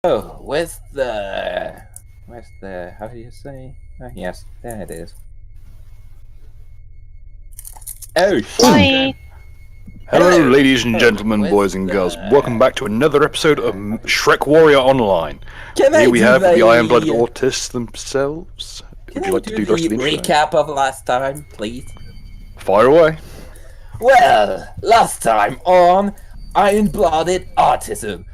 Oh, where's the, how do you say? Oh, yes, there it is. Oh, shit. Hello, ladies and Oh, gentlemen, where's boys and girls. the- Welcome back to another episode of Shrek Warrior Online. Can I Here we do have the the- Iron-Blooded Autists themselves. Can Would you I like do to do the rest of the intro? recap of last time, please? Fire away. Well, last time on Iron-Blooded Autism,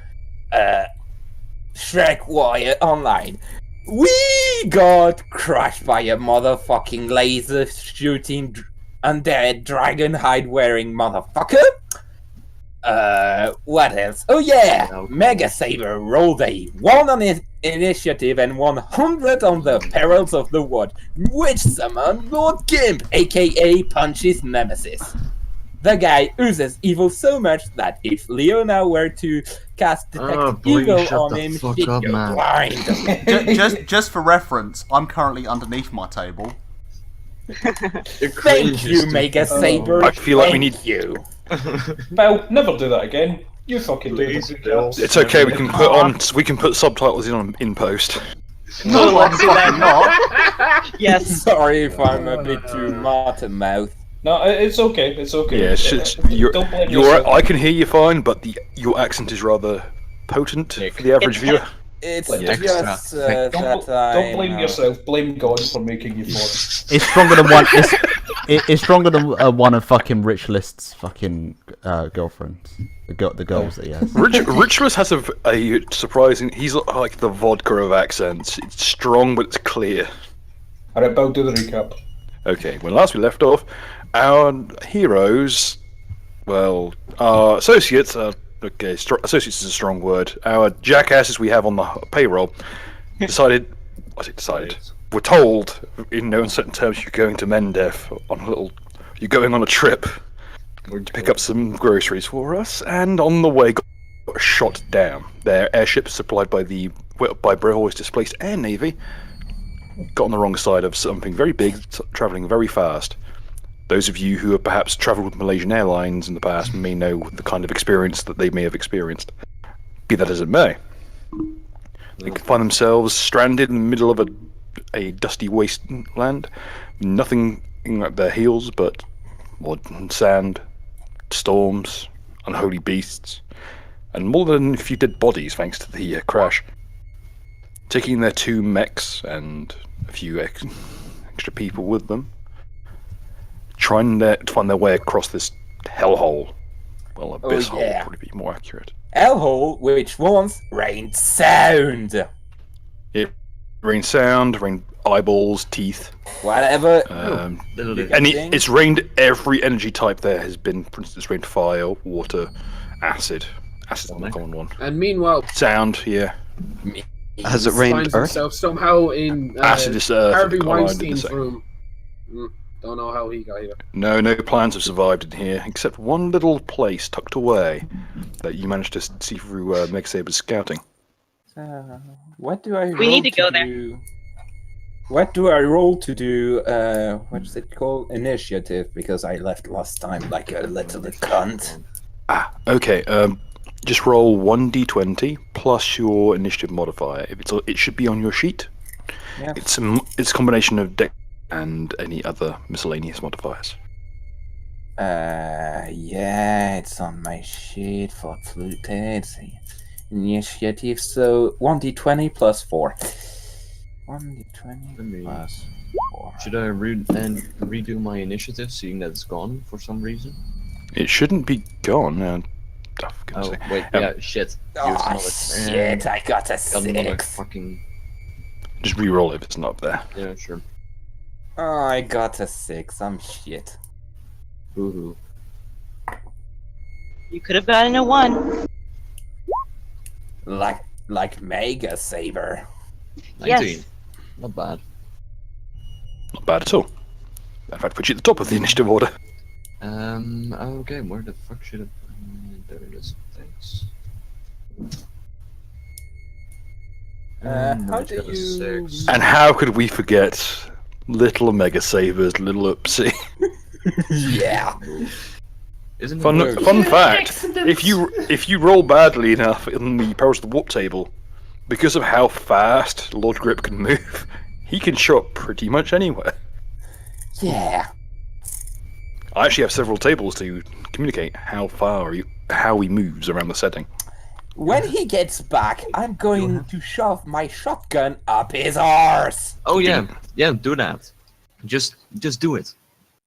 Shrek Warrior Online, we got crushed by a motherfucking laser shooting undead dragon hide wearing motherfucker. What else? Oh yeah, Mega Saber rolled a 1 on his initiative and 100 on the perils of the wood, which summoned Lord Gimp, aka Punch's nemesis. The guy oozes evil so much that if Leona were to cast Detect Evil on him, she'd go blind. just for reference, I'm currently underneath my table. Thank you, Mega Saber. I feel like we need. Thank you. Bill, never do that again. You fucking do it. It's okay. We can put subtitles in post. No, I'm fucking not. Yes. Sorry if I'm a bit too martin mouth. No, it's okay. It's okay. Yeah, Don't blame yourself. I can hear you fine, but your accent is rather potent for the average viewer. It's Like just Don't that blame yourself. Blame God for making you fall. It's stronger than one. It's stronger than one of fucking Rich List's fucking girlfriends. The girls that he has. Richless has a surprising. He's like the vodka of accents. It's strong, but it's clear. Alright, Bill, do the recap. Okay, when last we left off, our heroes, well, our associates, associates is a strong word, our jackasses we have on the payroll, were told, in no uncertain terms, you're going to Mendef you're going on a trip to pick up some groceries for us, and on the way got shot down. Their airship supplied by Brehor's displaced air navy got on the wrong side of something very big, travelling very fast. Those of you who have perhaps travelled with Malaysian Airlines in the past may know the kind of experience that they may have experienced. Be that as it may. They could find themselves stranded in the middle of a dusty wasteland, nothing at their heels but mud and sand, storms, unholy beasts, and more than a few dead bodies thanks to the crash. Taking their 2 mechs and a few extra people with them, trying to find their way across this hellhole. Well, abyss hole would probably be more accurate. Hellhole, which once rained sound. It rained sound, rained eyeballs, teeth. Whatever. It's rained every energy type there has been. For instance, it's rained fire, water, acid. Acid's the common one. And meanwhile, sound, yeah. Has it rained finds Earth? himself somehow in Acid is Earth. Harvey aligned in the Weinstein's same. room. Don't know how he got here. No plans have survived in here, except one little place tucked away that you managed to see through Meg Saber's scouting. What do I? We need to go there. What do I roll to do? What's it called? Initiative, because I left last time like a little cunt. Okay. Just roll 1d20 plus your initiative modifier. It should be on your sheet. Yeah. It's a combination of dex and any other miscellaneous modifiers. Yeah, it's on my sheet for fluted initiative. So 1d20 plus 4. 1d20 plus 4. Should I redo my initiative, seeing that it's gone for some reason? It shouldn't be gone. Oh wait, yeah, shit. Oh shit! I got a 6. Fucking. Just re-roll if it's not there. Yeah, sure. Oh, I got a 6. I'm shit. Boo-hoo. You could have gotten a 1. Like Mega Saber. 19. Yes. Not bad. Not bad at all. In fact, put you at the top of the initiative order. Okay, where the fuck should it... there it is. Thanks. How do you... 6. And how could we forget little Mega Saber's little oopsie? Yeah. Isn't Fun it fact: if you roll badly enough in the Perils of the Warp table, because of how fast Lord Grip can move, he can show up pretty much anywhere. Yeah. I actually have several tables to communicate how he moves around the setting. When he gets back, I'm going to shove my shotgun up his arse. Oh yeah, yeah, do that. Just do it.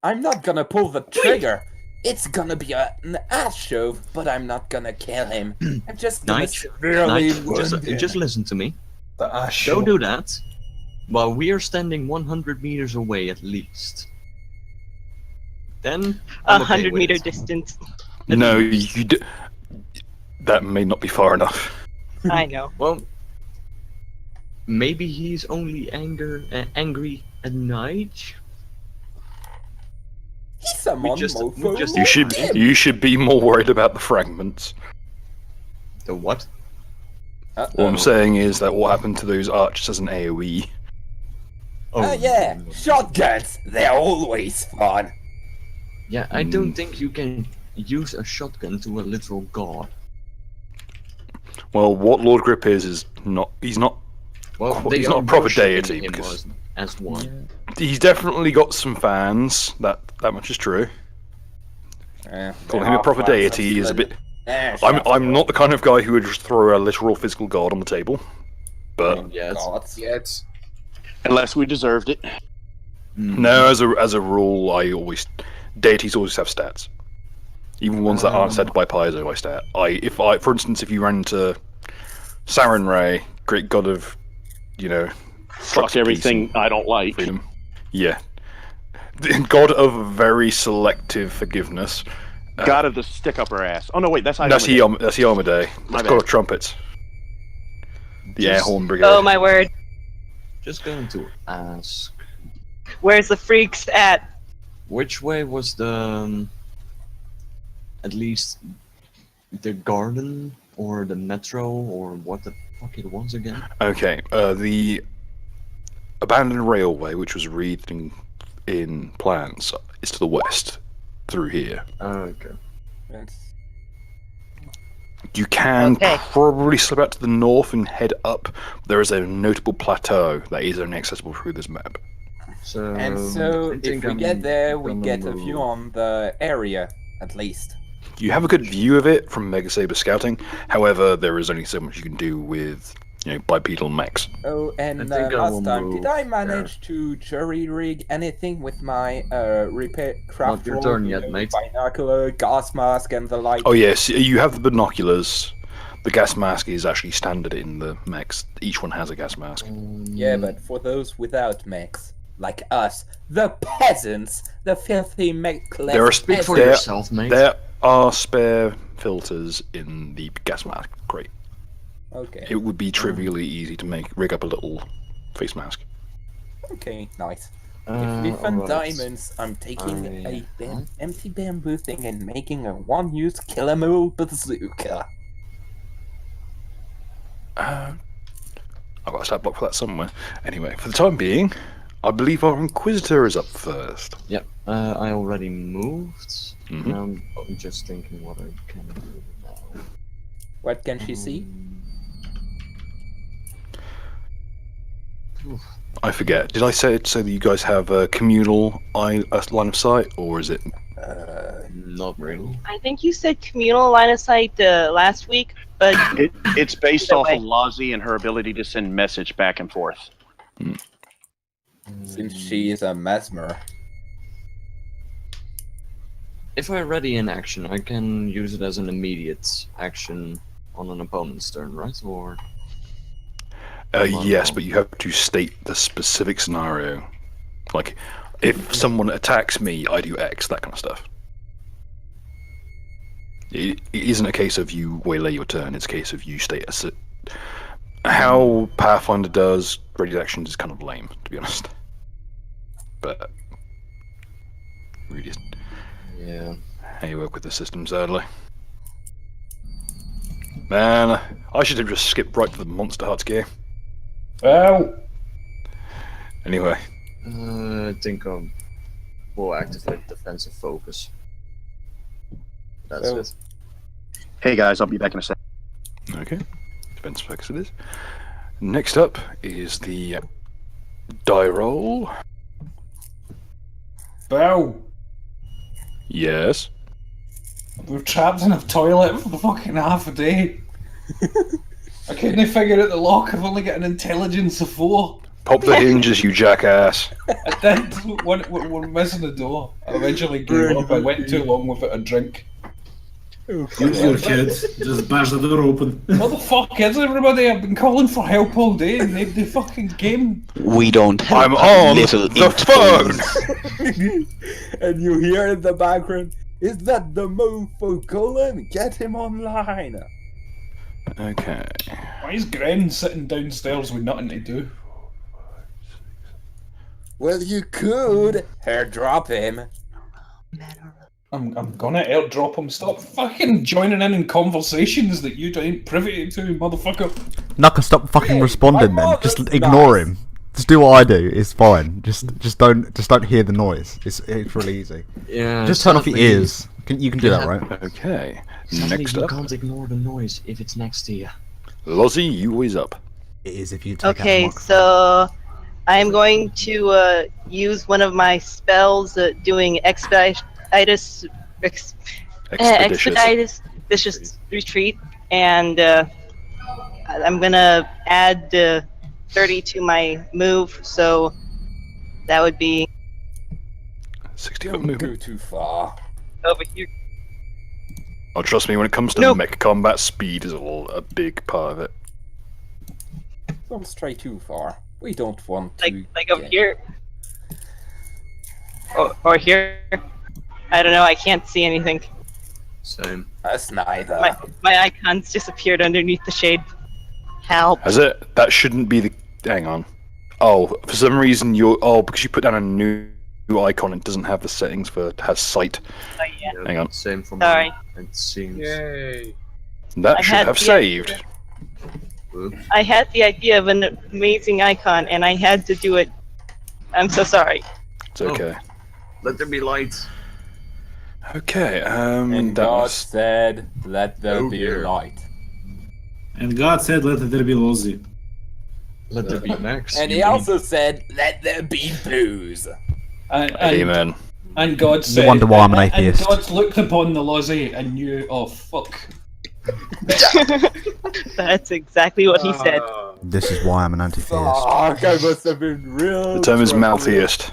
I'm not gonna pull the trigger. It's gonna be an ass shove, but I'm not gonna kill him. I'm just gonna severely wound him. Just listen to me. The ash. Don't do that. While we are standing 100 meters away at least. Then I'm okay 100 with meter it. distance. No, that may not be far enough. I know. Well, maybe he's only angry at night. He's a mofo. You should be more worried about the fragments. The what? What I'm saying is that what happened to those archers as an AoE. Oh yeah, shotguns. They're always fun. Yeah, I don't think you can use a shotgun to a literal god. Well, what Lord Grip is not. He's not. Well, He's not a proper deity because as one. he's definitely got some fans. That much is true. Calling him a proper deity is a bit. I'm not the kind of guy who would just throw a literal physical god on the table. But Yes. Unless we deserved it. no, as a rule, deities always have stats. Even ones that aren't set by Paizo, I stat. For instance, if you ran into Saren Ray, great god of, Fuck everything I don't like. freedom. Yeah. The god of very selective forgiveness. God of the stick up her ass. Oh no, wait, that's That's Yomade. My That's bad. god of trumpets. The air horn brigade. Oh my word. Just going to ask, Where's the freaks at? which way was the at least the garden or the metro or what the fuck it was again? Okay, the abandoned railway, which was reading in plans, is to the west, through here. Okay. You can Okay. probably slip out to the north and head up. There is a notable plateau that is only accessible through this map. So And so, I if think we I'm get there, we gonna get a move. view on the area, at least. You have a good view of it from Mega Saber scouting. However, there is only so much you can do with, bipedal mechs. Oh, and I think I will last time, did move I manage to jury rig anything with my repair craft Not your roll, turn yet, mate. binocular, gas mask, and the like? Oh yes, you have the binoculars. The gas mask is actually standard in the mechs. Each one has a gas mask. Yeah, but for those without mechs, like us, the peasants, the filthy mechless There are Speak for There- yourself, mate. There are spare filters in the gas mask crate. Okay, It would be trivially easy to rig up a little face mask. okay, nice. If we find alright. diamonds, I'm taking I- empty bamboo thing and making a one-use killer mole bazooka. I've got a stat block for that somewhere. Anyway, for the time being, I believe our Inquisitor is up first. Yep, I already moved. Mhm. Now I'm just thinking what I can do now. What can she see? I forget. Did I say it so that you guys have a communal line of sight, or is it? Not really. I think you said communal line of sight last week, but It's based Either off way. of Lazi and her ability to send message back and forth. Since she is a mesmer. If I ready an action, I can use it as an immediate action on an opponent's turn, right? Or Yes, but you have to state the specific scenario. Like, if someone attacks me, I do X, that kind of stuff. It isn't a case of you waylay your turn, it's a case of you state how Pathfinder does ready actions is kind of lame, to be honest. But really, yeah. how you work with the system, sadly. Man, I should have just skipped right to the Monster Hearts game. Well, Anyway, I think I will activate defensive focus. That's So- it. Hey guys, I'll be back in a sec. okay. Defense focus it is. Next up is the die roll. Bill, Yes. we're trapped in a toilet for fucking half a day. I couldn't figure out the lock. I've only got an intelligence of 4. Pop the hinges, you jackass. I did. We're missing the door. I eventually gave up. I went too long without a drink. Use your head. Just bash the door open. What the fuck is everybody? I've been calling for help all day and they fucking came. We don't have I'm on little the phone! And you hear in the background, is that the mofo Cullen? Get him online. Okay. Why is Gren sitting downstairs with nothing to do? Well, you could airdrop him. I'm gonna airdrop him. Stop fucking joining in conversations that you ain't privy to, motherfucker. Naka, stop fucking Hey, responding my then. mother's Just ignore nice. him. Just do what I do. It's fine. Just don't hear the noise. It's really easy. Yeah. Just turn off your sadly- ears. You can do that, right? Okay. Sadly, Next you up. can't ignore the noise if it's next to you. Lozzie, you always up. It is if you take out the Okay, microphone. so I'm going to use one of my spells doing expeditious retreat, and I'm gonna add 30 to my move, so that would be 60 foot Don't movement. go too far. over here. Oh, trust me, when it comes to Nope. mech combat, speed is a big part of it. Don't stray too far. We don't want to. Like over here, or here. I don't know. I can't see anything. Same. That's neither. My icons disappeared underneath the shade. Help. Has it? That shouldn't be the. Hang on. Oh, for some reason you're. Oh, because you put down a new icon, it doesn't have the settings for has sight. Oh, yeah. Hang on. Same for Sorry. me. It seems. Yay. That I should had have the saved. I had the idea of an amazing icon, and I had to do it. I'm so sorry. It's okay. Let there be light. Okay. And That God was. said, "Let there Oh, be dear. light." And God said, let there be Lozzie. Let there be Max. And you he mean. also said, "Let there be booze." And Amen. and God said. wonder why I'm an and atheist. God looked upon the Lozzie and knew. Oh fuck. That's exactly what he said. This is why I'm an anti-theist. Fuck, I must have been real. The term is trouble. maltheist.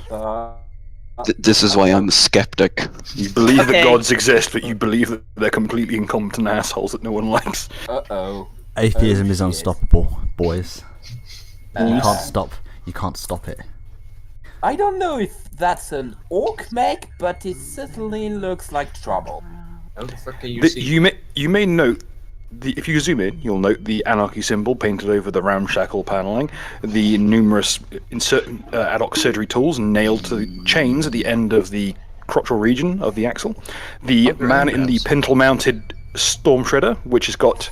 This is why I'm a skeptic. You believe Okay. that gods exist, but you believe that they're completely incompetent assholes that no one likes. Uh-oh. Atheism is shit. unstoppable, boys. You Uh, can't stop. You can't stop it. I don't know if that's an orc mech, but it certainly looks like trouble. How the fuck can you The- see? you may note if you zoom in, you'll note the anarchy symbol painted over the ramshackle paneling, the numerous ad hoc surgery tools nailed to chains at the end of the crotchal region of the axle, the man in the pintle-mounted storm shredder, which has got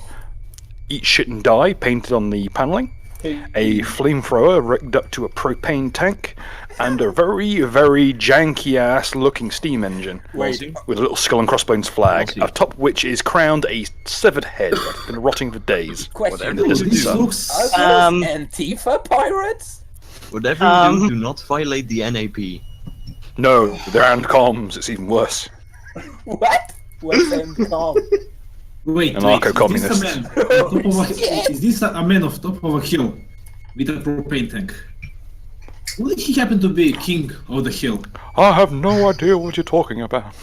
eat shit and die painted on the paneling, a flamethrower rigged up to a propane tank, and a very, very janky-ass looking steam engine Wait, with a little skull and crossbones flag, Awesome. atop which is crowned a severed head that's been rotting for days. question. Whatever. This is This sun. looks... Are those Antifa pirates? Whatever you do, do not violate the NAP. No, they're anti-comms, it's even worse. What? What's Antifa? Wait, Anarcho-communists. Is this a man off top of a hill with a propane tank? Would he happen to be king of the hill? I have no idea what you're talking about.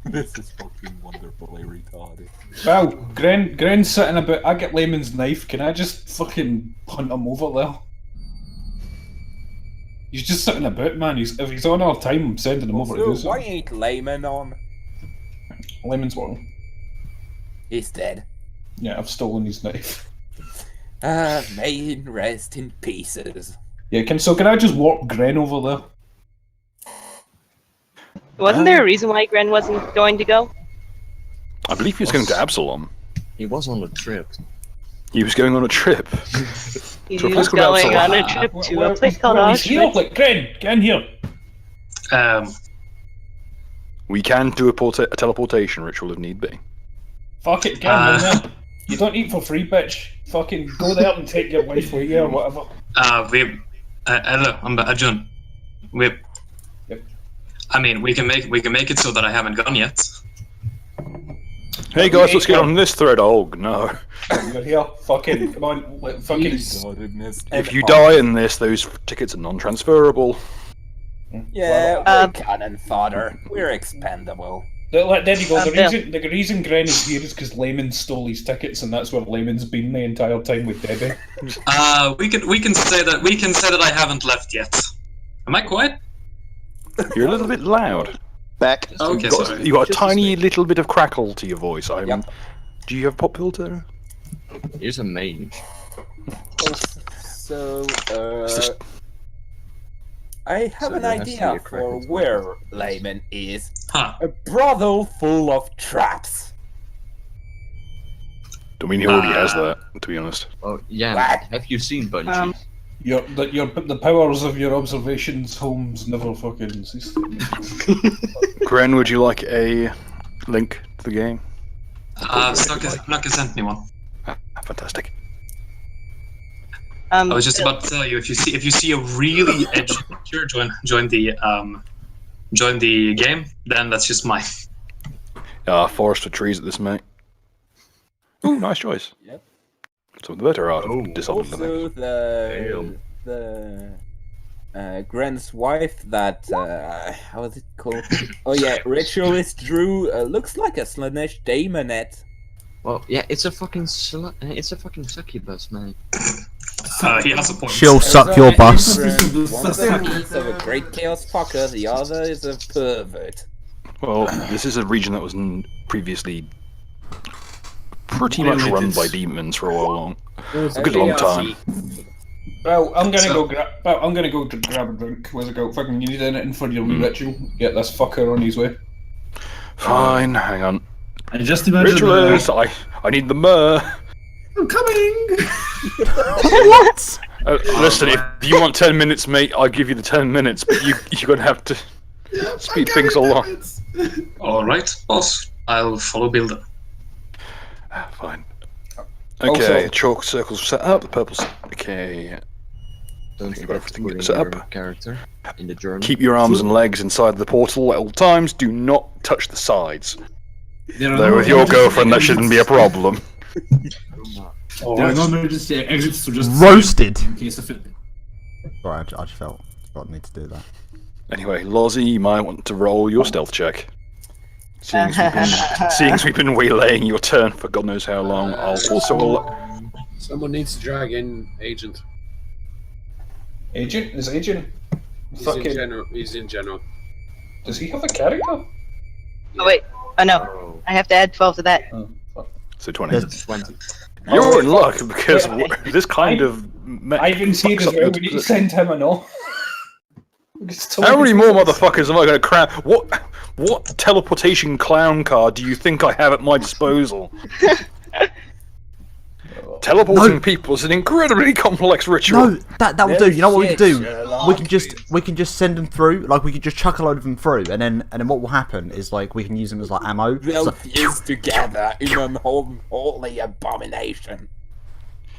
This is fucking wonderfully retarded. Well, Gren's sitting about. I get Layman's knife. Can I just fucking punt him over there? He's just sitting about, man. If he's on our time, I'm sending him over to do So why something. ain't Layman on? Layman's one. He's dead. Yeah, I've stolen his knife. May he rest in pieces. Yeah, can I just walk Gren over there? Wasn't there a reason why Gren wasn't going to go? I believe he was going to Absalom. He was on a trip. He was going on a trip. He So a place was called going Absalom. on a trip to a place called Well, he's here. Auschwitz. Like, Gren, get in here. We can do a teleportation ritual if need be. Fuck it, get him in there. You don't eat for free, bitch. Fucking go there and take your wife with you or whatever. Hello, I'm Arjun. Yep. I mean, we can make it so that I haven't gone yet. Hey guys, let's get on this thread. Oh no. You're here. Fucking come on. Fucking. If you die in this, those tickets are non-transferable. Yeah, we're cannon fodder. We're expendable. There you go. The reason Gren is here is because Layman stole his tickets, and that's where Layman's been the entire time with Debbie. We can say that I haven't left yet. Am I quiet? You're a little bit loud. Back. Okay, sorry. You got a tiny little bit of crackle to your voice. Do you have pop filter? Here's a mage. So, I have an idea for where Layman is. A brothel full of traps. I mean, he already has that, to be honest. Oh, yeah. Have you seen Bungie? The powers of your observations, Holmes, never fucking cease. Gren, would you like a link to the game? Snooker sent me one. Fantastic. I was just about to tell you, if you see a really edgy picture, join the game. Then that's just mine. Forest of trees at this, mate. Ooh, nice choice. Yep. Some of the better art of Dishonored, I Also, think. the Gren's wife that how is it called? Oh yeah, Ritualist Drew looks like a Slanesh Daemonette. Well, yeah, it's a fucking succubus, man. He has a point. She'll suck your bus. One is of a great chaos fucker, the other is a pervert. Well, this is a region that was previously pretty much run by demons for a long time. Well, I'm gonna go grab a drink. Where's it go? Fucking, you need anything for your ritual? Get this fucker on his way. Fine, hang on. I just imagine. Ritualist, I need the myrrh. I'm coming. What? Listen, if you want 10 minutes, mate, I'll give you the 10 minutes, but you're gonna have to speed things along. Alright, boss. I'll follow Builder. Fine. Okay, chalk circles set up, the purple okay. Don't forget to put in set your up. character in the journal. Keep your arms and legs inside the portal at all times, do not touch the sides. Though with your girlfriend that shouldn't be a problem. There are no emergency exits, so just roasted. In case of it. Sorry, I just felt I need to do that. Anyway, Lozzie, you might want to roll your stealth check. Seeing as we've been waylaying your turn for God knows how long, I'll also... Someone needs to drag in Agent. Agent? Is Agent? He's in general. Does he have a character? Oh wait, oh no, I have to add 12 to that. So 20. 20. You're in luck because this kind of... Ivan's here as well, we need to send him a no. How many more motherfuckers am I going to cram? What teleportation clown card do you think I have at my disposal? Teleporting people is an incredibly complex ritual. No, that will do. You know what we can do? We can just send them through. Like we can just chuck a load of them through, and then what will happen is like we can use them as like ammo. They'll fuse together in an unholy abomination.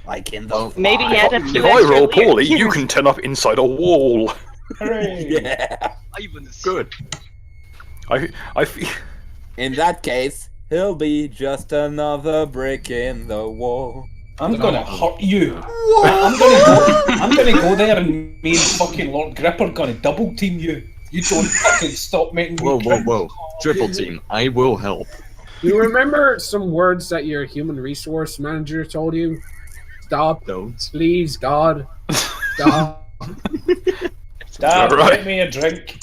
Like in the maybe he had a few If I roll poorly, you can turn up inside a wall. Yeah. Good. I feel. In that case, he'll be just another brick in the wall. I'm gonna hurt you. I'm gonna go there and me and fucking Lord Grip are gonna double team you. You don't fucking stop making me. Whoa. Triple team. I will help. You remember some words that your human resource manager told you? Stop. Don't. Please, God. Stop. Dad, Right. get me a drink.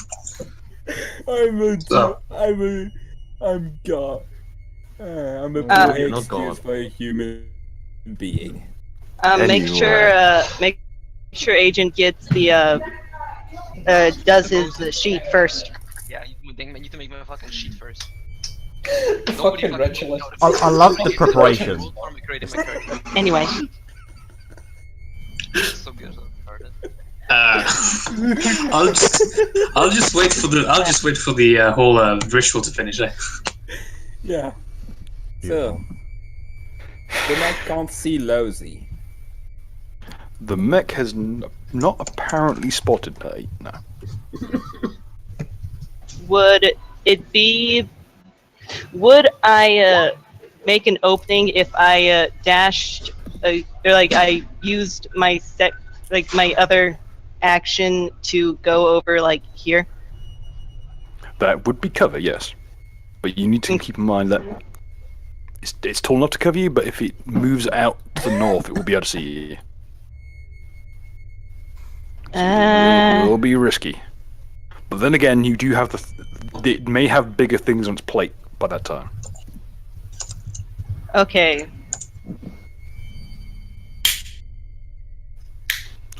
I'm God. I'm a poor You're not excuse God. for a human being. Make sure Agent gets the does his sheet first. Yeah, you need to make my fucking sheet first. Fucking ritualist. I love the preparation. Anyway. So good. I'll just wait for the whole ritual to finish. Yeah. So, The mech can't see Lozy. The mech has not apparently spotted her. No. Would it be? Would I make an opening if I dashed, or like I used my my other action to go over like here? That would be cover, yes. But you need to keep in mind that it's tall enough to cover you, but if it moves out to the north, it will be able to see you. It will be risky. But then again, you do have it may have bigger things on its plate by that time. Okay.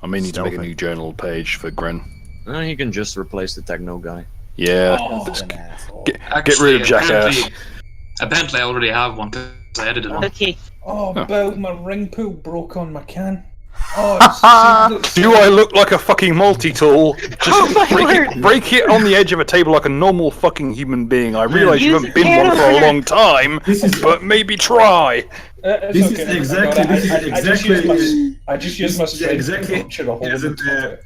I may need to make a new journal page for Gren. He can just replace the techno guy. Yeah. Get rid of Jackass. Apparently, I already have one because I edited one. Okay. Oh, Bill, my ring pull broke on my can. Oh, do I look like a fucking multi-tool? Just break it on the edge of a table like a normal fucking human being. I realise you haven't been one for a long time, but maybe try. This is exactly. I just used my strength to capture a whole as the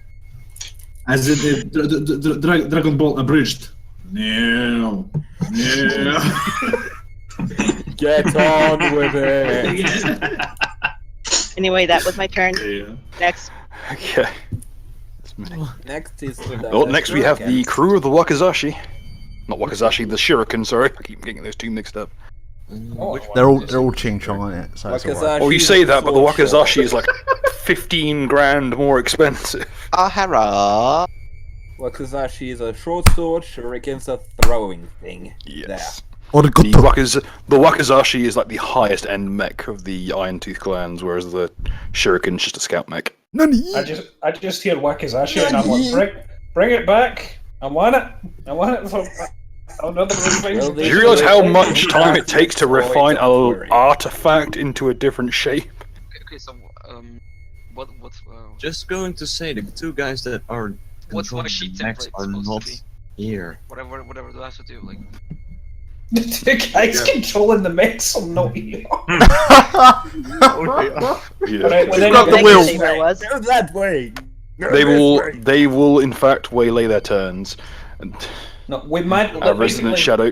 Dragon Ball abridged. No. Get on with it. Anyway, that was my turn. Next. Okay. Next is. Well, next we have the crew of the Wakizashi. Not Wakizashi, the Shuriken. Sorry, I keep getting those two mixed up. They're all Ching Chong on it, so it's alright. Oh, you say that, but the Wakizashi is like 15 grand more expensive. Ahara. Wakizashi is a short sword, Shuriken's a throwing thing. Yes. The Wakizashi is like the highest end mech of the Iron Tooth clans, whereas the Shuriken's just a scout mech. I just hear Wakizashi and I'm like, bring it back. I want it for another movie. Do you realise how much time it takes to refine an artifact into a different shape? Okay, so what? Just going to say the two guys that are What's my controlling sheet the mechs template are supposed not to be? here. Whatever do I have to do? Like. The guys controlling the mechs are not here. Yeah. Grab the wheel. Go that way. They will in fact waylay their turns. And No, we might. Resident Shadow.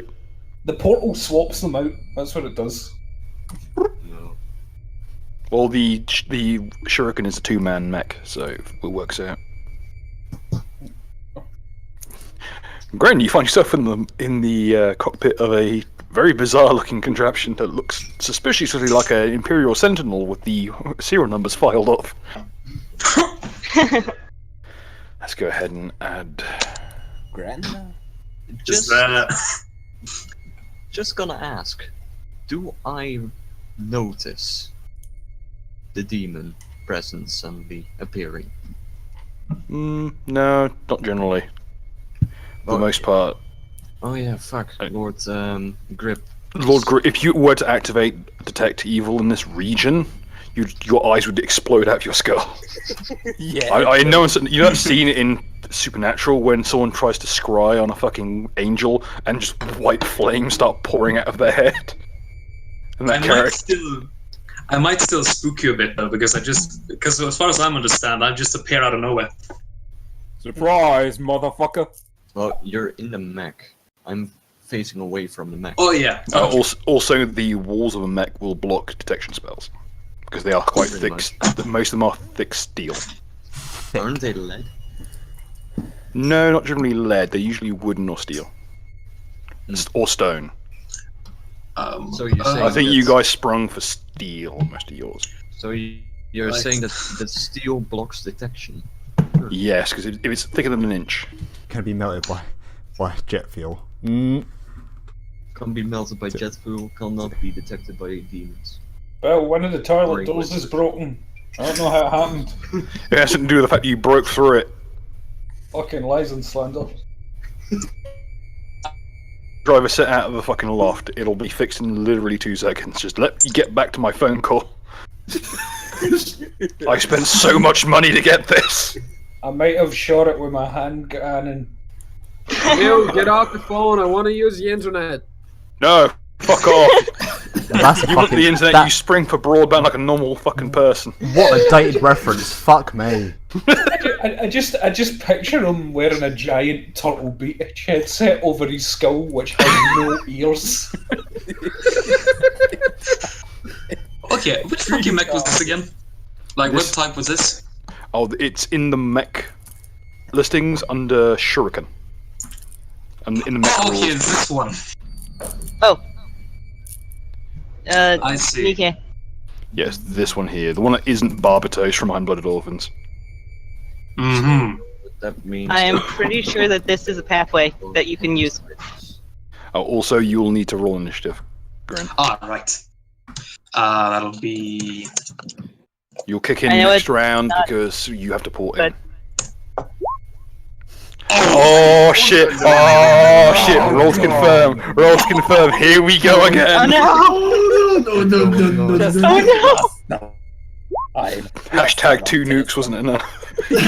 The portal swaps them out. That's what it does. Well, the Shuriken is a two-man mech, so it works out. Gren, you find yourself in the cockpit of a very bizarre-looking contraption that looks suspiciously like an Imperial Sentinel with the serial numbers filed off. Let's go ahead and add Gren. Just gonna ask, do I notice the demon presence suddenly appearing? no, not generally. For the most part. Oh yeah, fuck. Lord Grip. Lord Grip, if you were to activate Detect Evil in this region, your eyes would explode out of your skull. Yeah. I know you know that scene in Supernatural when someone tries to scry on a fucking angel and just white flames start pouring out of their head? And that I might still spook you a bit though, because as far as I understand, I just appear out of nowhere. Surprise, motherfucker! Well, you're in the mech. I'm facing away from the mech. Oh yeah. Also, the walls of a mech will block detection spells because they are quite thick. Most of them are thick steel. Aren't they lead? No, not generally lead. They're usually wooden or steel, or stone. So you're saying I think you guys sprung for steel, most of yours. So you're saying that steel blocks detection? Yes, because if it's thicker than an inch, can be melted by jet fuel. Can be melted by jet fuel. Cannot be detected by demons. Well, one of the toilet doors is broken. I don't know how it happened. it has something to do with the fact that you broke through it. Fucking lies and slander. Driver set out of the fucking loft. It'll be fixed in literally 2 seconds. Just let me get back to my phone call. I spent so much money to get this. I might have shot it with my hand cannon. Ew, get off the phone. I want to use the internet. No, fuck off. That's a You look at fucking. the internet, that- you spring for broadband like a normal fucking person. What a dated reference. Fuck me. I just picture him wearing a giant Turtle Beach headset over his skull, which has no ears. Okay, which fucking mech was this again? Like, what type was this? Oh, it's in the mech listings under Shuriken. And in the mech Oh, okay, rules. it's this one. Oh. I see. Okay. Yes, this one here. The one that isn't Barbatos from Iron-Blooded Orphans. Mm-hmm. That means I am pretty sure that this is a pathway that you can use. Oh, also, you'll need to roll initiative, Gren. Ah, right. That'll be... You'll kick in I know next it's round not- because you have to port but- in. Oh shit! Oh shit! Roll to confirm. Roll to confirm. Here we go again. Oh no! No. Oh no! No. Hashtag 2 nukes wasn't enough. Okay,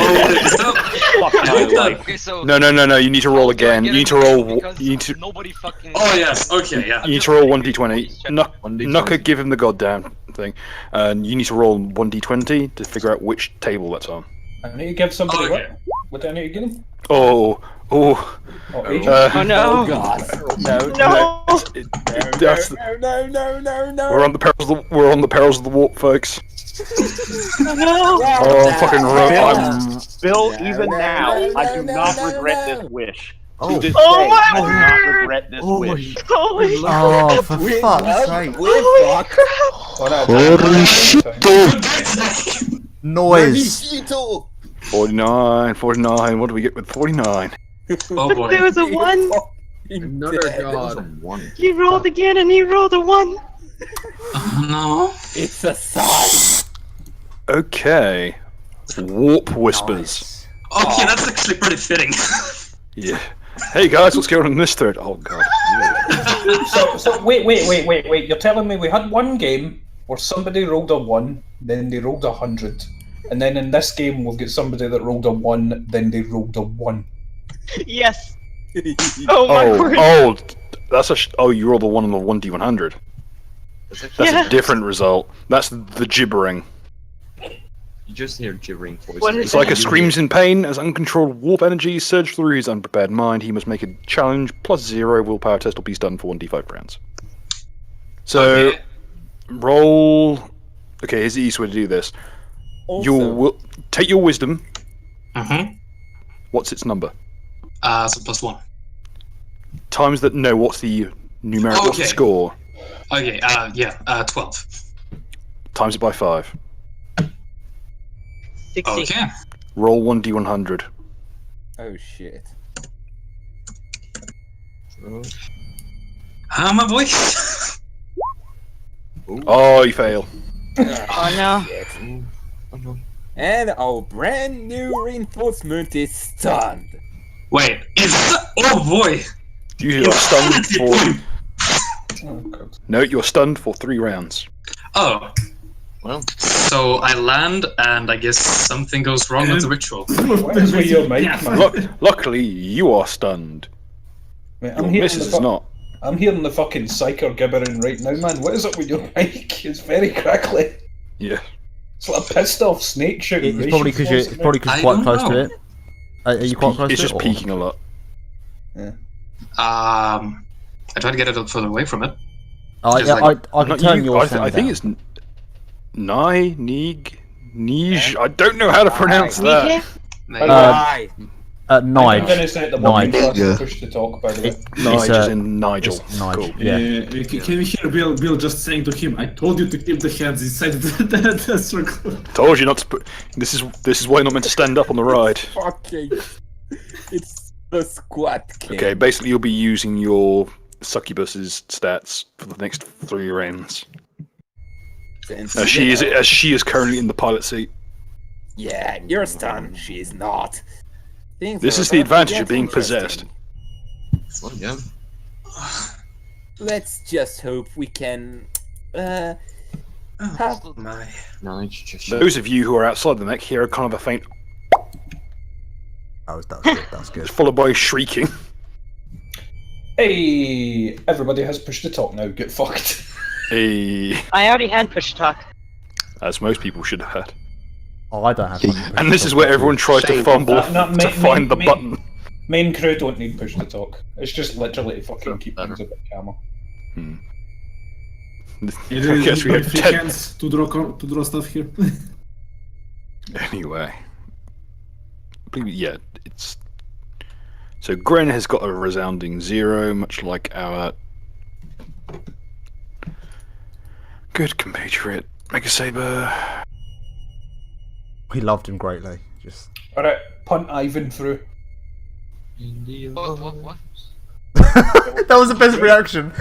so No. You need to roll again. You need to roll. because You need to. nobody fucking. Oh, yes, okay, yeah. You need to roll 1d20. 1d20. Nuka, give him the goddamn thing. And you need to roll 1d20 to figure out which table that's on. I need to give somebody Okay. what do I need to give him? Oh. Oh, agent? Oh no! Oh god. No. No! That's, No. we're on the perils of the warp, folks. Oh no! Oh, fucking I'm Bill, No, even no, now, no, I do no, not no, regret no. this wish. Oh. To this Oh day, my I do not word! regret this wish. Holy Oh, for We fuck's love- sake. we fuck. Oh, no, Holy shit! Noise. Magnifico. 49. What do we get with 49? Oh boy. There was a one! Another That was god. a 1. He rolled again and he rolled a one! Oh, no. It's a sign. Okay. Warp whispers. Okay, that's actually pretty fitting. Yeah. Hey guys, what's going on in this thread? Oh god. So wait. You're telling me we had one game where somebody rolled a 1, then they rolled 100, and then in this game we'll get somebody that rolled a 1, then they rolled a 1. Yes! Oh my word! Oh, that's a. Oh, you rolled the one on the 1d100. That's Yeah. a different result. That's the gibbering. You just hear gibbering voices. What is It's like that? a screams in pain as uncontrolled warp energy surge through his unprepared mind. He must make a challenge +0 willpower test or be stunned for 1d5 rounds. So, Okay. roll. Okay, here's the easiest way to do this. Also, Take your wisdom. Mm-hmm. What's its number? So +1. Times that. No, what's the numerical Okay. score? Okay, 12. Times it by 5. 60. Okay. Roll 1d100. oh shit. My boy. Oh, you fail. Oh no. Shit. Oh, no. And our brand new reinforcement is stunned. Wait, is oh boy. Usually you're stunned for. Oh, God. No, you're stunned for 3 rounds. Oh. Well, So I land, and I guess something goes wrong with the ritual. What is with your mic, Yeah, man? Luckily, you are stunned. Mate, Your I'm hearing missus is not. I'm hearing the fucking psyker gibbering right now, man. What is it with your mic? It's very crackly. Yeah. It's like a pissed off snake shooting. It's probably because you're I quite don't close to know. it. Are you quite close It's to just it? or- peaking a lot. I try to get it up further away from it. I It's like- can Not turn you, your I sound think down. it's Nige. I don't know how to pronounce that. I'm Nige. going to set the button Nige. for us to push to talk, by the way. Nige is in Nigel. It's Nige. Cool. Yeah. Can we hear Bill just saying to him, I told you to keep the hands inside the circle. Told you not to put. This is why you're not meant to stand up on the ride. Fucking. It's the squat king. Okay, basically you'll be using your succubus's stats for the next 3 rounds. Since, As you know, she is currently in the pilot seat. Yeah, you're stunned. She's not. Things This are is the about to advantage of get being interesting. possessed. well, yeah. Let's just hope we can. Have Oh my. No, it's just. Those of you who are outside the mech hear a kind of a faint, That's good. That's good. followed by shrieking. Hey, everybody has pushed to talk now. Get fucked. I already had push talk. As most people should have had. Oh, I don't have one. And this is where everyone tries to fumble to find the button. Main crew don't need push to talk. It's just literally to fucking keep things a bit calmer. I guess we have 10 hands to draw stuff here. Anyway. Yeah, it's... So Gren has got a resounding 0, much like our good compatriot Mega Saber. We loved him greatly. Just alright, punt Ivan through. What? that was the best reaction.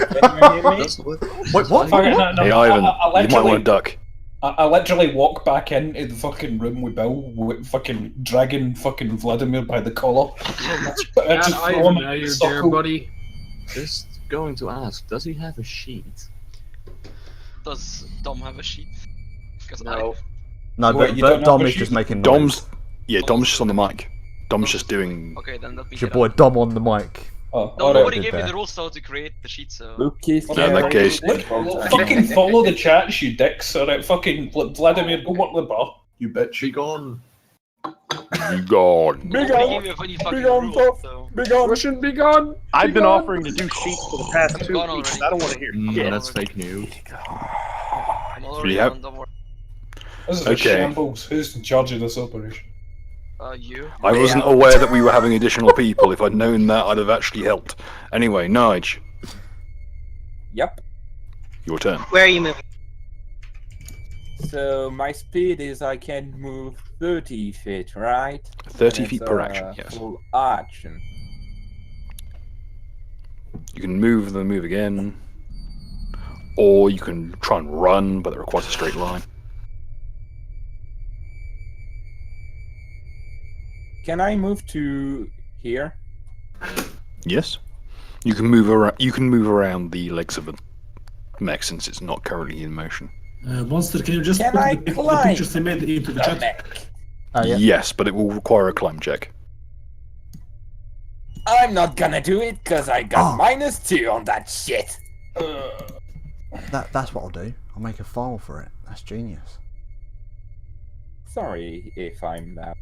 Wait, what? Hey Ivan, you might want to duck. I literally walk back into the fucking room with Bill, with fucking dragging fucking Vladimir by the collar. I just throw him in the circle. buddy. Just going to ask, does he have a sheet? Does Dom have a sheet? Because No. No, Wait, you but don't have Dom a is sheet? just making noise. Dom's just on the mic. Dom's just doing... Okay, then let me It's your get boy up. Dom on the mic. Oh, No, alright. nobody Did gave me that. the rules how to create the sheet, so... Lucas, In that case... Fucking follow the chats, you dicks. Alright, fucking Vladimir, go work the bar, you bitch. Be gone. Be gone. Big Nobody on, gave me a funny fucking big on, rule, so... big on. Russian, be gone. I've been offering to do sheets for the past I'm 2 gone weeks. already. I don't want to hear shit. That's fake news. I'm already Yep. on, don't worry. This is a Okay. shambles. Who's in charge of this operation? You? I wasn't aware that we were having additional people. If I'd known that, I'd have actually helped. Anyway, Nige, Yep. your turn. Where are you moving? So my speed is I can move 30 feet, right? 30 And feet it's per a action, yes. Full action. You can move, then move again. Or you can try and run, but that requires a straight line. Can I move to here? Yes. You can move around. You can move around the legs of a mech since it's not currently in motion. Monster, can you just Can put I the climb pictures I made into the chat? mech? Yeah. Yes, but it will require a climb check. I'm not gonna do it because I got -2 on that shit. That's what I'll do. I'll make a file for it. That's genius. Sorry if I'm loud.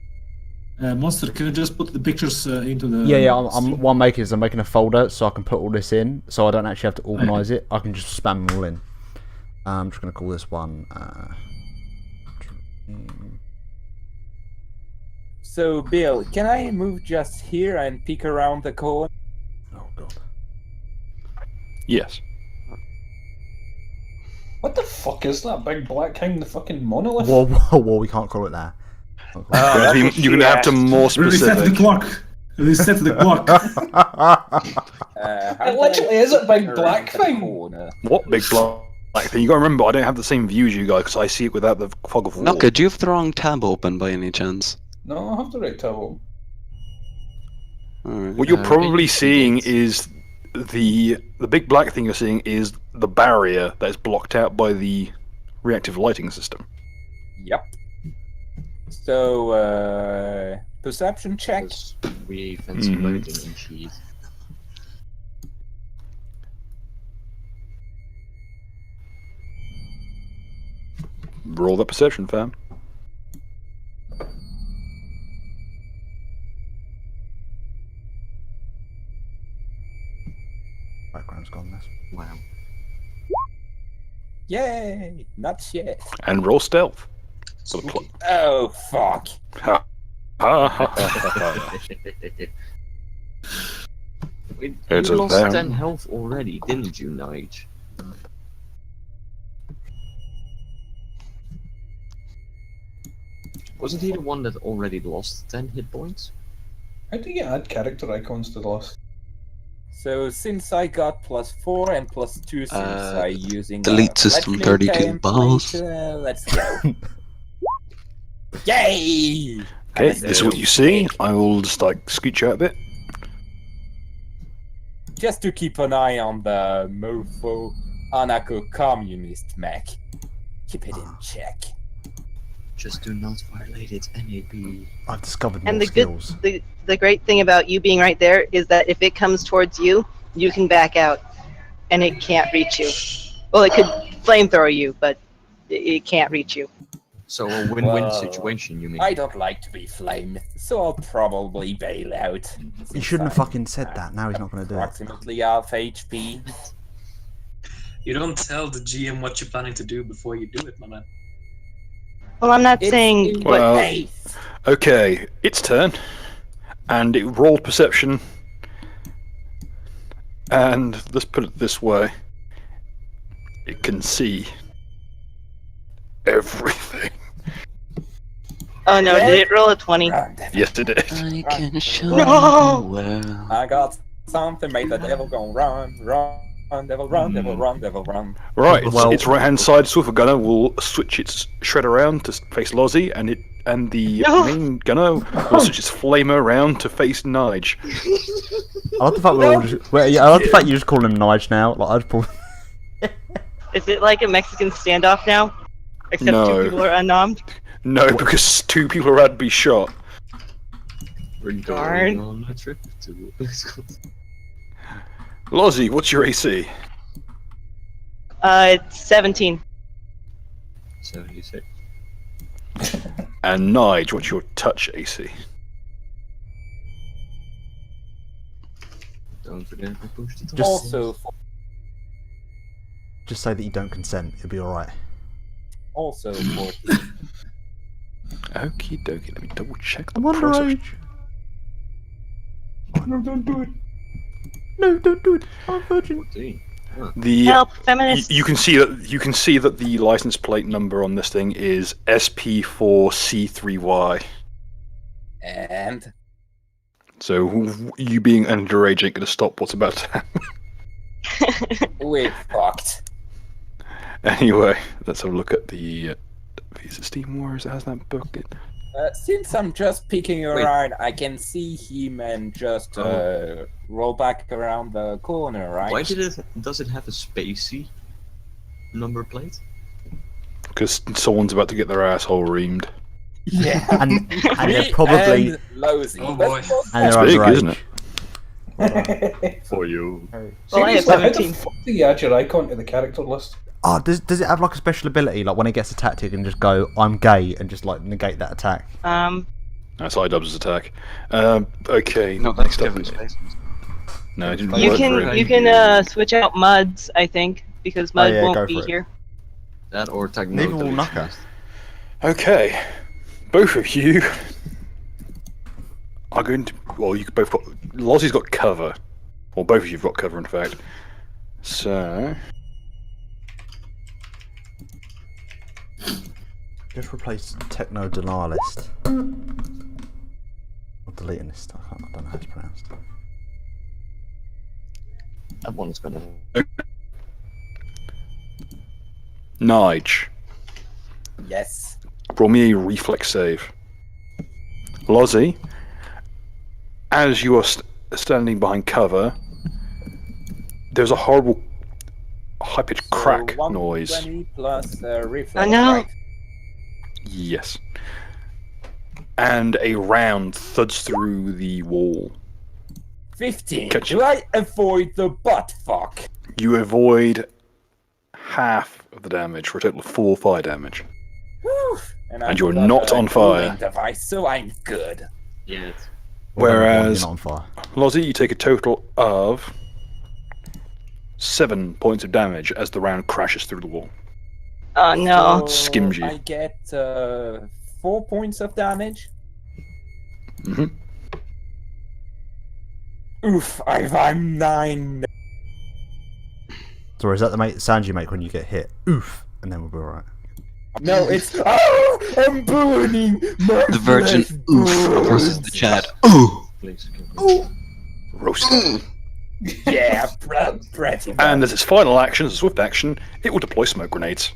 Monster, can you just put the pictures into the... Yeah. What I'm making is I'm making a folder so I can put all this in, so I don't actually have to organise it. I can just spam them all in. I'm just gonna call this one. So Bill, can I move just here and peek around the corner? Oh god. Yes. What the fuck is that big black thing? The fucking monolith? Whoa, we can't call it that. You're gonna have to more Reset the specific. clock! Reset the clock! It literally is a big black thing. What big black thing? You gotta remember, I don't have the same view as you guys because I see it without the fog of war. Nuka, do you have the wrong tab open by any chance? No, I have the right tab. Alright. What you're probably seeing is the big black thing you're seeing is the barrier that is blocked out by the reactive lighting system. Yep. So, perception check. We fancy loading and cheese. Roll that perception, fam. Background's gone. This. Wow. Yay! Not shit. And roll stealth. Oh fuck! Ha. Ha, ha, ha, ha. You It's a lost them. 10 health already, didn't you, Nige? Wasn't he the one that already lost 10 hit points? How do you add character icons to the list? So since I got +4 and +2 since I using delete system 32 balls. Let's go. Yay! Okay, this is what you see. I will just like scooch you out a bit. Just to keep an eye on the mofo anarcho communist mech. Keep it in check. Just do not violate its NAB. I've discovered more And the skills. the great thing about you being right there is that if it comes towards you, you can back out, and it can't reach you. Well, it could flamethrow you, but it can't reach you. So a win-win Well, situation, you mean? I don't like to be flamed, so I'll probably bail out. You shouldn't have fucking said that. Now he's not going to do it. Approximately half HP. You don't tell the GM what you're planning to do before you do it, my man. Well, I'm not It's saying in what. Well, face. okay, its turn, and it rolled perception. And let's put it this way: it can see everything. Oh no, did it roll a 20? Yes, it did. I can show No! you well. I got something, made the devil go run, run, devil run, devil run, devil run. Right, Well- its right-hand side Swift gunner will switch its shred around to face Lozzie, and the No! main gunner will switch its flamer around to face Nige. I like the fact we're all just. Well, yeah, I like the fact you just call him Nige now. Like I'd probably. Is it like a Mexican standoff now? Except No. 2 people are unarmed? No, because 2 people are about to be shot. We're Darn. going on a trip to... Lozzie, what's your AC? It's 17. 76. And Nige, what's your touch AC? Don't forget to push the top. Just- Also, Just say that you don't consent. It'll be all right. also 14. Okie dokie, let me double check the I'm price of- underage. No, don't do it. No, don't do it. I'm a virgin. 14. Huh. The Help, feminists. you can see that the license plate number on this thing is SP4C3Y. And So you being underage ain't gonna stop what's about to happen. we're fucked. Anyway, let's have a look at the Visa Steam Wars. How's that book? Since I'm just peeking around, I can see him and just roll back around the corner, right? Why does it have a spacey number plate? Because someone's about to get their asshole reamed. Yeah. And they're probably. And Losey. Oh boy. And It's they're big, underage. isn't it? For you. Well, I have Seriously, how the 17. fuck do you add your icon to the character list? Oh, does it have like a special ability? Like when it gets a tactic and just go, I'm gay, and just like negate that attack? That's iDubbbz's attack. Okay. No, that's next up- Kevin Spacey. No, it didn't You work for can him. you can switch out Muds, I think, because Mud yeah, go won't be for it. here. That or tag Neither will Knucker. Okay, both of you are going to. Well, you both got. Lozzie's got cover, or both of you've got cover, in fact. So Just replace Techno Denialist. I'm deleting this stuff. I don't know how it's pronounced. That one's gonna. Nige, Yes. roll me a reflex save. Lozzie, as you are standing behind cover, there's a horrible high-pitched crack So noise. 120 plus reflex. Oh, no. Right? Yes. And a round thuds through the wall. 15. Catch Do I avoid the butt fuck? You avoid half of the damage for a total of 4 fire damage. Whew. And And you're I've got not a on fire. cooling device, so I'm good. Yeah. It's... Whereas, You're not on fire. Lozzie, you take a total of 7 points of damage as the round crashes through the wall. Oh no. So Skims you. I get 4 points of damage. hmm Oof, I'm 9. So is that the sound you make when you get hit? Oof, and then we'll be alright. No, it's I'm burning. My The virgin flesh oof burns. versus the Chad. Ooh! Please. Roasted. Yeah, pretty much. And as its final action, as a swift action, it will deploy smoke grenades.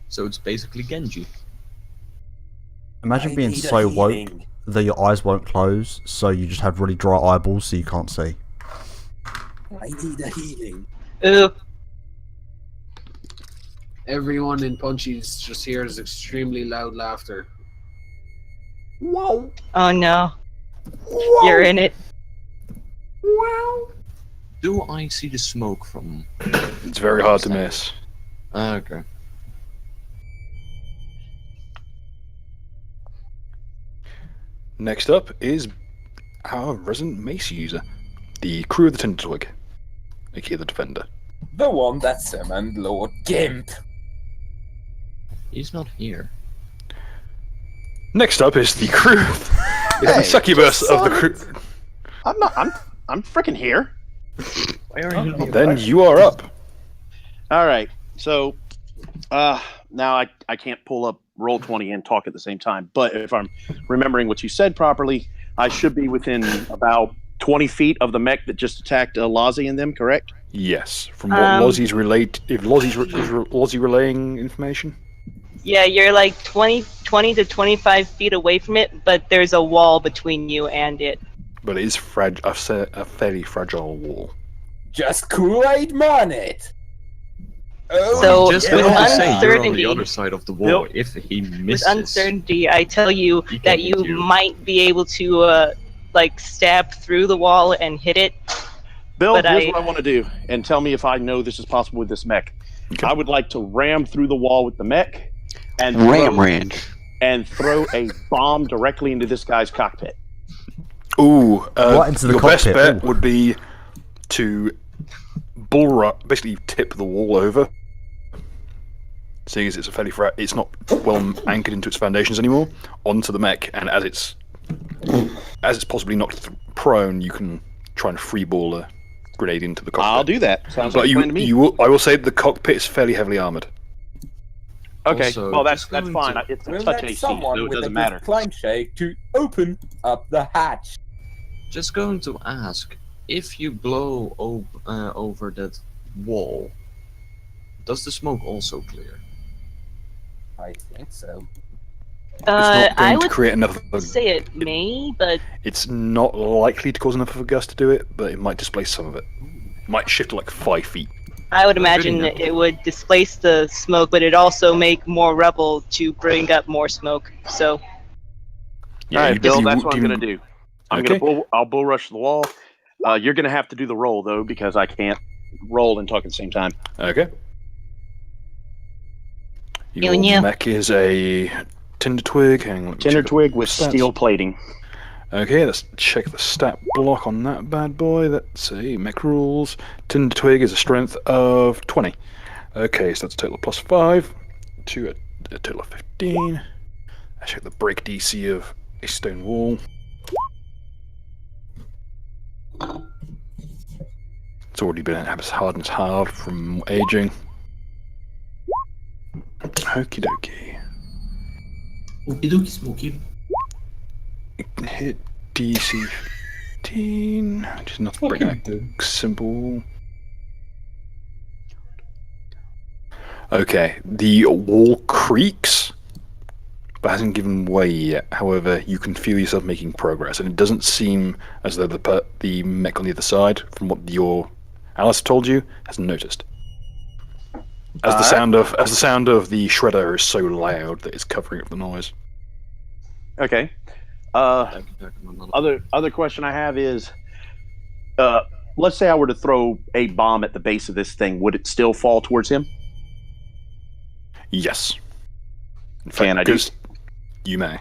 So it's basically Genji. Imagine I being need a so woke healing. that your eyes won't close, so you just have really dry eyeballs, so you can't see. I need a healing. Ooh. Everyone in Punchy's just hears extremely loud laughter. Whoa! Oh no. You're in it. Wow! Do I see the smoke from? It's very hard to miss. Okay. Next up is our resident mace user, the crew of the Tinder Twig, aka the Defender. The one that summoned Lord Gimp. He's not here. Next up is the crew. Is the succubus of the crew. I'm not. I'm freaking here. Why are you? Then you are up. All right. So, now I can't pull up Roll20 and talk at the same time. But if I'm remembering what you said properly, I should be within about 20 feet of the mech that just attacked Lozzie and them. Correct? Yes. From what Lozzie's relayed, if Lozzie's is Lozzie relaying information. Yeah, you're like 20 to 25 feet away from it, but there's a wall between you and it. But it is a fairly fragile wall. Just Kool-Aid man it. Oh, So, Just with going to say you're on uncertainty- the other side of the wall. If he misses, With uncertainty, I tell you He that can you hit you. might be able to, like, stab through the wall and hit it. Bill, But here's I- what I want to do, and tell me if I know this is possible with this mech. I would like to ram through the wall with the mech, and Ram range. and throw a bomb directly into this guy's cockpit. Ooh, What, into the your best cockpit? bet Ooh. would be to basically tip the wall over. Seeing as it's a fairly it's not well anchored into its foundations anymore, onto the mech, and as it's possibly knocked prone, you can try and freeball a grenade into the cockpit. I'll do that. Sounds like But a plan to me. I will say the cockpit is fairly heavily armored. Okay, Also, well that's just going fine. to- It's a We'll touch let AC, someone so it with doesn't a matter. good climb shake to open up the hatch. Just going to ask, if you blow over that wall, does the smoke also clear? I think so. It's not going I to would create enough. say it may, but It's not likely to cause enough of a gust to do it, but it might displace some of it. Might shift like 5 feet. I would imagine know. that it would displace the smoke, but it'd also make more rubble to bring up more smoke. So, Yeah, All right, you- Bill, you- that's what I'm you- gonna do. Okay. I'll bull rush the wall. You're gonna have to do the roll though, because I can't roll and talk at the same time. Okay. Your Yeah. mech is a Tinder Twig. Hang on, let me Tinder check twig with stats. steel plating. Okay, let's check the stat block on that bad boy. Let's see, mech rules. Tinder Twig is a strength of 20. Okay, so that's a total of +5 to a total of 15. I check the break DC of a stone wall. It's already been at its hardness halved from aging. Okie dokie. Okie dokie, Smokey. Hit DC 15, which is not very simple. Okay, the wall creaks, but hasn't given way yet. However, you can feel yourself making progress, and it doesn't seem as though the mech on the other side, from what your Alice told you, hasn't noticed. As the sound of the shredder is so loud that it's covering up the noise. Okay. Other question I have is, let's say I were to throw a bomb at the base of this thing, would it still fall towards him? Yes. In Can I do? because you may.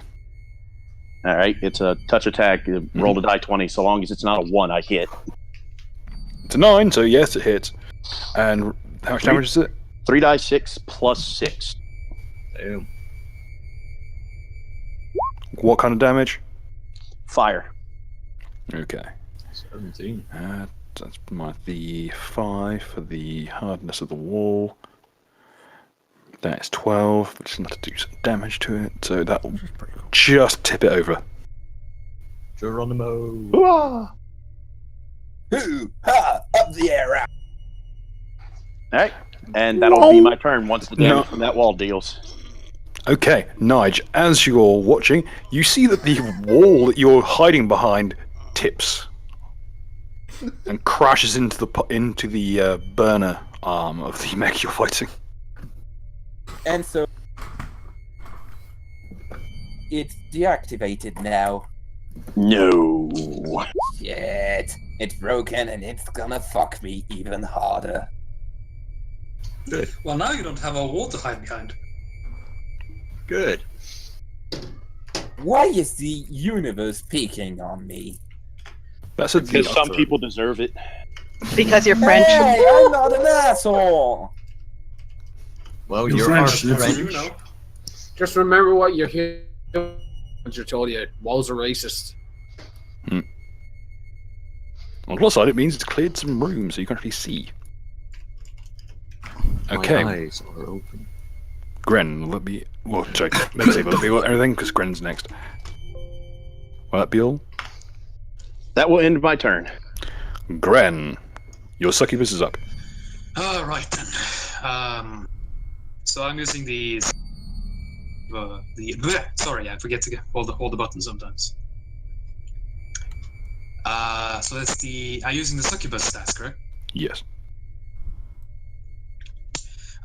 All right, it's a touch attack. Roll the die 20. So long as it's not a 1, I hit. It's a 9, so yes, it hits. And how much damage is it? 3 die 6 plus 6. Damn. What kind of damage? Fire. Okay. 17. That's the 5 for the hardness of the wall. That's 12, which is enough to do some damage to it. So that will just tip it over. Geronimo. Hoo-ah! Hoo ha! Up the air out. All right, and that'll be my turn once the damage from that wall deals. Okay, Nige, as you're watching, you see that the wall that you're hiding behind tips and crashes into the burner arm of the mech you're fighting. And so it's deactivated now. No. Shit. It's broken and it's gonna fuck me even harder. Good. Well, now you don't have a wall to hide behind. Good. Why is the universe picking on me? That's a Because deal. some people deserve it. Because you're French. Hey, I'm not an asshole! Well, You're you're French, our that's- French. You know. Just remember what your manager told you. Walls are racist. On the plus side, it means it's cleared some room so you can actually see. Okay. My eyes are open. Gren, will it be... Well, sorry, let's see, will it be everything? Because Gren's next. Will that be all? That will end my turn. Gren, your succubus is up. All right then. So I'm using sorry, I forget to hold the button sometimes. So that's I'm using the succubus stats, correct? Yes.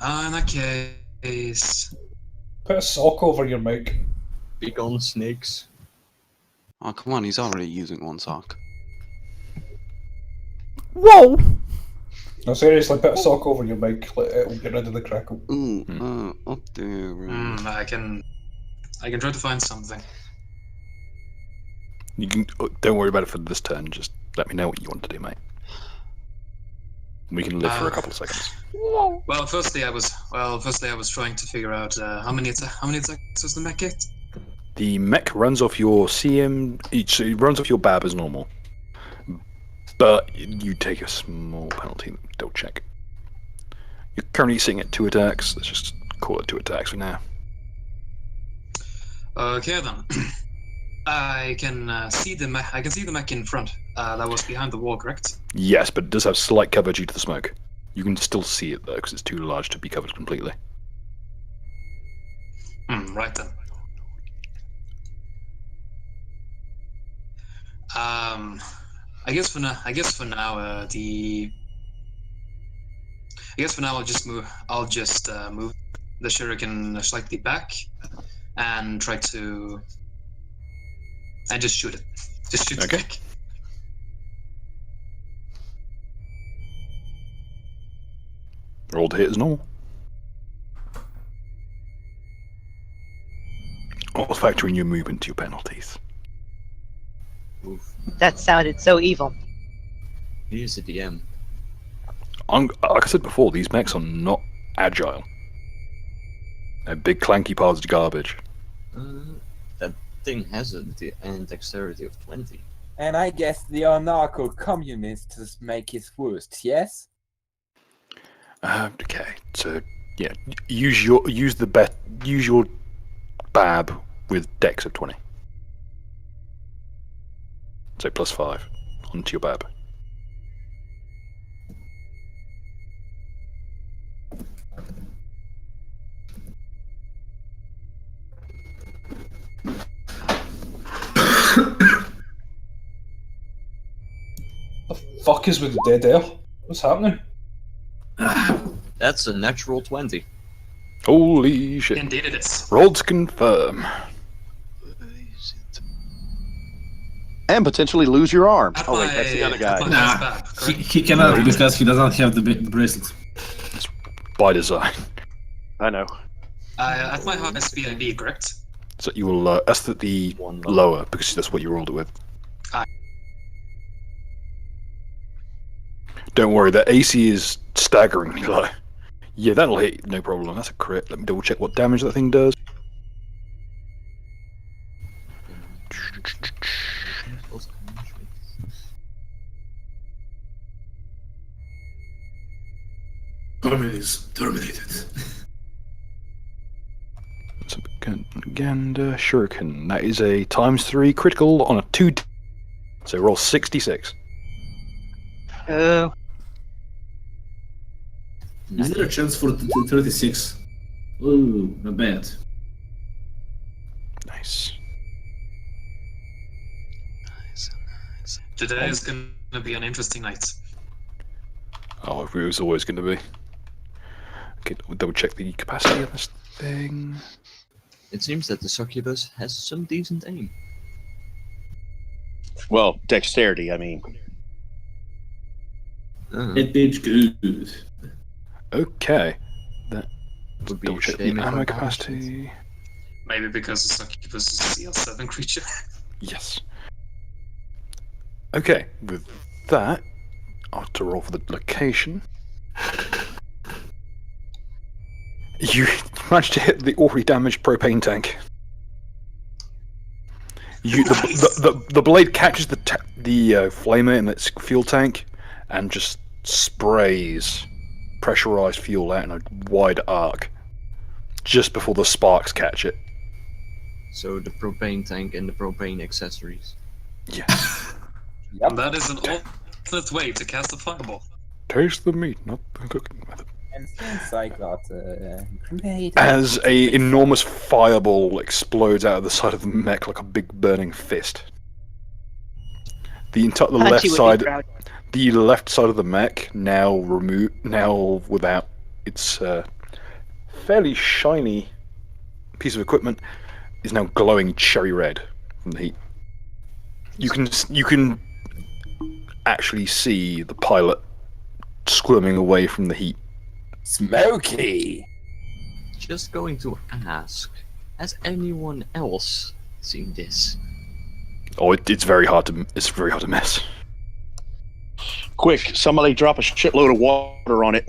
In that case, Put a sock over your mouth. Be gone, snakes. Oh, come on, he's already using one sock. Whoa! No, seriously, put a sock over your mouth. It'll get rid of the crackle. Up there. I can try to find something. You can. Don't worry about it for this turn. Just let me know what you want to do, mate. We can live for a couple of seconds. Well, firstly I was trying to figure out how many attacks does the mech get? The mech runs off your CM. So it runs off your BAB as normal, but you take a small penalty. Double check. You're currently sitting at 2 attacks. Let's just call it 2 attacks for now. Okay then. I can see the mech. I can see the mech in front. That was behind the wall, correct? Yes, but it does have slight cover due to the smoke. You can still see it though, because it's too large to be covered completely. Right then. I guess for now, I'll just move. I'll just move the shuriken slightly back and try to and just shoot it. Just shoot it back. Roll to hit as normal. I'll factor in your movement to your penalties. That sounded so evil. Here's the DM. Like I said before, these mechs are not agile. They're big clanky piles of garbage. That thing has a dexterity of 20. And I guess the anarcho-communists make it worst, yes? Okay, so yeah, use your BAB with dex of 20. So +5 onto your BAB. The fuck is with the dead air? What's happening? That's a natural 20. Holy shit. Indeed it is. Roll to confirm. And potentially lose your arm. Oh wait, that's the other guy. Nah, he cannot because he doesn't have the bracelet. By design. I know. At my highest speed, correct? So you will that's the lower because that's what you rolled it with. Don't worry, the AC is staggeringly low. Yeah, that'll hit, no problem. That's a crit. Let me double check what damage that thing does. Terminated. So again, shuriken. That is a ×3 critical on a 2. So roll 66. Oh. Is there a chance for 36? Ooh, not bad. Nice. Today is going to be an interesting night. Oh, it was always going to be. Okay, we'll double check the capacity of this thing. It seems that the succubus has some decent aim. Well, dexterity, I mean. It did good. Okay. That Would be double check the shame if I ammo bounced capacity. Maybe because the Succubus is a CL7 creature. Yes. Okay, with that, I'll have to roll for the location. You managed to hit the already damaged propane tank. The blade catches the flamer in its fuel tank and just sprays pressurized fuel out in a wide arc just before the sparks catch it. So the propane tank and the propane accessories. Yes. Yep. That is an alternate way to cast a fireball. Taste the meat, not the cooking method. And since I got a grenade... As a enormous fireball explodes out of the side of the mech like a big burning fist. The Punchy would be proud. the left side of the mech now without its fairly shiny piece of equipment is now glowing cherry red from the heat. You can actually see the pilot squirming away from the heat. Smoky! Just going to ask, has anyone else seen this? Oh, it's very hard to miss. Quick, somebody drop a shitload of water on it.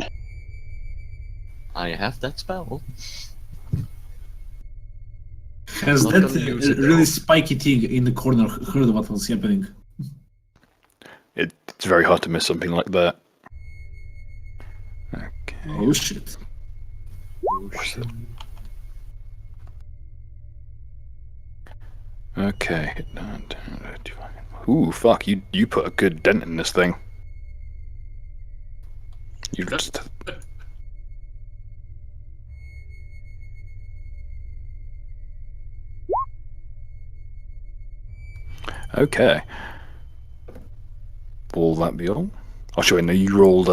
I have that spell. Has Not that gonna use it, really though. spiky thing in the corner heard what was happening? It's very hard to miss something like that. Okay. Oh shit. Okay. Ooh, fuck, you put a good dent in this thing. You just... Okay. Will that be all? I'll show you. No, you rolled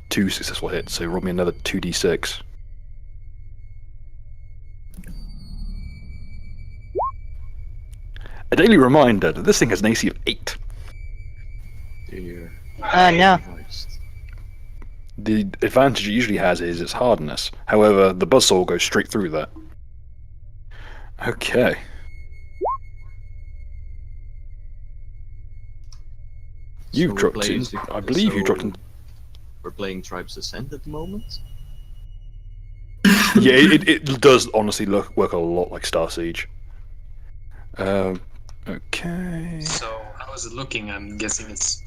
2 successful hits, so roll me another 2d6. A daily reminder that this thing has an AC of 8. Dear. No. The advantage it usually has is its hardness. However, the buzzsaw goes straight through that. Okay. You've So we're dropped playing- in. I believe you dropped in. We're playing Tribes Ascent at the moment. Yeah, it does honestly work a lot like Star Siege. Okay. So how is it looking? I'm guessing it's...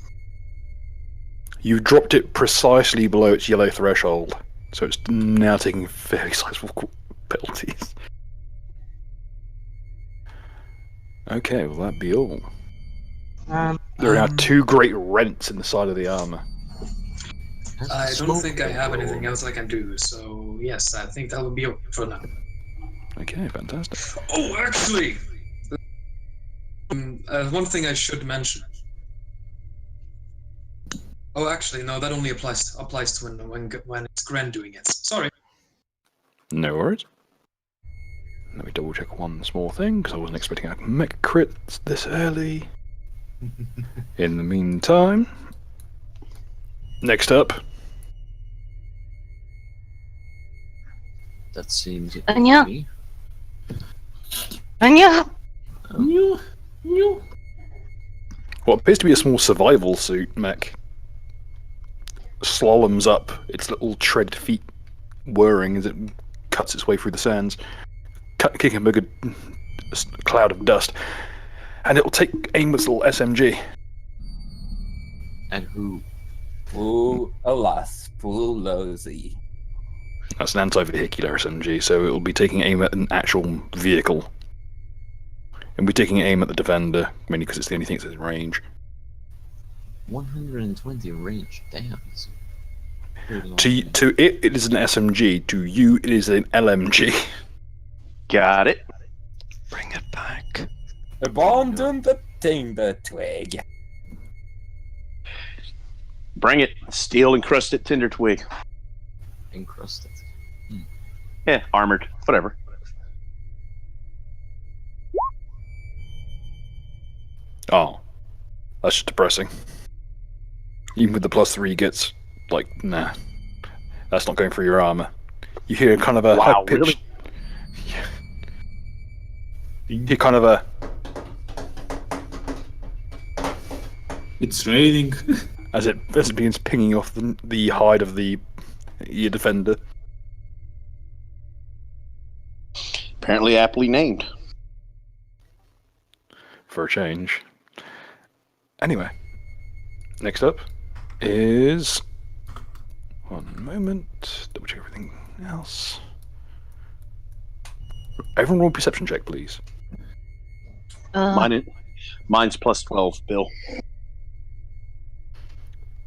You dropped it precisely below its yellow threshold, so it's now taking fairly sizable penalties. Okay, will that be all? There are now 2 great rents in the side of the armor. I don't think I have anything else I can do, so yes, I think that will be okay for now. Okay, fantastic. Oh, actually! One thing I should mention. Oh, actually, no, that only applies to when it's Gren doing it. Sorry. No worries. Let me double check one small thing, because I wasn't expecting a mech crit this early. In the meantime, next up. That seems it Anya. to me. Anya! What appears to be a small survival suit mech slaloms up, its little tread feet whirring as it cuts its way through the sands, kicking a big cloud of dust, and it'll take aim with its little SMG. And who? Ooh, alas, full losey. That's an anti-vehicular SMG, so it'll be taking aim at an actual vehicle. And be taking aim at the defender, mainly because it's the only thing that's in range. 120 range. Damn. That's pretty long. To it is an SMG. To you, it is an LMG. Got it. Bring it back. Abandon the timber twig. Bring it. Steel encrusted tinder twig. Encrusted. Yeah, armored. Whatever. Oh, that's just depressing. Even with the +3 gets, like, nah. That's not going through your armor. You hear kind of a Wow, high-pitched... You hear kind of a... It's raining. as it begins pinging off the hide of your defender. Apparently aptly named. For a change. Anyway, next up is... One moment. Double check everything else. Everyone roll a perception check, please. Mine's +12, Bill.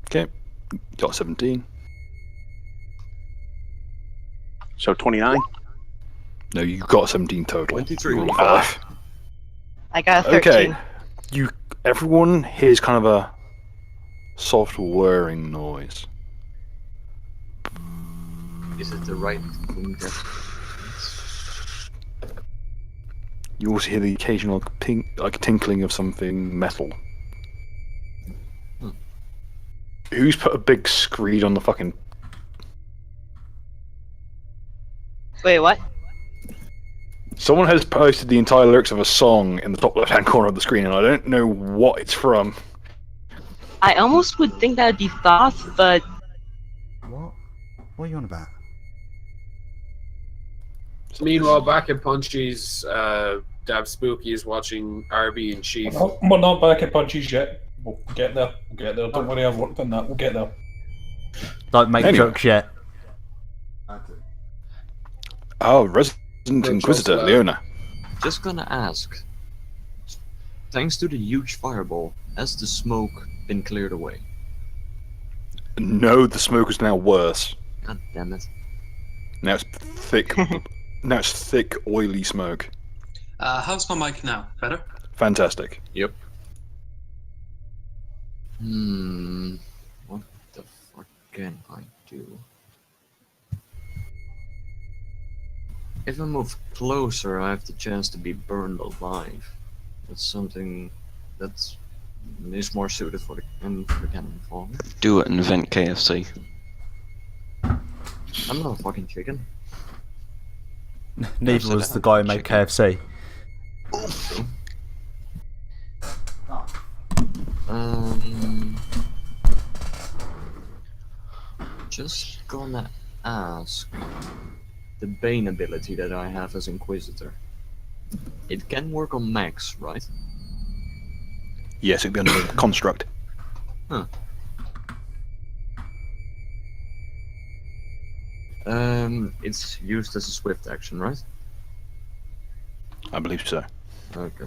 Okay. Got 17. So 29? No, you got 17 total. 23. You rolled a 5. I got a 13. Okay. Everyone hears kind of a soft whirring noise. Is it the right thing that... You also hear the occasional tinkling of something metal. Who's put a big screed on the fucking... Wait, what? Someone has posted the entire lyrics of a song in the top left-hand corner of the screen, and I don't know what it's from. I almost would think that would be Thoth, but... What? What are you on about? Meanwhile, back at Punchy's, Dab Spooky is watching RB and Chief. We're not back at Punchy's yet. We'll get there. We'll get there. Don't worry, I've worked on that. We'll get there. Don't make jokes yet. Oh, Resident Inquisitor, Leona. Just gonna ask. Thanks to the huge fireball, has the smoke been cleared away? No, the smoke is now worse. God damn it. Now it's thick. Now it's thick, oily smoke. How's my mic now? Better? Fantastic. Yep. What the fuck can I do? If I move closer, I have the chance to be burned alive. That's something that is more suited for the cannon fall. Do it and invent KFC. I'm not a fucking chicken. Neither was the guy who made KFC. Just gonna ask the Bane ability that I have as Inquisitor. It can work on Max, right? Yes, it'd be under the construct. Huh. It's used as a swift action, right? I believe so. Okay.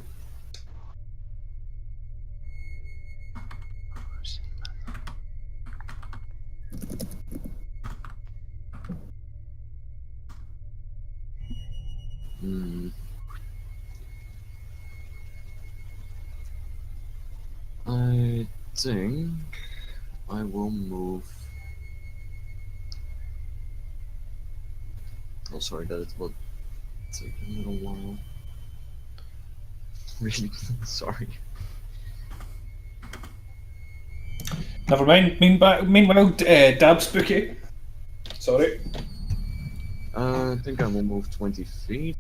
I think I will move. Oh, sorry, that it will take a little while. Really sorry. Never mind. Meanwhile, Dab Spooky. Sorry. I think I will move 20 feet.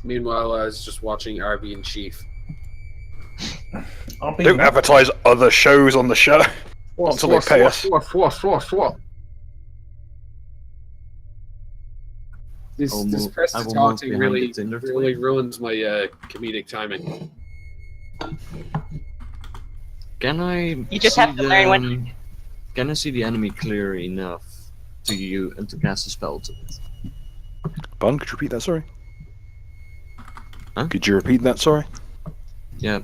Meanwhile, I was just watching RB and Chief. Don't advertise other shows on the show until they pay us. This press to talk to really ruins my comedic timing. Can I? You just have to learn when. Can I see the enemy clear enough to cast a spell to it? Pardon? Could you repeat that? Sorry. Huh? Could you repeat that? Sorry. Yeah.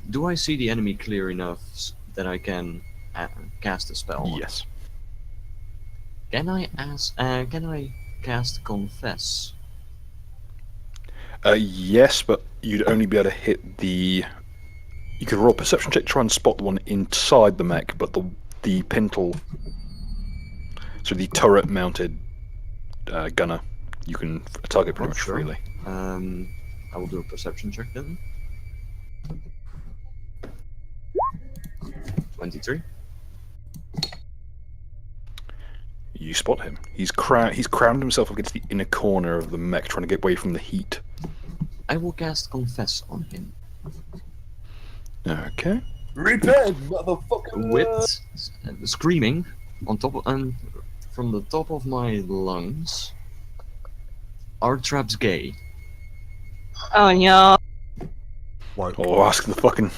Do I see the enemy clear enough that I can cast a spell? Yes. Can I ask? Can I cast Confess? Yes, but you'd only be able to hit the. You could roll a perception check to try and spot the one inside the mech, but the pintle, so the turret-mounted gunner, you can target pretty much freely. I will do a perception check then. 23. You spot him. He's crammed himself against the inner corner of the mech, trying to get away from the heat. I will cast Confess on him. Okay. Repent, motherfucker! With screaming on top of, and from the top of my lungs. Are traps gay? Oh no. Oh, ask the fucking.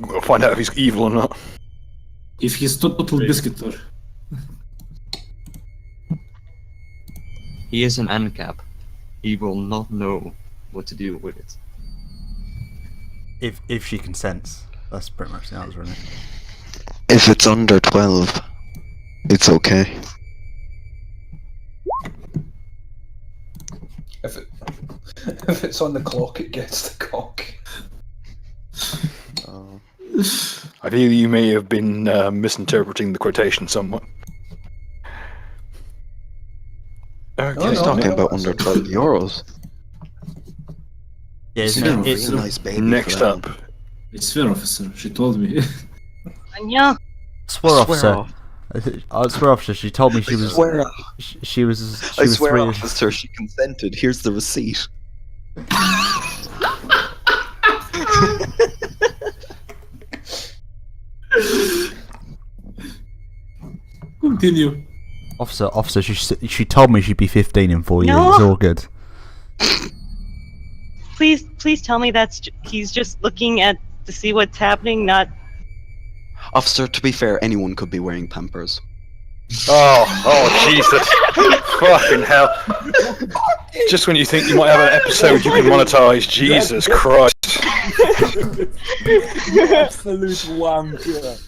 We'll find out if he's evil or not. If he's total biscuiter. He is an ANCAP. He will not know what to do with it. If she consents, that's pretty much the answer, isn't it? If it's under 12, it's okay. If it's on the clock, it gets the cock. I feel you may have been misinterpreting the quotation somewhat. Okay. He's talking about under 12 euros. Yeah, It's a nice baby. Next for up. them. It's fair, officer. She told me. Yeah. Swear, officer. I swear, officer. She told me she was. Swear. She was. I swear, 3 officer, she consented. Here's the receipt. Continue. Officer. She told me she'd be 15 in 4 years. No. It's all good. Please tell me he's just looking at to see what's happening, not. Officer, to be fair, anyone could be wearing Pampers. Oh, Jesus. Fucking hell. Just when you think you might have an episode you can monetize, Jesus Christ. Absolute wanker.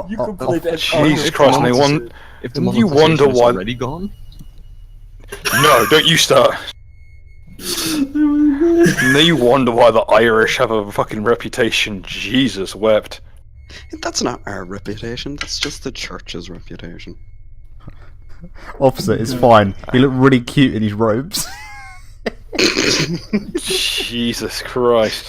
You completed Jesus Christ, and they want. If the You wonder monetization is why. already gone? No, don't you start. And then you wonder why the Irish have a fucking reputation. Jesus wept. That's not our reputation, that's just the church's reputation. Officer, it's fine. He looked really cute in his robes. Jesus Christ.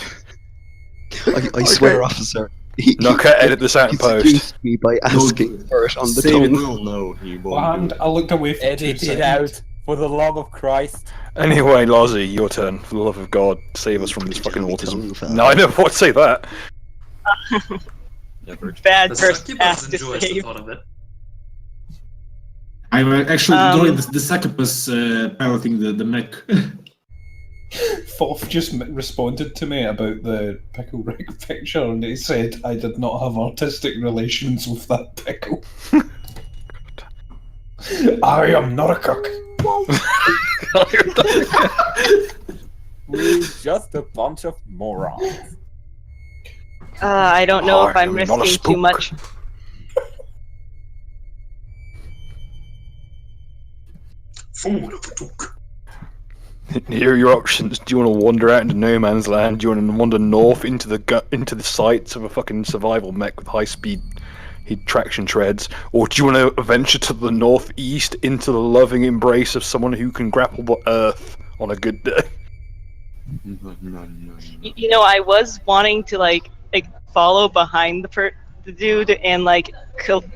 I swear, officer. Edit this out in post. Seduced me by asking for it on the He tongue. will know he won't. And I looked away for 2 Edit it seconds. out, for the love of Christ. Anyway, Lozzie, your turn. For the love of God, save us from this fucking autism. tongue, No, I never want to say that. Bad The person succubus asked to enjoys the save. thought of it. I'm actually enjoying the succubus piloting the mech. Foff just responded to me about the pickle rig picture, and he said I did not have artistic relations with that pickle. I am not a cook. We're just a bunch of morons. I don't know if I'm I'm not a risking too spook. much. Fool of a duke. Here are your options. Do you want to wander out into no man's land? Do you want to wander north into the sights of a fucking survival mech with high-speed traction treads? Or do you want to venture to the northeast into the loving embrace of someone who can grapple the earth on a good day? No. You know, I was wanting to like follow behind the dude and like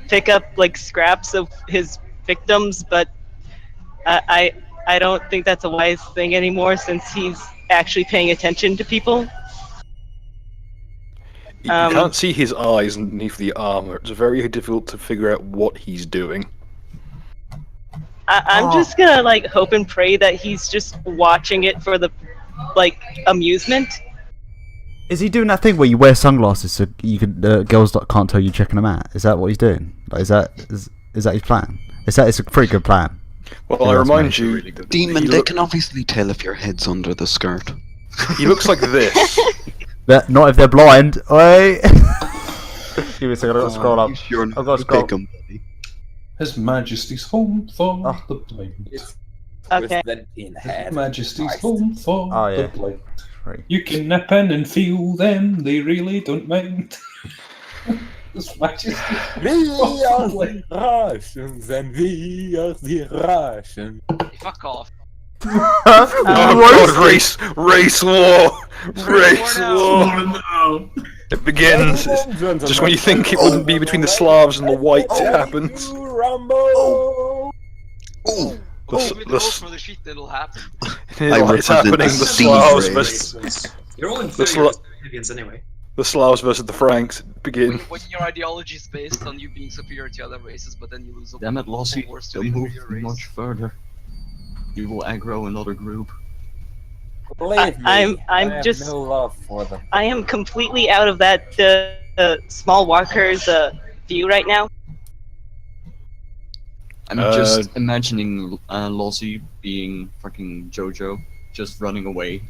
pick up like scraps of his victims, but I don't think that's a wise thing anymore since he's actually paying attention to people. You can't see his eyes underneath the armor. It's very difficult to figure out what he's doing. I'm just gonna like hope and pray that he's just watching it for the like amusement. Is he doing that thing where you wear sunglasses so you can girls can't tell you checking them out? Is that what he's doing? Like, is that his plan? It's a pretty good plan. Well, I remind you, Demon, they can obviously tell if your head's under the skirt. he looks like this. Not if they're blind. Oi! Give me a second. I've got to scroll up. Sure, I've got to scroll. pick 'em, buddy. His Majesty's home for the blind. Okay. His Majesty's home for Oh, yeah. the blind. Right. You can nip in and feel them; they really don't mind. His Majesty's We are the Russians and we are the Russians. Fuck off. Oh god, race war! Race war! No. It begins. Just when you think it wouldn't be between the Slavs and the whites, it happens. Rumble! Oh, The- with the the s- for the sheet, it'll happen. It's happening. The Slavs versus You're all the inferior Sla- Scandinavians anyway. the Slavs versus the Franks begin. When your ideology is based on you being superior to other races, but then you lose a Damn it, Lossie. wars to Don't the move inferior race. much further. You will aggro another group. Believe me, I'm I have just- no love for them. I am completely out of that small walker's view right now. I'm just imagining Lossie being fucking Jojo, just running away.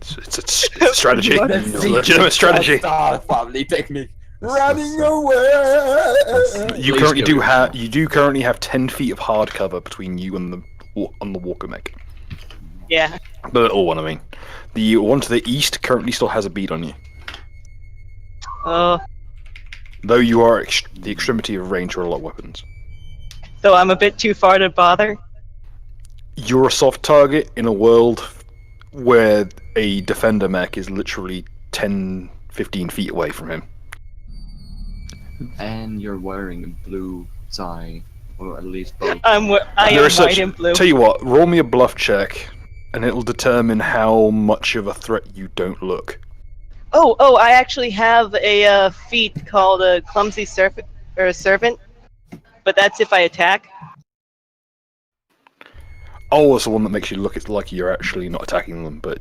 It's a strategy. It's a legitimate strategy. Star family technique. Running away. You currently have 10 feet of hard cover between you and the walker mech. Yeah. The little one, I mean. The one to the east currently still has a bead on you. Though you are the extremity of range for a lot of weapons. So I'm a bit too far to bother. You're a soft target in a world where a defender mech is literally 10, 15 feet away from him. And you're wearing a blue tie, or at least both. I am white and blue. Tell you what, roll me a bluff check, and it'll determine how much of a threat you don't look. Oh, I actually have a feat called a clumsy servant, but that's if I attack. Oh, it's the one that makes you look like you're actually not attacking them, but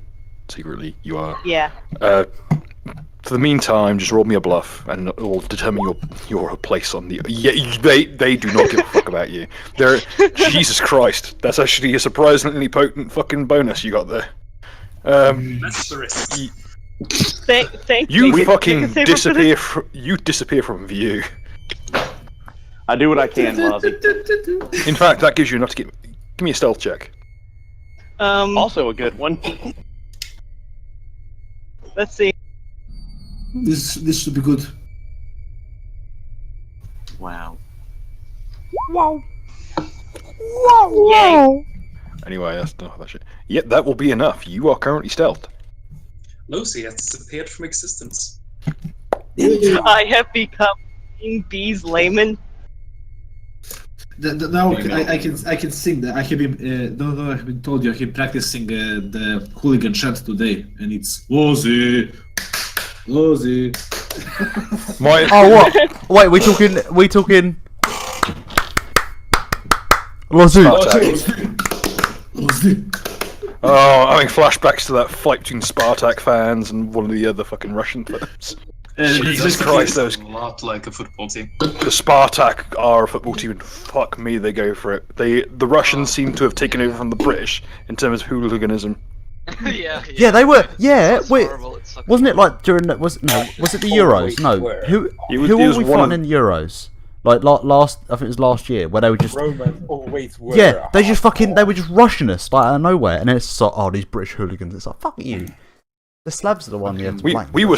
secretly you are. Yeah. For the meantime, just roll me a bluff, and it will determine your place on the. Yeah, they do not give a fuck about you. They're Jesus Christ. That's actually a surprisingly potent fucking bonus you got there. That's the risk. Thank You you. fucking disappear. You disappear from view. I do what I can, Lozzie. In fact, that gives you enough to give me a stealth check. Also a good one. Let's see. This should be good. Wow. Wow. Yay. Anyway, that's not that shit. Yep, that will be enough. You are currently stealthed. Lucy has disappeared from existence. I have become King Bee's layman. Now I can sing that. I have been I have been told you I have been practicing the hooligan chant today, and it's Lozzie. My Oh what? Wait, we talking. Lozzie. Lozzie. Oh, I'm having flashbacks to that fight between Spartak fans and one of the other fucking Russian fans. Jesus Christ, those A lot like a football team. the Spartak are a football team, and fuck me, they go for it. The Russians seem to have taken over from the British in terms of hooliganism. Yeah, they were. Yeah, It's wait. horrible, it's fucking Wasn't it like during the was it the Euros? No, who It was who were we one fighting in the Euros? Like last, I think it was last year, where they were just Romans always were. yeah, they were just rushing us like out of nowhere, and then it's like, oh, these British hooligans. It's like, fuck you. The Slavs are the one you have to blame. We were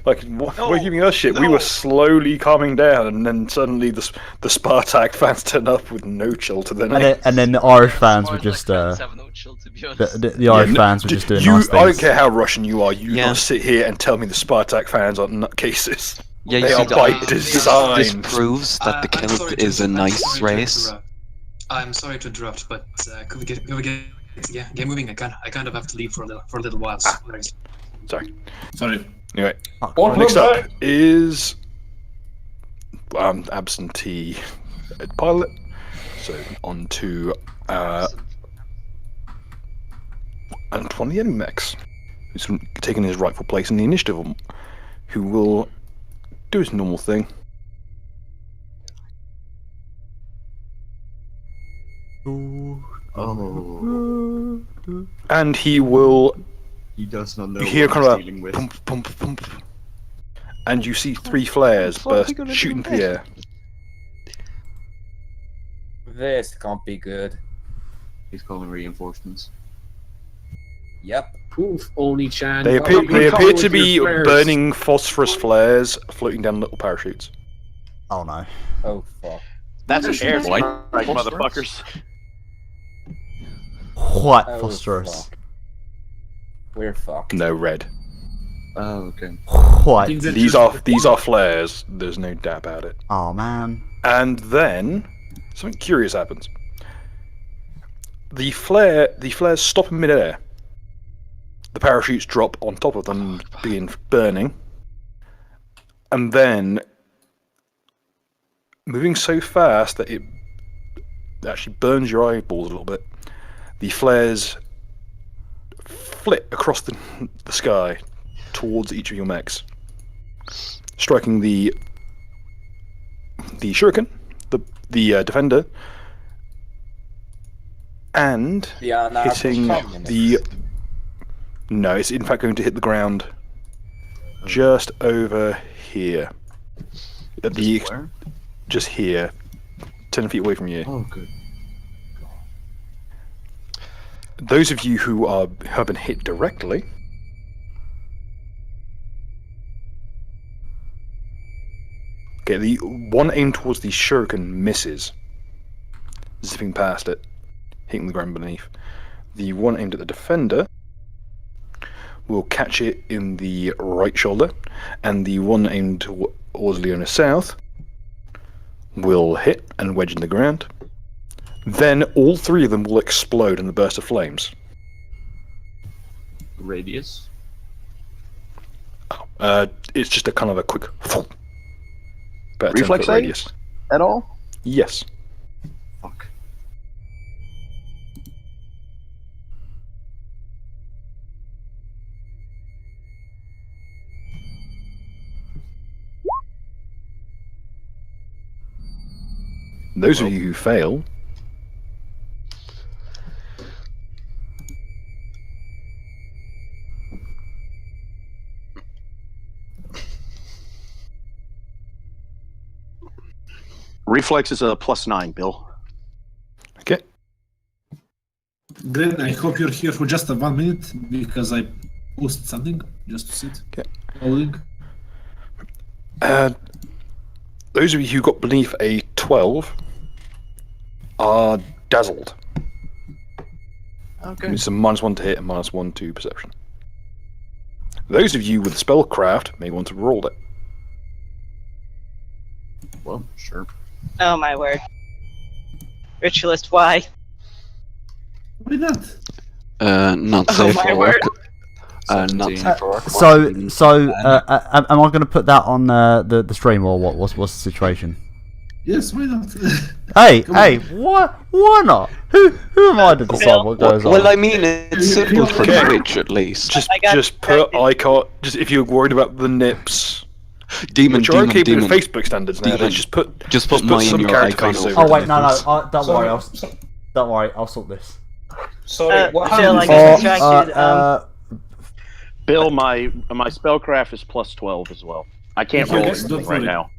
like we're giving us shit. We were slowly calming down, and then suddenly the Spartak fans turned up with no chill to their name. And then the Irish fans were just the Irish fans were just doing nice I don't things. care how Russian you are. You don't sit here and tell me the Spartak fans are nutcases. Yeah, they you are see, by design. this proves that the I'm sorry Celt to- is a I'm nice sorry to race. interrupt. I'm sorry to interrupt, but could we get get moving? I kind of have to leave for a little while. So Sorry. Anyway, Oh, next no, up is absentee pilot. So on to Antoine the enemy mechs, who's taken his rightful place in the initiative, who will do his normal thing. Oh. And he will. He does not know You hear what kind he's of dealing a with. pump, pump, pump, and you see 3 flares burst, shoot into the air. This can't be good. He's calling reinforcements. Yep. Poof, Oni-chan. They Oh, appear, you they come appear with to your be flares. burning phosphorus flares floating down little parachutes. Oh no. Oh fuck. That's an air White strike, motherfuckers. White Oh, phosphorus. fuck. We're fucked. No, red. Oh, okay. White. These are flares. There's no doubt about it. Oh man. And then something curious happens. the flares stop in midair. The parachutes drop on top of them, begin burning, and then moving so fast that it actually burns your eyeballs a little bit. The flares flit across the sky towards each of your mechs, striking the shuriken, the defender, and hitting the. No, it's in fact going to hit the ground just over here. At the just here, 10 feet away from you. Oh, good. Those of you who have been hit directly. Okay, the one aimed towards the shuriken misses, zipping past it, hitting the ground beneath. The one aimed at the defender will catch it in the right shoulder, and the one aimed towards Leona South will hit and wedge in the ground. Then all three of them will explode in the burst of flames. Radius? It's just a kind of a quick. About a 10 Reflex foot save radius. at all? Yes. Fuck. Those of you who fail. Reflex is a +9, Bill. Okay. Glenn, I hope you're here for just 1 minute because I post something just to sit. Okay. Loading. Those of you who got beneath a 12 are dazzled. Okay. It's a -1 to hit and -1 to perception. Those of you with spellcraft may want to roll it. Well, sure. Oh my word. Ritualist, why? Why not? Not Oh safe my for word. work. Not safe for work. So, am I going to put that on the stream, or what's the situation? Yes, why not? Hey, why not? Who am I to decide what goes on? Well, I mean, it's simple for Twitch at least. Just put icon. Just if you're worried about the nips. Demon, which are okay with demon. Facebook standards now. Demon. Just put mine some in your character icon. faces Oh over wait, the no, nipples. don't worry, I'll sort this. Sorry, what Phil, I happened? got distracted. Bill, my spellcraft is +12 as well. I can't roll anything right now.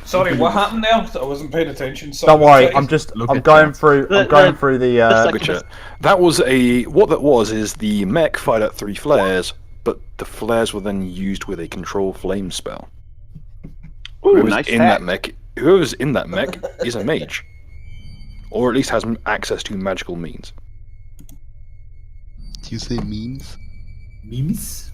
Sorry, what happened there? I wasn't paying attention. Sorry, Don't worry, guys. I'm going through the. Gotcha. That was what that was is the mech fired out 3 flares, but the flares were then used with a control flame spell. Ooh, nice Whoever's in that mech is a mage, or at least has access to magical means. Do you say means? Memes?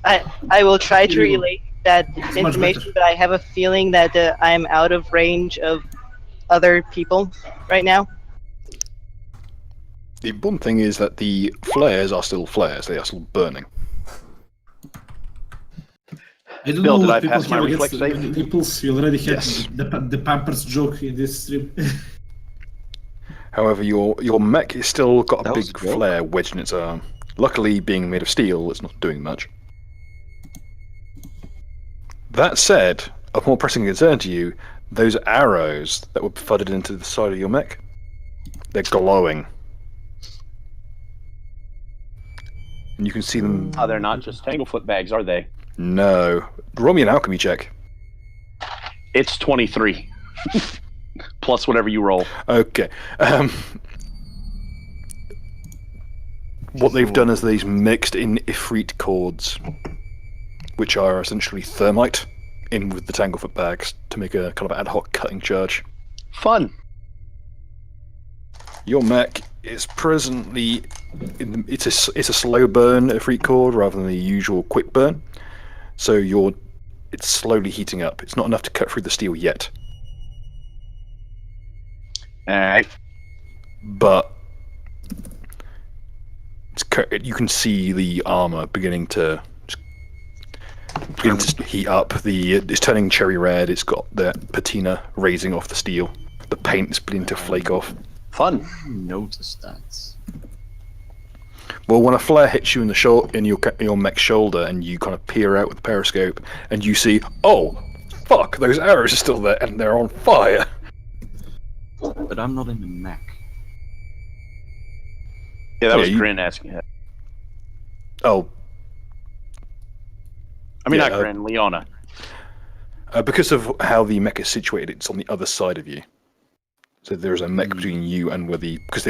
I will try to relate that information, but I have a feeling that I am out of range of other people right now. The important thing is that the flares are still flares; they are still burning. I don't Bill, know did I what people pass my have reflex against save? nipples. We already had Yes. the Pampers joke in this stream. However, your mech has still got a That was big a joke. flare wedged in its arm. Luckily, being made of steel, it's not doing much. That said, of more pressing concern to you, those arrows that were thudded into the side of your mech, they're glowing. And you can see them. Oh, they're not just Tanglefoot bags, are they? No. Roll me an alchemy check. It's 23. Plus whatever you roll. Okay. What they've done is they've mixed in Ifrit cords, which are essentially thermite, in with the Tanglefoot bags to make a kind of ad hoc cutting charge. Fun. Your mech is presently it's a slow burn Ifrit cord rather than the usual quick burn, so it's slowly heating up. It's not enough to cut through the steel yet. Alright. But You can see the armor beginning to heat up. It's turning cherry red. It's got the patina raising off the steel. The paint is beginning to flake off. Fun. Notice that. Well, when a flare hits you in the in your mech's shoulder, and you kind of peer out with the periscope, and you see, oh, fuck, those arrows are still there, and they're on fire. But I'm not in the mech. Yeah, that was Grin asking that. Oh. I mean, not Grin, Leona. Because of how the mech is situated, it's on the other side of you. So there's a mech between you and where because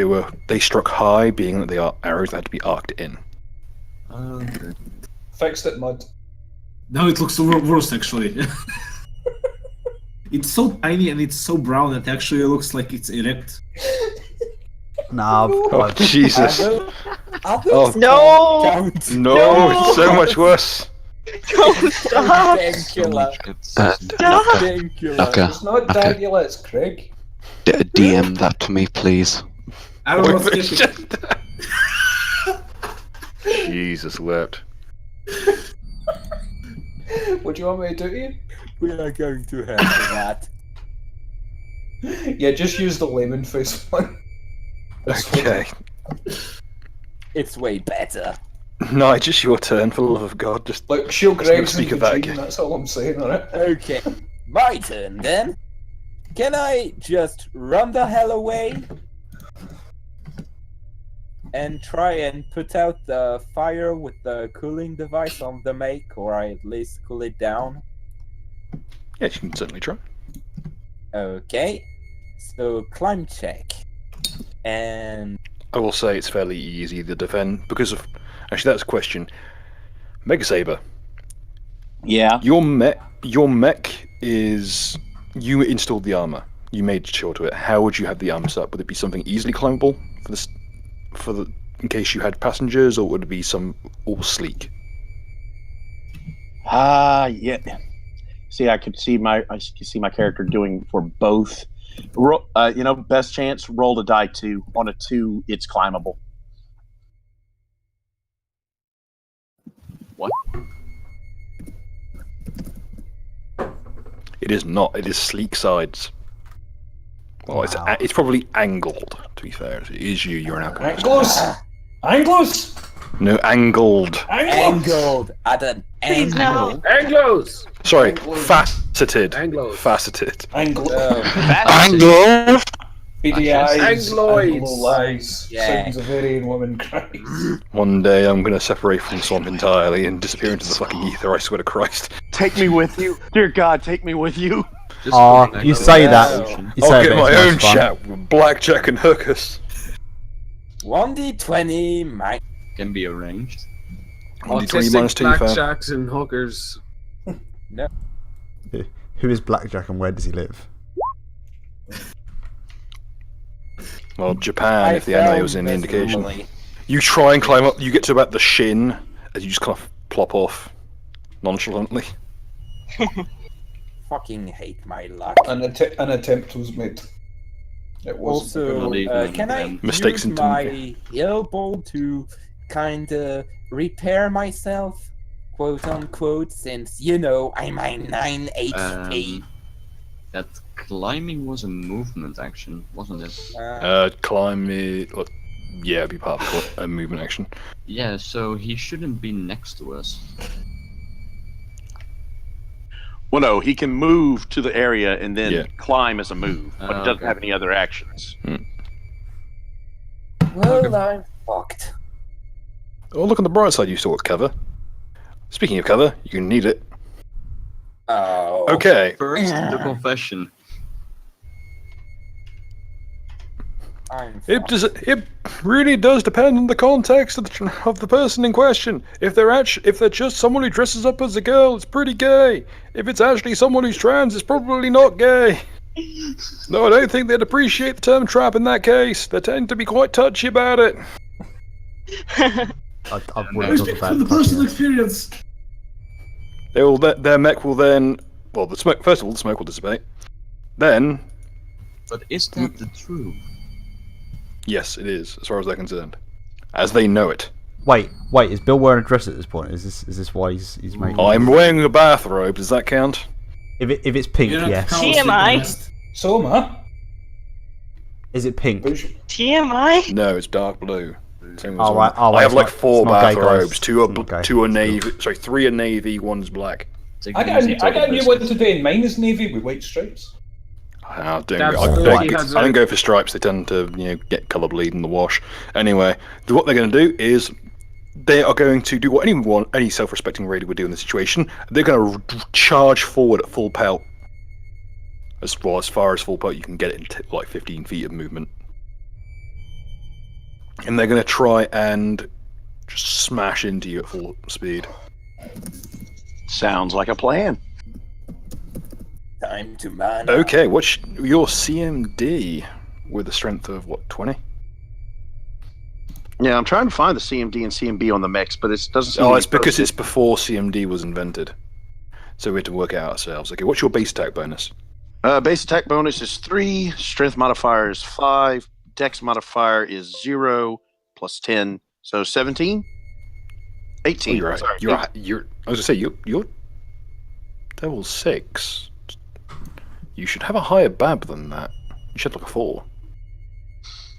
they struck high, being that they are arrows that had to be arced in. Okay. Fixed it, Mud. Now it looks worse, actually. It's so tiny and it's so brown that actually looks like it's erect. Nah. Oh, Jesus. No! No, it's so much worse. Don't stop! Painkiller. Knocker. It's not Daniela, it's Craig. DM that to me, please. I don't know what's getting... Jesus wept. What do you want me to do to you? We are going to have that. Yeah, just use the lemon face one. Okay. It's way better. No, it's just your turn, for the love of God. Just like shield Greg's speak of that again. That's all I'm saying on it. Okay, my turn then. Can I just run the hell away? And try and put out the fire with the cooling device on the make, or at least cool it down? Yes, you can certainly try. Okay, so climb check. And I will say it's fairly easy to defend, because of... Actually, that's a question. Mega Saber. Yeah? Your mech is... You installed the armor. You made sure to it. How would you have the armor set up? Would it be something easily climbable in case you had passengers, or would it be some all sleek? Yeah. See, I could see my character doing for both. Best chance, roll to die 2. On a 2, it's climbable. What? It is not. It is sleek sides. Well, it's probably angled, to be fair. It is you. You're an alchemist. Anglos! No, angled. Angled. At an angle. Anglos! Sorry, faceted. Anglos. Faceted. Anglo! Beady eyes. Angloids. Anglo-eyes. Yeah. Sounds a Bavarian woman cries. One day I'm going to separate from Swamp entirely and disappear into the fucking ether, I swear to Christ. Take me with you. Dear God, take me with you. You say that. You say I'll it, get but my it's own most fun. chat with blackjack and hookers. 1d20 might Can be arranged. 1d20 minus 2, fair. blackjacks and hookers. No. Who is Blackjack and where does he live? Well, Japan, if the anime was in the indication. You try and climb up, you get to about the shin, and you just kind of plop off nonchalantly. fucking hate my luck. An attempt was made. It was Also, can I Mistakes use in my elbow to kind of repair myself, quote unquote, since, you know, I'm at 9 HP? That climbing was a movement action, wasn't it? Climb it. Yeah, it'd be part of a movement action. Yeah, so he shouldn't be next to us. Well, no, he can move to the area and then Yeah. climb as a move, but he doesn't okay. have any other actions. Well, I'm fucked. Oh, look on the bright side, you still got cover. Speaking of cover, you can need it. Oh. Okay. First, the confession. It really does depend on the context of the person in question. If they're just someone who dresses up as a girl, it's pretty gay. If it's actually someone who's trans, it's probably not gay. No, I don't think they'd appreciate the term trap in that case. They tend to be quite touchy about it. I wouldn't talk about the personal experience. Their mech will then, well, the smoke. First of all, the smoke will dissipate. Then, But is that the truth? yes, it is, as far as they're concerned. as they know it. Wait, is Bill wearing a dress at this point? Is this why he's making? I'm wearing a bathrobe. Does that count? If it's pink, yes. TMI. So am I. Is it pink? TMI. No, it's dark blue. Same as Oh, right. I have it's like not- 4 it's not gay, bathrobes. guys. 2 It's not gay. 2 are navy. Sorry, 3 are navy. 1's black. I got a new one today, and mine is navy with white stripes. I don't That's I don't go for stripes. They tend to, get colour bleed in the wash. Anyway, what they're going to do is they are going to do what any self-respecting raider would do in this situation. They're going to charge forward at full pelt. As far as full pelt you can get it in like 15 feet of movement. And they're going to try and just smash into you at full speed. Sounds like a plan. Time to man. Okay, what's your CMD with a strength of, 20? Yeah, I'm trying to find the CMD and CMB on the mix, but it doesn't seem Oh, to be it's because posted. it's before CMD was invented. So we had to work it out ourselves. Okay, what's your base attack bonus? Base attack bonus is 3, strength modifier is 5, dex modifier is 0 plus 10, so 17? 18. Oh, you're right. Sorry, You're 18. I was gonna say you're level 6. You should have a higher BAB than that. You should have like a 4.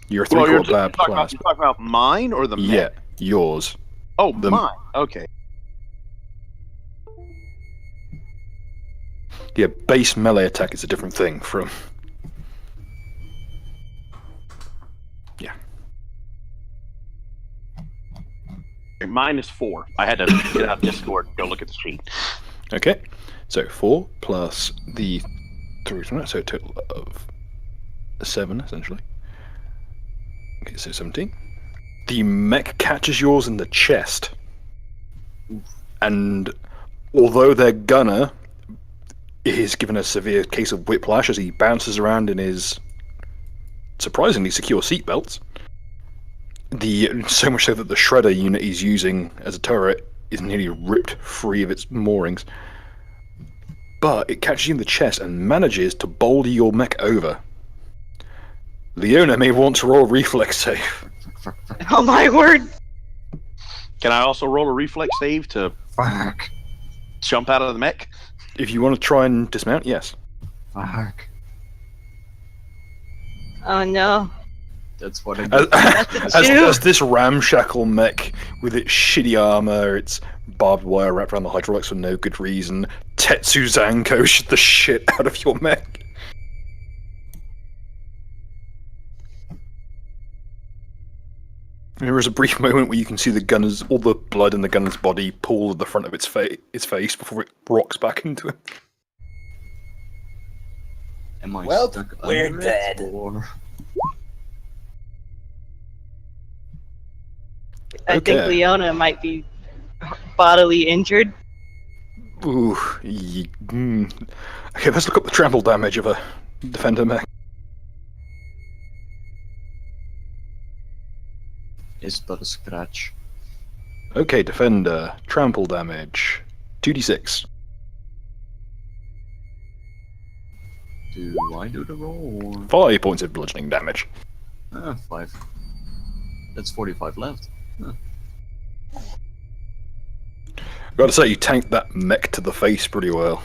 You're a 3/4 BAB class. You're talking about mine or the mech? Yeah, yours. Oh, mine. Okay. Yeah, base melee attack is a different thing from. Yeah. Mine is 4. I had to get out of Discord and go look at the sheet. Okay, so 4 plus the 3, so a total of 7 essentially. Okay, so 17. The mech catches yours in the chest, and although their gunner is given a severe case of whiplash as he bounces around in his surprisingly secure seatbelts, so much so that the shredder unit he's using as a turret is nearly ripped free of its moorings. But it catches you in the chest and manages to boulder your mech over. Leona may want to roll a reflex save. Oh my word! Can I also roll a reflex save to jump out of the mech? If you want to try and dismount, yes. Fuck. Oh no. That's what I As this ramshackle mech with its shitty armor, its barbed wire wrapped around the hydraulics for no good reason, Tetsu Zanko the shit out of your mech. There is a brief moment where you can see all the blood in the gunner's body pool at the front of its face before it rocks back into him. Am I Well, stuck we're under it, dead. or- I think Okay. Leona might be bodily injured. Ooh. Okay, let's look up the trample damage of a defender mech. It's but a scratch. Okay, defender, trample damage, 2d6. Do I do the roll? 5 points of bludgeoning damage. 5. That's 45 left. Huh. Gotta say, you tanked that mech to the face pretty well.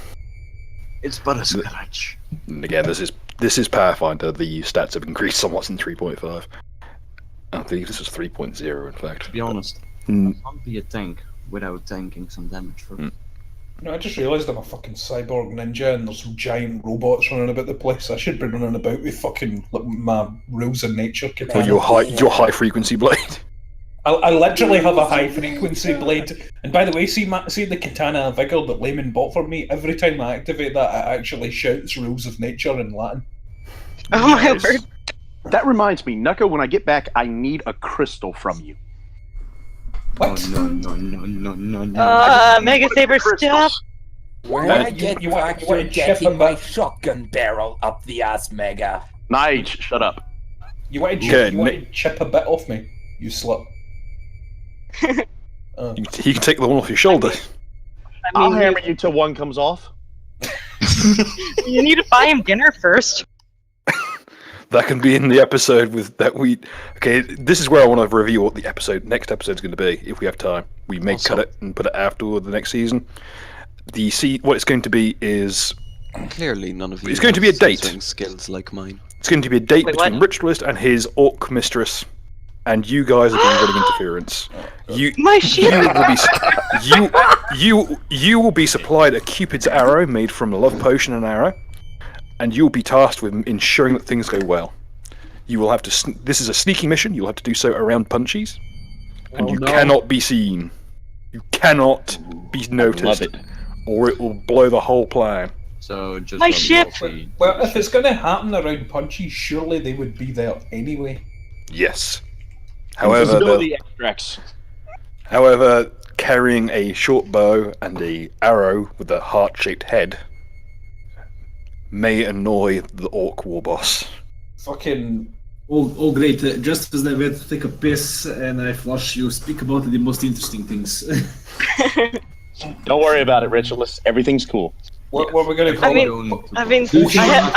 It's but a scratch. And again, this is Pathfinder. The stats have increased somewhat in 3.5. I believe this was 3.0, in fact. To be honest, Mm. I can't be a tank without tanking some damage for Mm. No, I just realised I'm a fucking cyborg ninja and there's some giant robots running about the place. I should be running about with fucking my rules of nature katana. Or your high frequency blade. I literally have a high frequency blade. And by the way, see the katana vigor that Layman bought for me? Every time I activate that, it actually shouts rules of nature in Latin. Oh my word! That reminds me, Nucko, when I get back, I need a crystal from you. What? No. Mega Saber, stop! When I get back, you're getting my shotgun barrel up the ass, Mega. Nige, shut up. You want to chip a bit off me, you slut. He can take the one off your shoulder. I'll hammer you till one comes off. You need to buy him dinner first. That can be in the episode with that we. Okay, this is where I want to review what the next episode's going to be if we have time. We may cut it and put it after the next season. What it's going to be is Clearly, none of you. It's going to be a date. Skills like mine. It's going to be a date between Ritualist and his orc mistress, and you guys are doing running interference. You will be supplied a Cupid's arrow made from a love potion and arrow, and you will be tasked with ensuring that things go well. You will have to. This is a sneaky mission. You'll have to do so around Punchies, and you cannot be seen. You cannot be noticed, or it will blow the whole plan. So just my ship. Well, if it's going to happen around Punchy, surely they would be there anyway. Yes. However, carrying a short bow and a arrow with a heart-shaped head may annoy the orc war boss. Fucking. Oh great! Just as I went to take a piss and I flush, you speak about the most interesting things. Don't worry about it, Ritualist. Everything's cool. What we're going to call it? I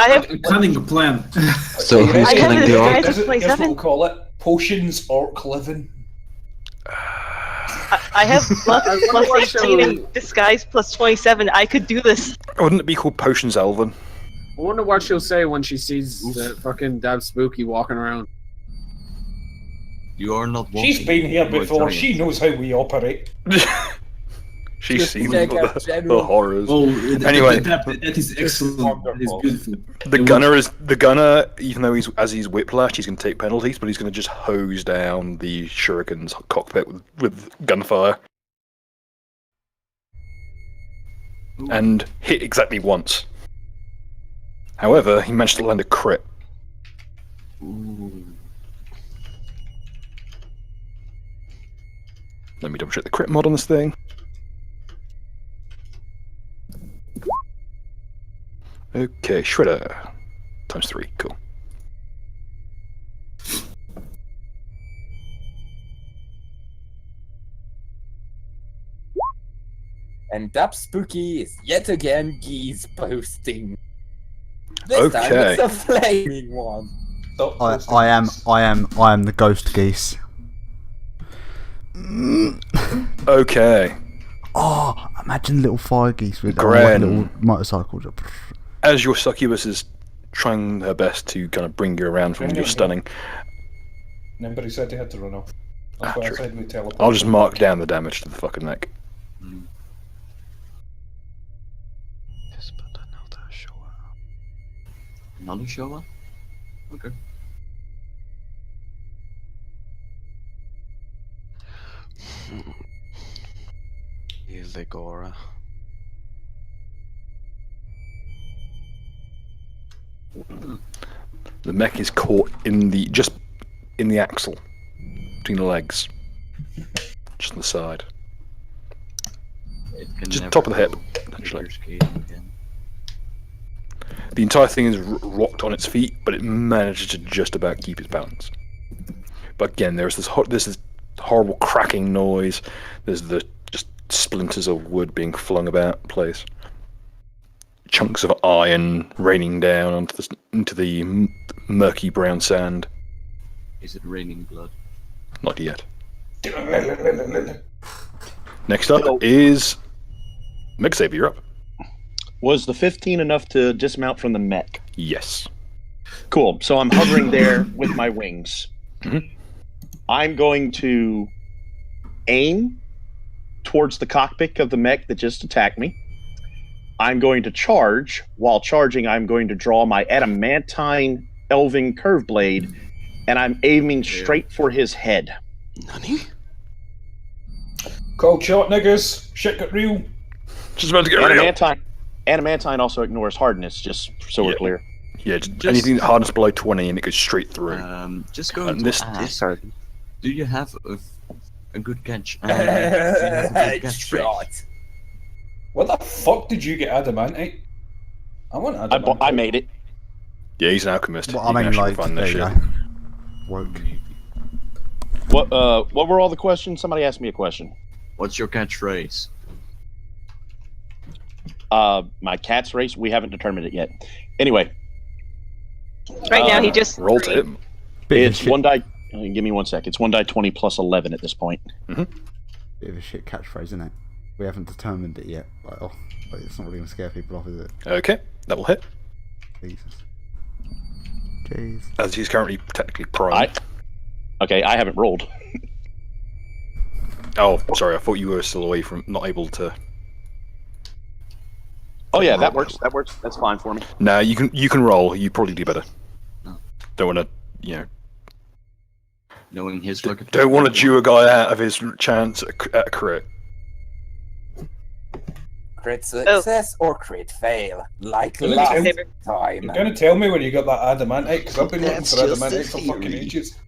have cunning plan. So who's cunning the orc? Here's what we'll call it: Potions Orc Living. I have plus 18 in disguise plus 27. I could do this. Wouldn't it be called Potions Elven? I wonder what she'll say when she sees the fucking Dab Spooky walking around. You are not. She's been here before. She knows how we operate. She's seen the horrors. Oh, anyway, that is excellent. That is beautiful. The gunner, even though he's whiplash, he's going to take penalties, but he's going to just hose down the shuriken's cockpit with gunfire and hit exactly once. However, he managed to land a crit. Ooh. Let me double check the crit mod on this thing. Okay, Shredder. ×3, cool. And Dab Spooky is yet again geese posting. This time Okay. it's a flaming one. I am the ghost geese. Okay. Oh, imagine little fire geese with Gren. little motorcycles. As your succubus is trying her best to kind of bring you around from your stunning, Remember, he said he had to run off. That's why I true. said we teleport. I'll just mark down the damage to the fucking neck. Another shower? Okay. Iligora. The mech is caught in the axle between the legs, just on the side, just top of the hip. Actually, the entire thing is rocked on its feet, but it manages to just about keep its balance. But again, there's this horrible cracking noise. There's the just splinters of wood being flung about the place. Chunks of iron raining down into the murky brown sand. Is it raining blood? Not yet. Next up is Megsaver, you're up. Was the 15 enough to dismount from the mech? Yes. Cool. So I'm hovering there with my wings. Mhm. I'm going to aim towards the cockpit of the mech that just attacked me. I'm going to charge. While charging, I'm going to draw my adamantine elving curve blade, and I'm aiming straight for his head. Nani? Cold shot, niggas. Shit got real. Just about to get real. Adamantine also ignores hardness, just so we're clear. Yeah, just anything hardness below 20 and it goes straight through. Just going And to this- ask, do you have a good catch? Do you have a good catch rate? Headshot. What the fuck did you get adamantite? I want adamantite. I made it. Yeah, he's an alchemist. Well, He I mean, can actually like, find there that you shit. go. Woke. What were all the questions? Somebody asked me a question. What's your catchphrase? My cat's race, we haven't determined it yet. Anyway, Right now, he just rolled it. It's one die. Give me 1 sec. It's 1 die 20 plus 11 at this point. Mm-hmm. Bit of a shit catchphrase, isn't it? We haven't determined it yet. Like, it's not really gonna scare people off, is it? Okay, that will hit. Jesus. Jeez. As he's currently technically prone. Okay, I haven't rolled. Oh, sorry. I thought you were still away from, not able to. Oh yeah, that works. That works. That's fine for me. No, you can roll. You probably do better. No. Don't want to, Knowing his look. Don't want to Jew a guy out of his chance at a crit. Crit success or crit fail, like You're last gonna time. You're gonna tell me when you got that adamantite, because I've been looking for adamantite for fucking ages.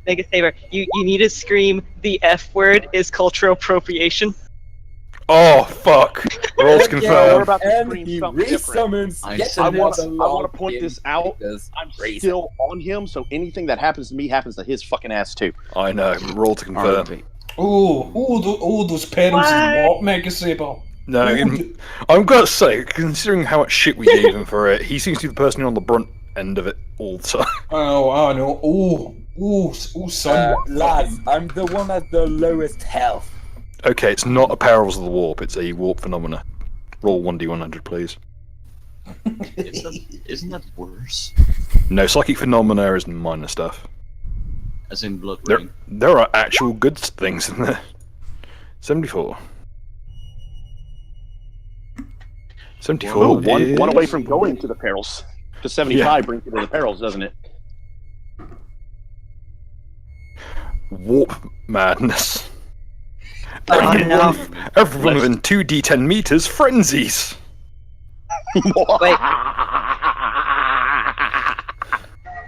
Mega Saber. You need to scream the F word is cultural appropriation. Oh fuck! Rolls confirmed. We're about to And scream he something different. resummons I yet want another to point this login out. because I'm reason. still on him, so anything that happens to me happens to his fucking ass too. I know. Roll to confirm. Those perils and what, Mega Saber? No, I'm gonna say, considering how much shit we gave him for it, he seems to be the person on the brunt end of it all the time. Oh, I know. Son. Lads, I'm the one at the lowest health. Okay, it's not a Perils of the Warp, it's a warp phenomena. Roll 1d100, please. Isn't that worse? No, psychic phenomena is minor stuff. As in blood rain. There are actual good things in there. 74. 74. Ooh, one is- away from going to the perils. Because 75 brings you to the perils, doesn't it? Warp madness. Oh, Everyone within 2d10 meters frenzies.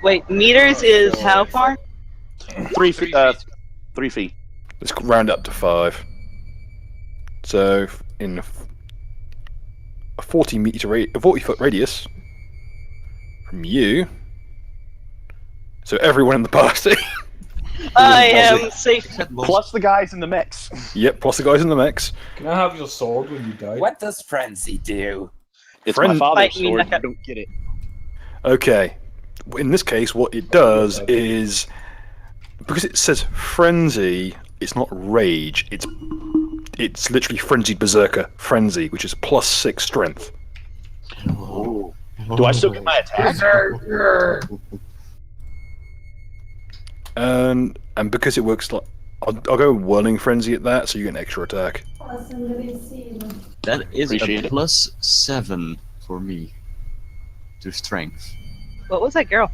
Wait, meters is how far? 3 feet. 3 feet. Let's round up to 5. So, in a 40-foot radius from you. So everyone in the party. I am safe. Plus the guys in the mechs. Yep, plus the guys in the mechs. Can I have your sword when you die? What does frenzy do? It's my father's sword. You don't get it. Okay. In this case, what it does is, because it says frenzy, it's not rage. It's literally frenzied berserker frenzy, which is +6 strength. Oh. Do I still get my attack? And because it works like, I'll go whirling frenzy at that, so you get an extra attack. That is Appreciate a it. +7 for me to strength. What was that girl?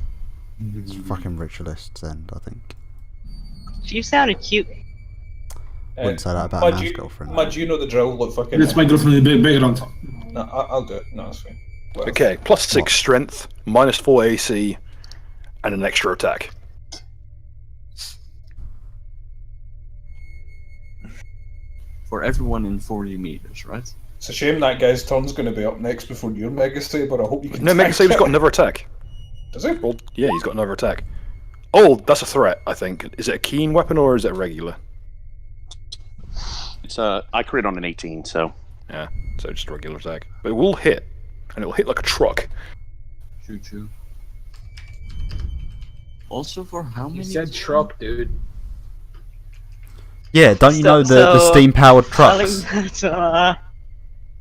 It's fucking ritualist's end, I think. She sounded cute. Wouldn't say that about a man's girlfriend. Mud, you know the drill. Look, fucking. That's my girlfriend in the background. No, I'll do it. No, it's fine. Well, Okay, +6 strength, -4 AC, and an extra attack. For everyone in 40 meters, right? It's a shame that guy's turn's going to be up next before your Mega Saber. I hope you can. No, Mega tank Saber's it. got another attack. Does he? Well, yeah, he's got another attack. Oh, that's a threat, I think. Is it a keen weapon or is it a regular? It's I crit on an 18, so. Yeah, so just a regular attack. But it will hit, and it will hit like a truck. Choo-choo. Also for how many? You said truck, dude. Yeah, don't you know the steam-powered trucks?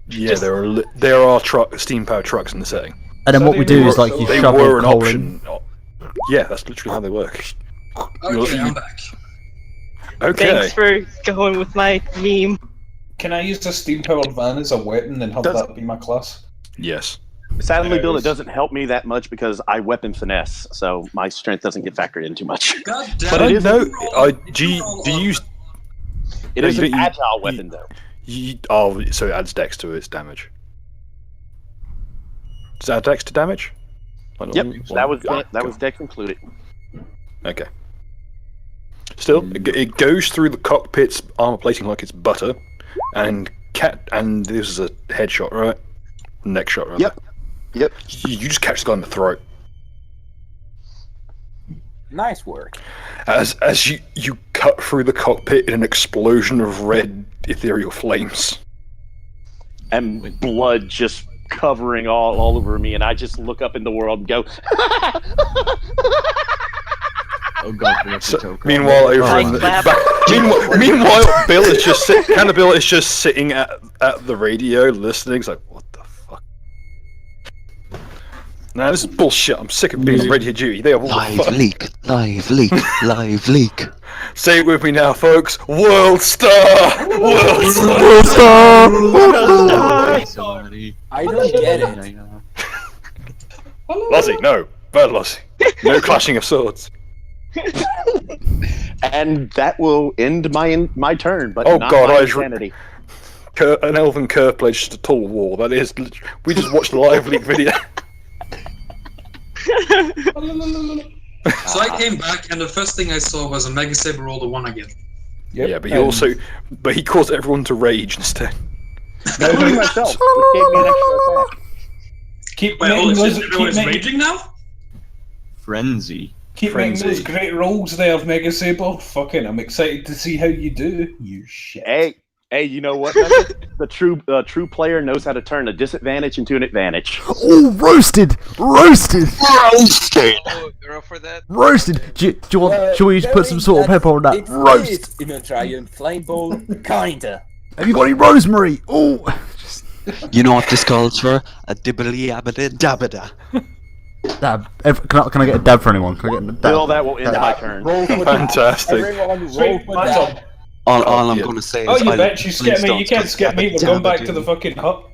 Yeah, there are steam-powered trucks in the setting. And then what we do is like you they shove were an coal option. in. Yeah, that's literally how they work. Okay, I'm back. Okay. Thanks for going with my meme. Can I use the steam-powered van as a weapon and have that be my class? Yes. Sadly, Bill, it doesn't help me that much because I weapon finesse, so my strength doesn't get factored in too much. God damn But it. I know. Do you use? It No, is you an don't- you- agile weapon, though. Oh, so it adds dex to its damage. Does it add dex to damage? Yep, that was dex included. Okay. Still, it goes through the cockpit's armor plating like it's butter, and this is a headshot, right? Neck shot, right? Yep. You just catch the guy in the throat. Nice work. As you cut through the cockpit in an explosion of red ethereal flames. And blood just covering all over me, and I just look up in the world and go. Oh god, Meanwhile, over in the back, meanwhile, Bill is just sitting at the radio listening. He's like, what the fuck? Nah, this is bullshit. I'm sick of being on radio duty. They have all Live the fun. leak, live leak, live leak. Say it with me now, folks. World Star! World Star! World Star! I don't get it. Lozzie, no. Bad Lozzie. No clashing of swords. And that will end my turn, but Oh not god, my I insanity. An elven cur pledged to total war. That is, we just watched the live leak video. So I came back, and the first thing I saw was a Mega Saber roll the 1 again. Yeah, but he caused everyone to rage instead. No, me myself. It gave me an extra attack. Keep Wait, making holy those, shit, everyone's keep raging now? Frenzy. making those great rolls there of Mega Saber. Fucking, I'm excited to see how you do. You shit. Hey, you know what? The true player knows how to turn a disadvantage into an advantage. Oh, roasted! Roasted! Roasted! Oh, roll for that. Roasted! Shall we just put some salt and pepper on that? Roast! In a giant flame ball, kinda. Have you got any rosemary? Oh! You know what this calls for? A dibbly abada dabada. Dab. Can I get a dab for anyone? Can I get a dab? Bill, that will end my turn. Fantastic. Everyone roll Sweet, for that's that. All I'm gonna say is. Oh, you I bet you skip me. You can't skip me. We're going back to Dabba-doo. the fucking hut.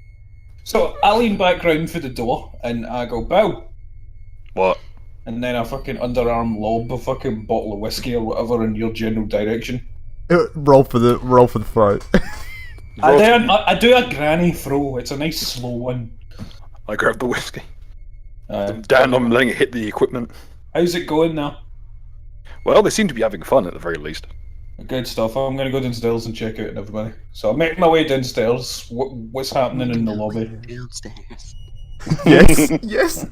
So I lean back round for the door and I go, bow. What? And then I fucking underarm lob a fucking bottle of whiskey or whatever in your general direction. Roll for the throat. I do a granny throw. It's a nice slow one. I grab the whiskey. Dan, I'm letting it hit the equipment. How's it going now? Well, they seem to be having fun at the very least. Good stuff. I'm gonna go downstairs and check out everybody. So I make my way downstairs. What's happening in the lobby? Downstairs. Yes, yes.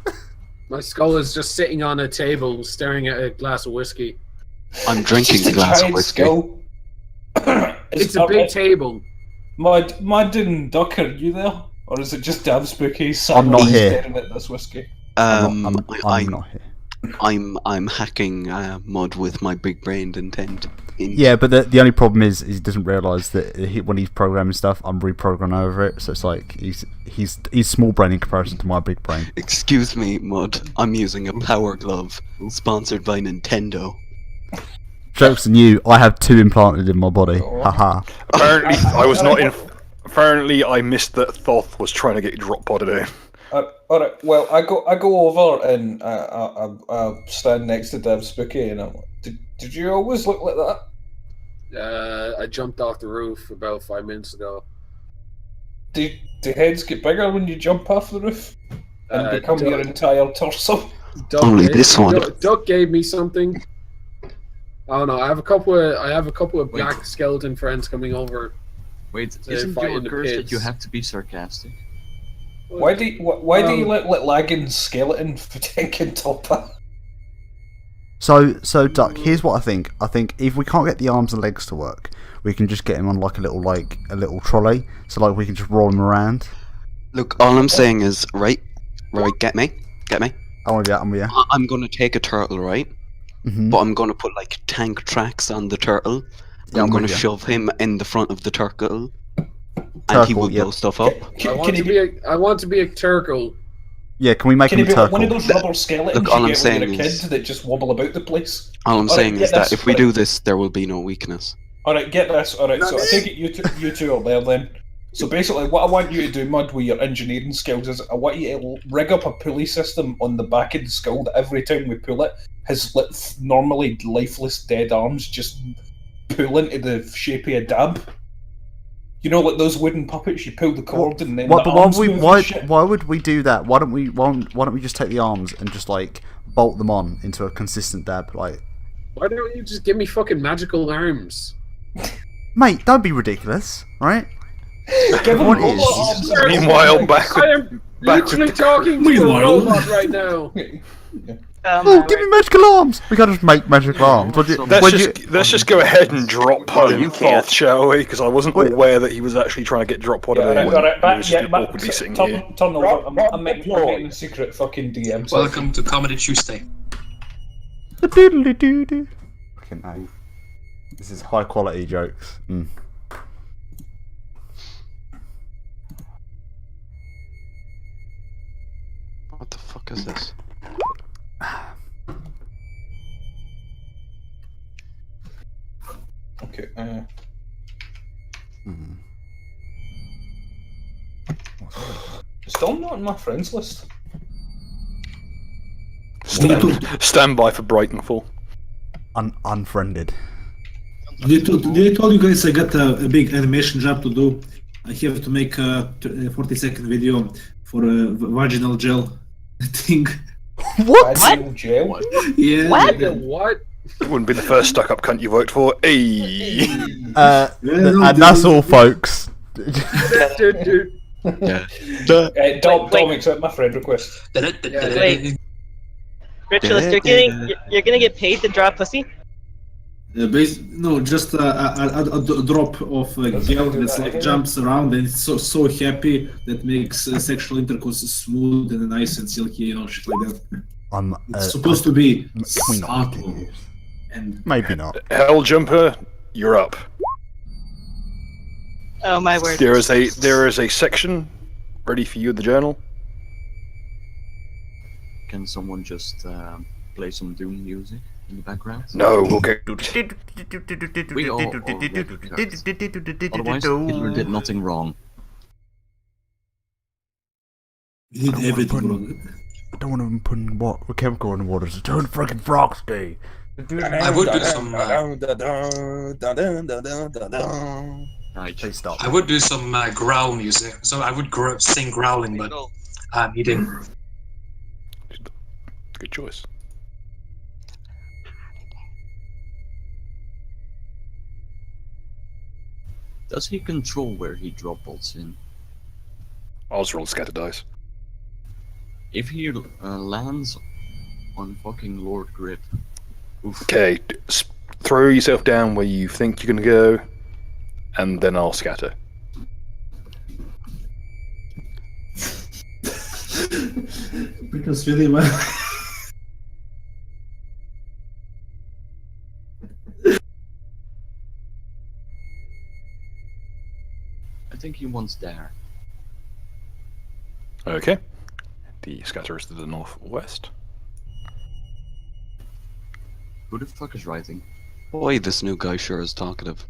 My skull is just sitting on a table, staring at a glass of whiskey. I'm drinking a glass of whiskey. It's a big table. Mud and Duck, are you there? Or is it just Damn Spooky I'm not here. staring at this whiskey? I'm not here. I'm hacking Mod with my big brained intent. Yeah, but the only problem is he doesn't realise that when he's programming stuff, I'm reprogramming over it. So it's like he's small brain in comparison to my big brain. Excuse me, Mod. I'm using a power glove, sponsored by Nintendo. Jokes on you. I have 2 implanted in my body. Haha. Apparently, I was not in. Apparently, I missed that Thoth was trying to get drop podded in. Alright, well, I go over and I stand next to Dev Spooky and I'm like, did you always look like that? I jumped off the roof about 5 minutes ago. Do heads get bigger when you jump off the roof? And become your entire torso? Only this one. Duck gave me something. I don't know. I have a couple of black skeleton friends coming over. Wait, to isn't fight your in the curse that pits. you have to be sarcastic? Why do you let lagging skeleton fucking topper? So Duck, here's what I think. I think if we can't get the arms and legs to work, we can just get him on like a little trolley. So like we can just roll him around. Look, all I'm saying is, right, get me. I'm with you. I'm gonna take a turtle, right? Mm-hmm. But I'm gonna put like tank tracks on the turtle. I'm gonna shove him in the front of the turtle, and he will blow stuff up. I want to be a turtle. Yeah, can we make him a turtle? One of those rubber skeletons Look, all you I'm get when saying you're a kid is- that just wobble about the place? All I'm saying is that if we do. do this, there will be no weakness. Alright, get this. Alright, so I take it you two are there then. So basically, what I want you to do, Mud, with your engineering skills is I want you to rig up a pulley system on the back of the skull that every time we pull it, his normally lifeless dead arms just pull into the shape of a dab. You know, like those wooden puppets, you pull the cord and then why would we do that? Why don't we just take the arms and just like bolt them on into a consistent dab? Like, why don't you just give me fucking magical arms? Mate, don't be ridiculous, right? Give him What all is? the arms. Meanwhile, I am literally talking to a robot right now. Oh, give me magical arms! We can't just make magical arms. Let's just go ahead and drop pod you in can't. Thoth, shall we? Because I wasn't aware that he was actually trying to get drop pod Yeah, in. alright, He was just awkwardly sitting here. turn over. I'm making a secret fucking DM. Welcome to Comedy Tuesday. Fucking A. This is high quality jokes. What the fuck is this? Okay. Still not on my friends list. Stand by for Brightonfall. Unfriended. Did I told you guys I got a big animation job to do? I have to make a 40-second video for a vaginal gel thing. What? Vaginal gel? Yeah. What? It wouldn't be the first stuck-up cunt you've worked for. Hey. And that's all, folks. Dude. Dom, accept my friend request. Wait. Ritualist, you're gonna get paid to draw pussy? No, just a drop of gel that's like jumps around and it's so happy that makes sexual intercourse smooth and nice and silky, you know, shit like that. It's supposed to be subtle. And maybe not. Hell Jumper, you're up. Oh my word. There is a section ready for you in the journal. Can someone just play some Doom music in the background? No, we'll get. We all otherwise, Hitler did nothing wrong. He did everything wrong. I don't want to put in chemical in the water. So turn freaking frosty. I would do some. Please stop. I would do some growl music. So I would sing growling, but he didn't. Good choice. Does he control where he drop bolts in? I'll just roll scatter dice. If he lands on fucking Lord Grip. Oof. Okay, throw yourself down where you think you're gonna go, and then I'll scatter. Because really, man. I think he wants there. Okay. The scatter is to the northwest. Who the fuck is writing? Boy, this new guy sure is talkative.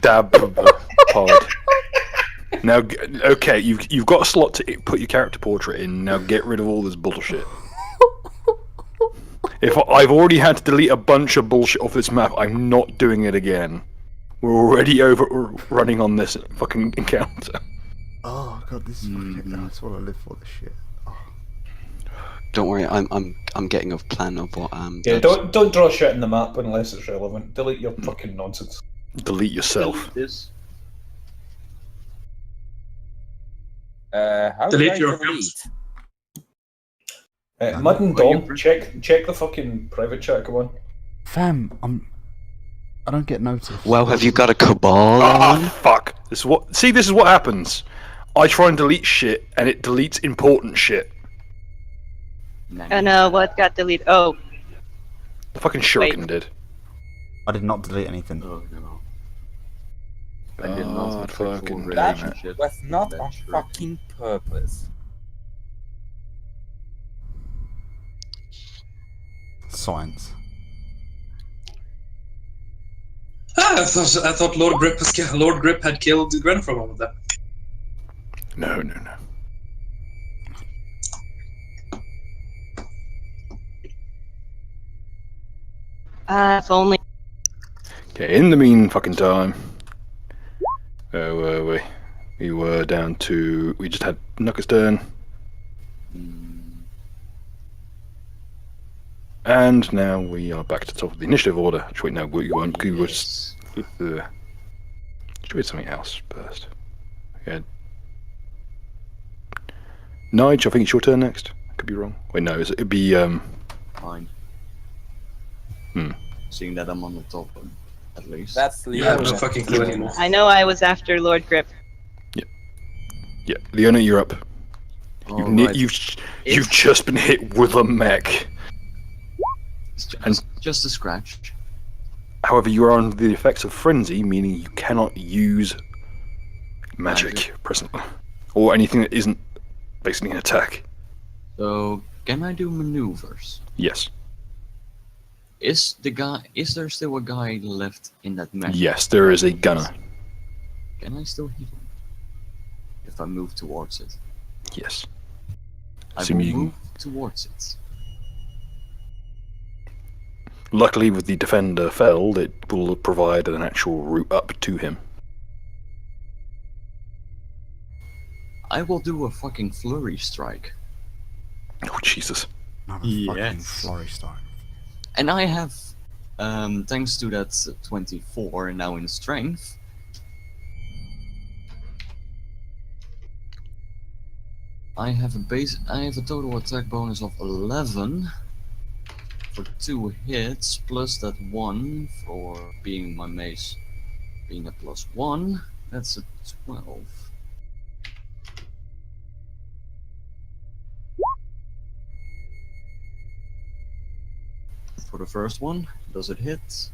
Dab pod. Now, okay, you've got a slot to put your character portrait in. Now get rid of all this bullshit. If I've already had to delete a bunch of bullshit off this map, I'm not doing it again. We're already running on this fucking encounter. Oh god, this is fucking. That's what I live for. This shit. Don't worry, I'm getting a plan of what Yeah, don't draw shit in the map unless it's relevant. Delete your fucking nonsense. Delete yourself. This. How Delete do I your delete? Mud and Dom, check the fucking private chat. Come on. Fam, I don't get noticed. Well, have you got a cabal on? Fuck. This is what. See, this is what happens. I try and delete shit, and it deletes important shit. Oh no, what got deleted? Oh. The fucking shuriken did. I did not delete anything. Oh no. I did not have sexual fucking relationship. That was not with on that shuriken. fucking purpose. Science. I thought Lord Grip had killed Gwen from all of that. No. If only. Okay, in the mean fucking time. Where were we? We were down to. We just had Knuckles' turn. And now we are back to the top of the initiative order. Wait, no, we won't. We was. Should we do something else first? Okay. Nige, I think it's your turn next. Could be wrong. Wait, no, it'd be Fine. Hmm. Seeing that I'm on the top, at least. That's You have no fucking clue anymore. I know I was after Lord Grip. Yeah, Leona, you're up. Alright. You've just been hit with a mech. It's just a scratch. However, you are under the effects of frenzy, meaning you cannot use magic presently, or anything that isn't basically an attack. So, can I do maneuvers? Yes. Is there still a guy left in that mech? Yes, there is a gunner. Can I still hit him? If I move towards it? Yes. I Assuming will you can- move towards it. Luckily, with the defender felled, it will provide an actual route up to him. I will do a fucking flurry strike. Oh, Jesus. Another fucking flurry strike. And I have, thanks to that 24 now in strength, I have a total attack bonus of 11 for 2 hits, plus that 1 for being my mace being a +1. That's a 12. For the first one, does it hit?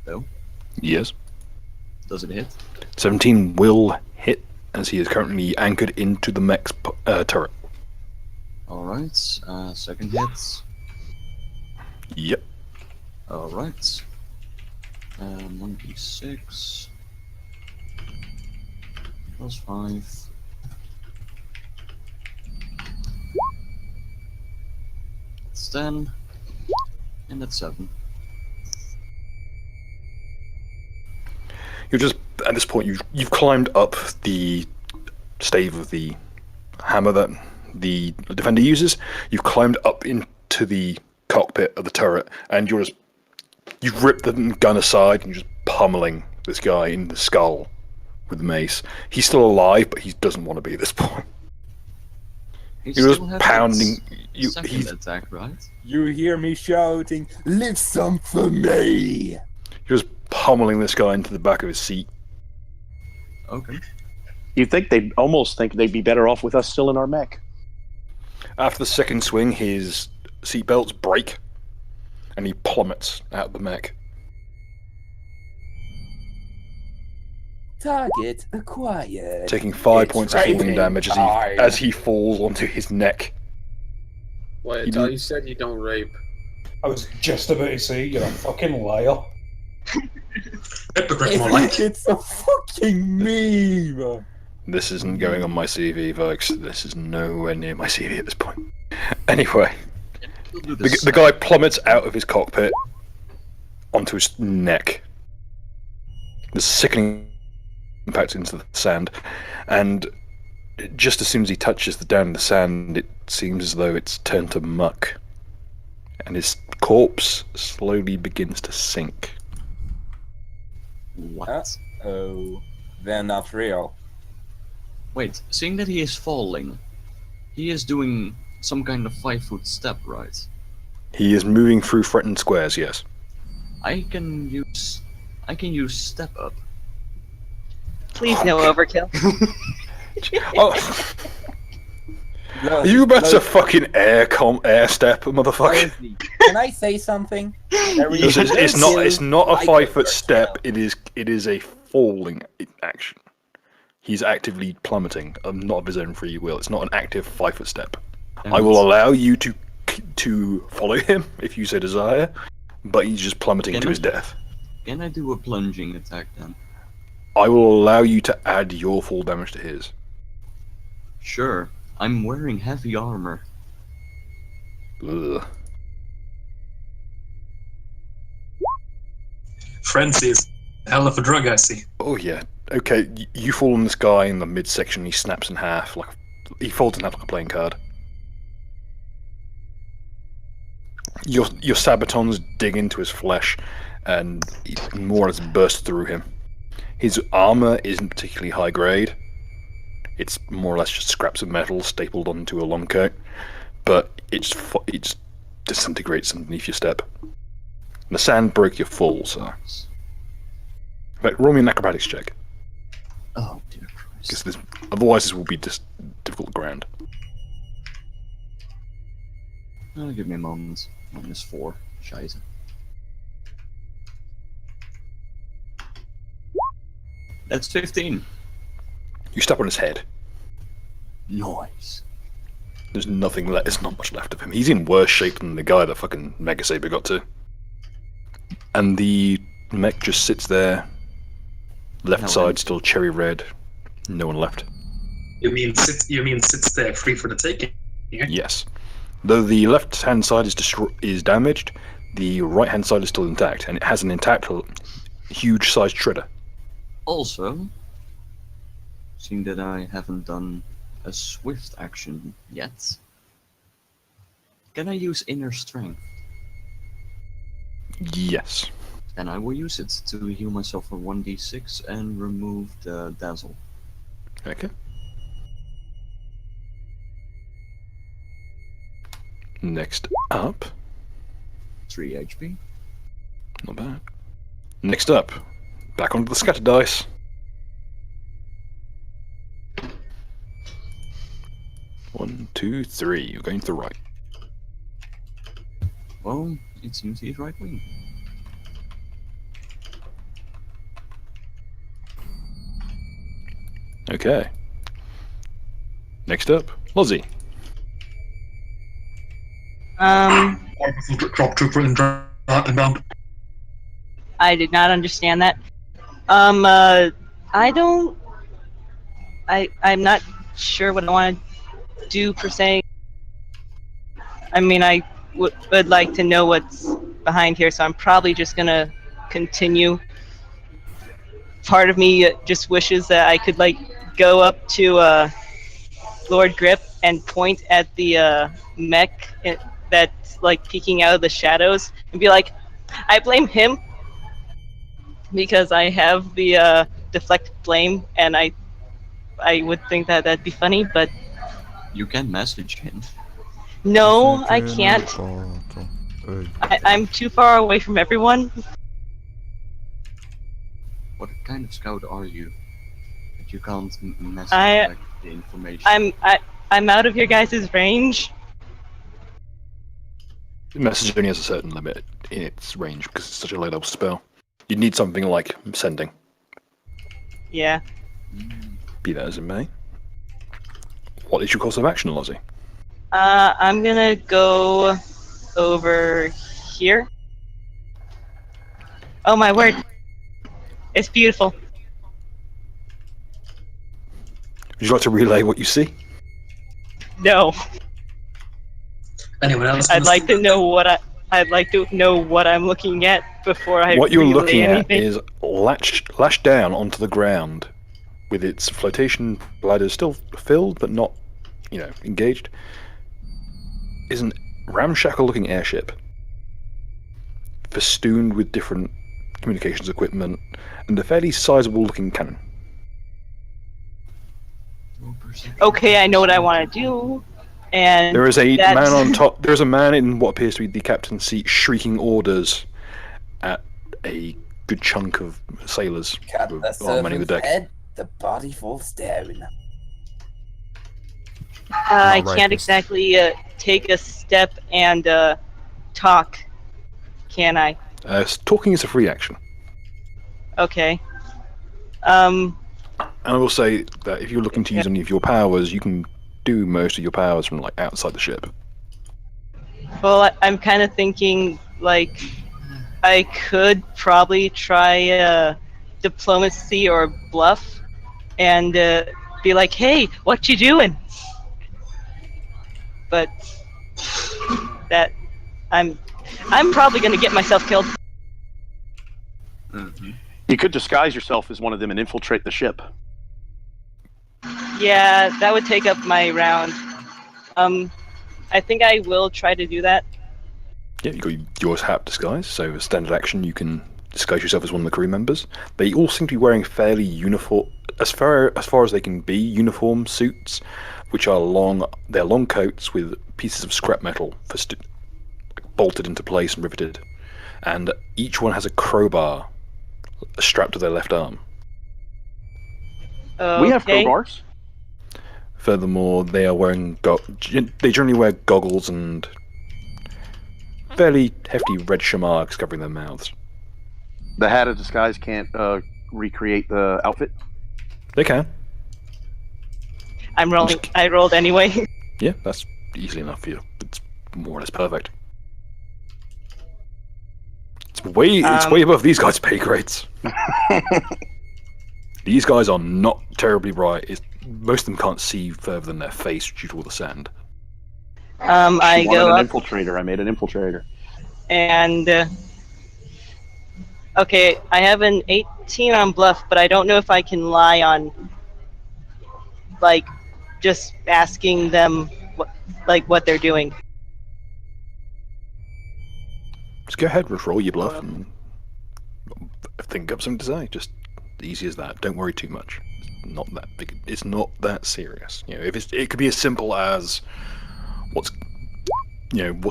No. Yes. Does it hit? 17 will hit, as he is currently anchored into the mech's turret. Alright, second hit. Yep. Alright. 1d6. +5. It's 10. And that's 7. You're just, at this point, you've climbed up the stave of the hammer that the defender uses. You've climbed up into the cockpit of the turret, and you've ripped the gun aside, and you're just pummeling this guy in the skull with the mace. He's still alive, but he doesn't want to be at this point. You're just pounding. Second attack, right? You hear me shouting, "Leave some for me!" You're just pummeling this guy into the back of his seat. Okay. You'd think they'd almost think they'd be better off with us still in our mech. After the second swing, his seatbelts break, and he plummets out of the mech. Target acquired. Taking 5 It's points of falling raining damage hard. as he falls onto his neck. Wait, you said you don't rape. I was just about to say, you're a fucking liar. Hypocrite, more like. It's a fucking meme. This isn't going on my CV, folks. This is nowhere near my CV at this point. Anyway, the guy plummets out of his cockpit onto his neck. The sickening impact into the sand, and just as soon as he touches the down in the sand, it seems as though it's turned to muck, and his corpse slowly begins to sink. What? Oh, they're not real. Wait, seeing that he is falling, he is doing some kind of 5-foot step, right? He is moving through threatened squares, yes. I can use step up. Please no overkill. Oh. Are you about to fucking air step, motherfucker? Can I say something? It's not a 5-foot step. It is a falling action. He's actively plummeting, not of his own free will. It's not an active 5-foot step. I will allow you to follow him if you so desire, but he's just plummeting to his death. Can I do a plunging attack then? I will allow you to add your fall damage to his. Sure. I'm wearing heavy armor. Ugh. Frenzy is a hell of a drug, I see. Oh yeah. Okay, you fall on this guy in the midsection. He snaps in half he folds in half like a playing card. Your sabatons dig into his flesh, and it more or less bursts through him. His armor isn't particularly high grade. It's more or less just scraps of metal stapled onto a long coat, but it's disintegrates underneath your step. And the sand broke your fall, so. In fact, roll me an acrobatics check. Oh dear Christ. Because otherwise this will be difficult ground. Give me a moment. -4. Scheiße. That's 15. You step on his head. Nice. There's nothing left. There's not much left of him. He's in worse shape than the guy that fucking Mega Saber got to. And the mech just sits there. Left side still cherry red. No one left. You mean sits there free for the taking? Yeah? Yes. Though the left hand side is damaged, the right hand side is still intact, and it has an intact, huge sized shredder. Also, seeing that I haven't done a swift action yet, can I use inner strength? Yes. And I will use it to heal myself for 1d6 and remove the dazzle. Okay. Next up. 3 HP. Not bad. Next up. Back onto the scatter dice. One, two, three. You're going to the right. Well, it seems he's right wing. Okay. Next up, Lozzie. Drop trooper inbound. I did not understand that. I'm not sure what I want to do per se. I mean, I would like to know what's behind here, so I'm probably just gonna continue. Part of me just wishes that I could go up to Lord Grip and point at the mech that's peeking out of the shadows and be like, I blame him because I have the deflect blame, and I would think that that'd be funny, but you can message him. No, I can't. I'm too far away from everyone. What kind of scout are you? That you can't message the information. I'm out of your guys' range. The message only has a certain limit in its range because it's such a low level spell. You'd need something like sending. Yeah. Be that as it may. What is your course of action, Lozzie? I'm gonna go over here. Oh my word. It's beautiful. Would you like to relay what you see? No. Anyone else? I'd like to know what I'm looking at before I. What you're relay looking anything. at is lashed down onto the ground, with its flotation bladder still filled but not, engaged, is an ramshackle-looking airship, festooned with different communications equipment and a fairly sizable-looking cannon. Okay, I know what I want to do, and There is a man on top. There is a man in what appears to be the captain's seat, shrieking orders at a good chunk of sailors who are manning the deck. Head, the body falls down. I can't exactly take a step and talk, can I? Talking is a free action. Okay. And I will say that if you're looking to use any of your powers, you can do most of your powers from outside the ship. Well, I'm kind of thinking I could probably try diplomacy or bluff, and be like, "Hey, what you doing?" But that I'm probably gonna get myself killed. Mm-hmm. You could disguise yourself as one of them and infiltrate the ship. Yeah, that would take up my round. I think I will try to do that. Yeah, you got yours hat disguise, so as standard action you can disguise yourself as one of the crew members. They all seem to be wearing fairly uniform, as far as they can be, uniform suits, which are long. They're long coats with pieces of scrap metal bolted into place and riveted, and each one has a crowbar strapped to their left arm. We have crowbars. Furthermore, they are wearing they generally wear goggles and fairly hefty red chamarks covering their mouths. The hat of disguise can't recreate the outfit? They can. I'm rolling. I rolled anyway. Yeah, that's easily enough for you. It's more or less perfect. It's way above these guys' pay grades. These guys are not terribly bright. Most of them can't see further than their face due to all the sand. I go an up infiltrator. I made an infiltrator. and okay, I have an 18 on bluff, but I don't know if I can lie on like just asking them what they're doing. Just go ahead, just roll your bluff and think up something to say. Just easy as that. Don't worry too much. It's not that big. It's not that serious. You know, it could be as simple as what's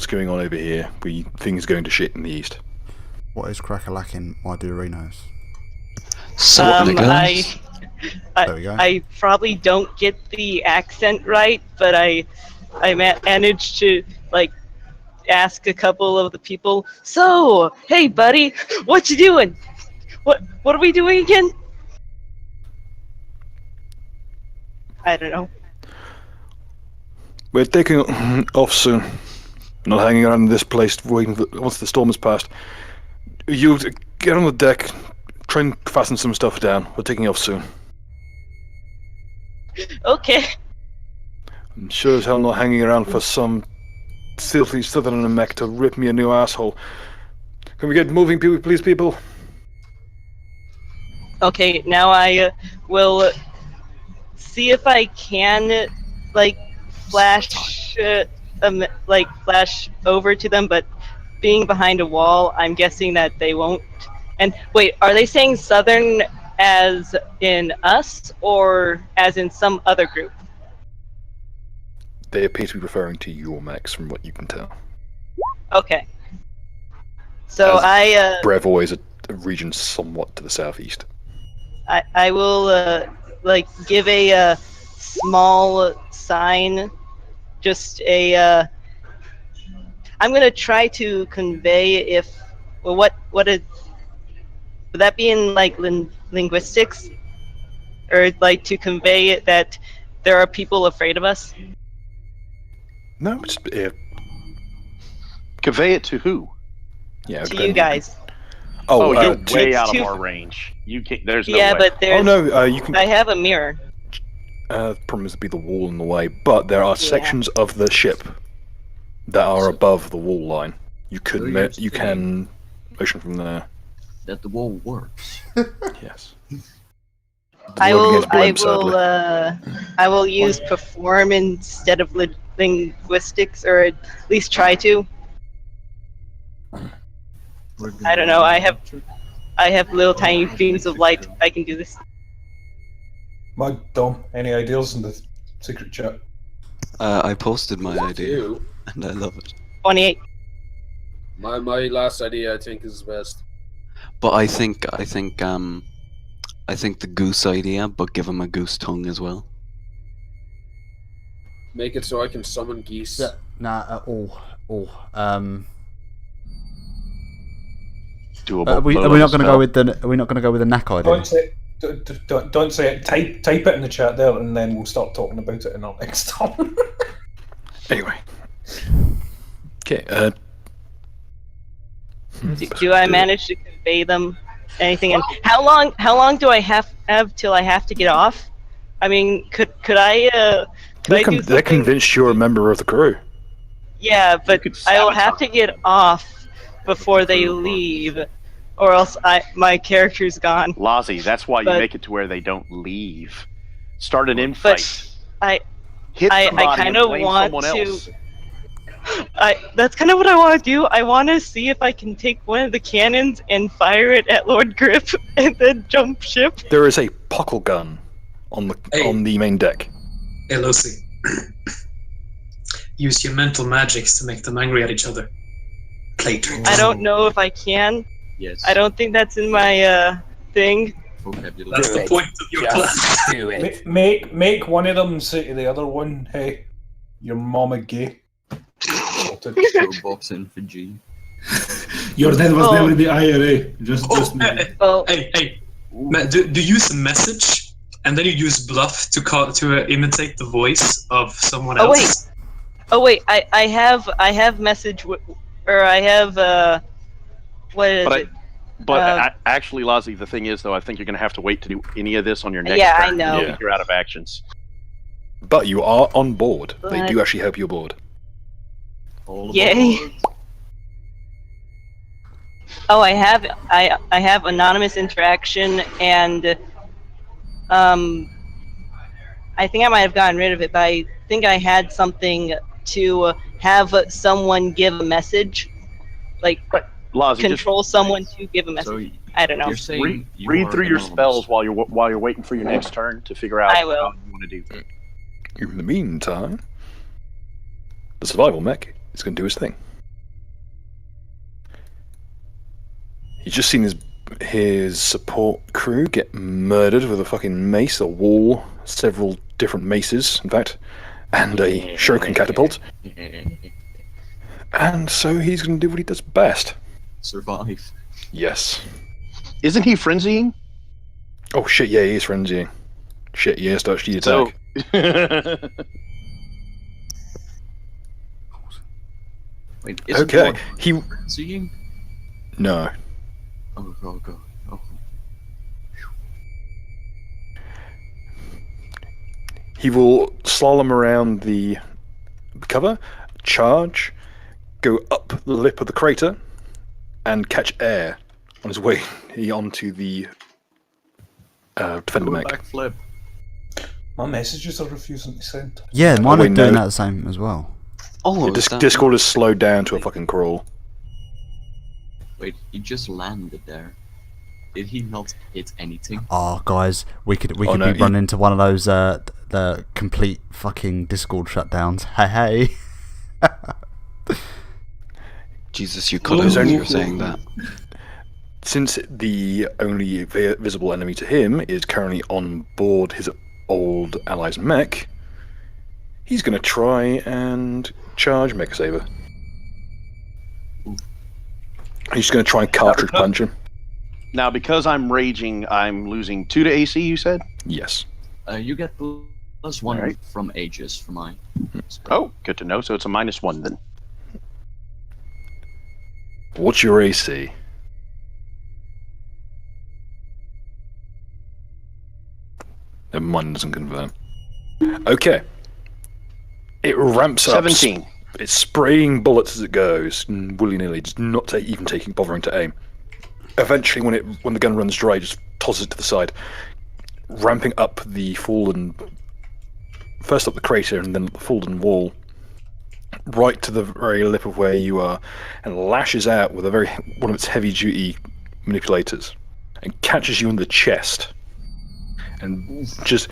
going on over here. Things going to shit in the east. What is crack-a-lacking my Doritos? There we go. I probably don't get the accent right, but I managed to ask a couple of the people. So, hey buddy, what you doing? What are we doing again? I don't know. We're taking off soon. Not hanging around in this place waiting once the storm has passed. You get on the deck, try and fasten some stuff down. We're taking off soon. Okay. I'm sure as hell not hanging around for some filthy southerner mech to rip me a new asshole. Can we get moving, please, people? Okay, now I will see if I can flash flash over to them, but being behind a wall, I'm guessing that they won't. And wait, are they saying southern as in us or as in some other group? They appear to be referring to your mechs from what you can tell. Okay. So Brevoy is a region somewhat to the southeast. I will give a small sign, just a. I'm gonna try to convey would that be in linguistics, or to convey it that there are people afraid of us? No, it's convey it to who? Yeah, to you guys. You're way out of our range. You can't. There's no way. Yeah, but there's. Oh no, you can. I have a mirror. The problem is to be the wall in the way, but there are sections of the ship that are above the wall line. You could you can motion from there. That the wall works. Yes. I will use perform instead of linguistics, or at least try to. I don't know. I have little tiny beams of light. I can do this. Dom, any ideas in the secret chat? I posted my idea, and I love it. 28. My last idea, I think, is best. But I think the goose idea, but give him a goose tongue as well. Make it so I can summon geese. Yeah, are we not going to go with the? Are we not going to go with the knack idea? Don't say it. Type it in the chat there, and then we'll start talking about it in our next time. Anyway. Okay. Do I manage to convey them anything? And how long do I have till I have to get off? I mean, could I? They're convinced you're a member of the crew. Yeah, but I will have to get off before they leave, or else my character's gone. Lozzie, that's why you make it to where they don't leave. Start an infight. But I kind of want to. That's kind of what I want to do. I want to see if I can take one of the cannons and fire it at Lord Grip and then jump ship. There is a pockle gun on the main deck. Hey, Lucy. Use your mental magics to make them angry at each other. Play tricks. I don't know if I can. Yes. I don't think that's in my thing. That's the point of your plan. Do it. Make one of them say to the other one, "Hey, your mama gay." Box in for G. Your dad was never in the IRA. Just me. Hey. Do you use a message, and then you use bluff to imitate the voice of someone else? Oh wait, I have message or I have what is it? But actually, Lazi, the thing is, though, I think you're going to have to wait to do any of this on your next Yeah, turn. I know. Yeah. You're out of actions. But you are on board. They But- do actually help you aboard. Yay! Oh, I have anonymous interaction and I think I might have gotten rid of it, but I think I had something to have someone give a message, like Lazi, control someone to give a message. I don't know. You're saying read through your spells while you're waiting for your next turn to figure out I will. what you want to do. In the meantime, the survival mech is going to do his thing. He's just seen his support crew get murdered with a fucking mace, a wall, several different maces, in fact, and a shuriken catapult. And so he's going to do what he does best. Survive. Yes. Isn't he frenzying? Oh shit, yeah, he is frenzying. Shit, yeah, starts the attack. Wait, isn't Okay, Lord he... frenzying? No. Oh god. Oh. He will slalom around the cover, charge, go up the lip of the crater, and catch air on his way onto the defender mech. Backflip. My messages are refusing to send. Yeah, mine wait, are doing no. that the same as well. Oh, Yeah, Discord is slowed down to a fucking crawl. Wait, he just landed there. Did he not hit anything? Oh, guys, we could Oh, no, be running into one of those the complete fucking Discord shutdowns. Hey. Jesus, you cut out when you're saying that. Since the only visible enemy to him is currently on board his old ally's mech, he's going to try and charge Mecha Saber. He's going to try and cartridge punch him. Now, because I'm raging, I'm losing 2 to AC, you said? Yes. You get +1 Alright. from Aegis for mine. Oh, good to know. So it's a -1 then. What's your AC? Never mind, doesn't confirm. Okay. It ramps up. 17. It's spraying bullets as it goes, willy-nilly, just not bothering to aim. Eventually, when the gun runs dry, just tosses it to the side, ramping up the fallen, first up the crater and then up the fallen wall, right to the very lip of where you are, and lashes out with one of its heavy-duty manipulators, and catches you in the chest, and just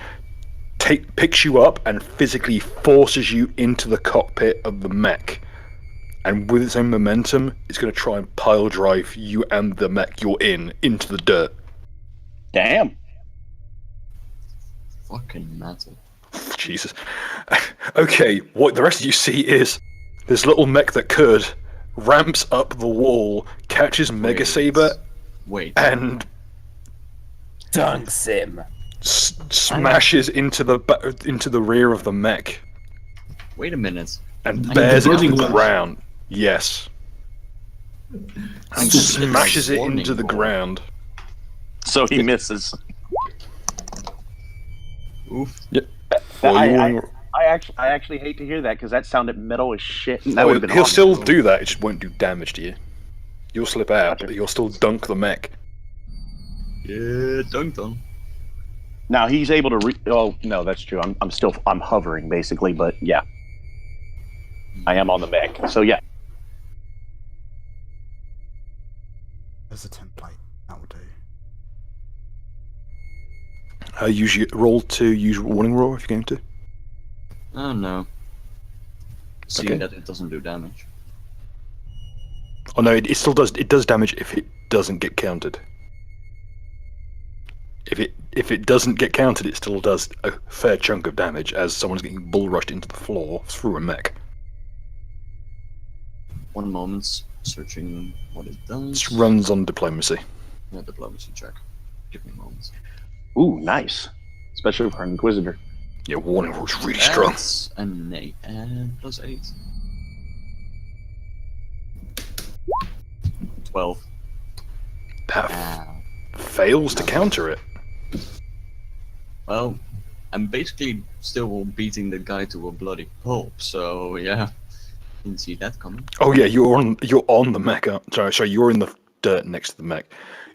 picks you up and physically forces you into the cockpit of the mech. And with its own momentum, it's going to try and pile drive you and the mech you're into the dirt. Damn. Fucking metal. Jesus. Okay, what the rest of you see is this little mech that could ramps up the wall, catches Mega Saber, and dunks him. Smashes into the rear of the mech Wait a minute. and bears it to the ground. Yes. And smashes it into the ground. So he misses. Oof. Yep. I actually hate to hear that because that sounded metal as shit. And that would have been He'll awesome. still do that, it just won't do damage to you. You'll slip out, but you'll still dunk the mech. Yeah, dunked on. Now he's able to. Oh no, that's true. I'm hovering basically, but yeah. I am on the mech. So yeah. There's a template. That will do. Usually roll to use warning roar if you're going to. Oh no. Seeing Okay. that it doesn't do damage. Oh no, it still does. It does damage if it doesn't get counted. If it doesn't get counted, it still does a fair chunk of damage as someone's getting bull rushed into the floor through a mech. 1 moment, searching what it does. This runs on diplomacy. Yeah, diplomacy check. Give me a moment. Ooh, nice. Especially for an Inquisitor. Yeah, warning roar is really strong. That's an 8 and plus 8. 12. That fails to counter it. Well, I'm basically still beating the guy to a bloody pulp, so yeah. Didn't see that coming. Oh yeah, you're on the mech. Sorry, you're in the dirt next to the mech.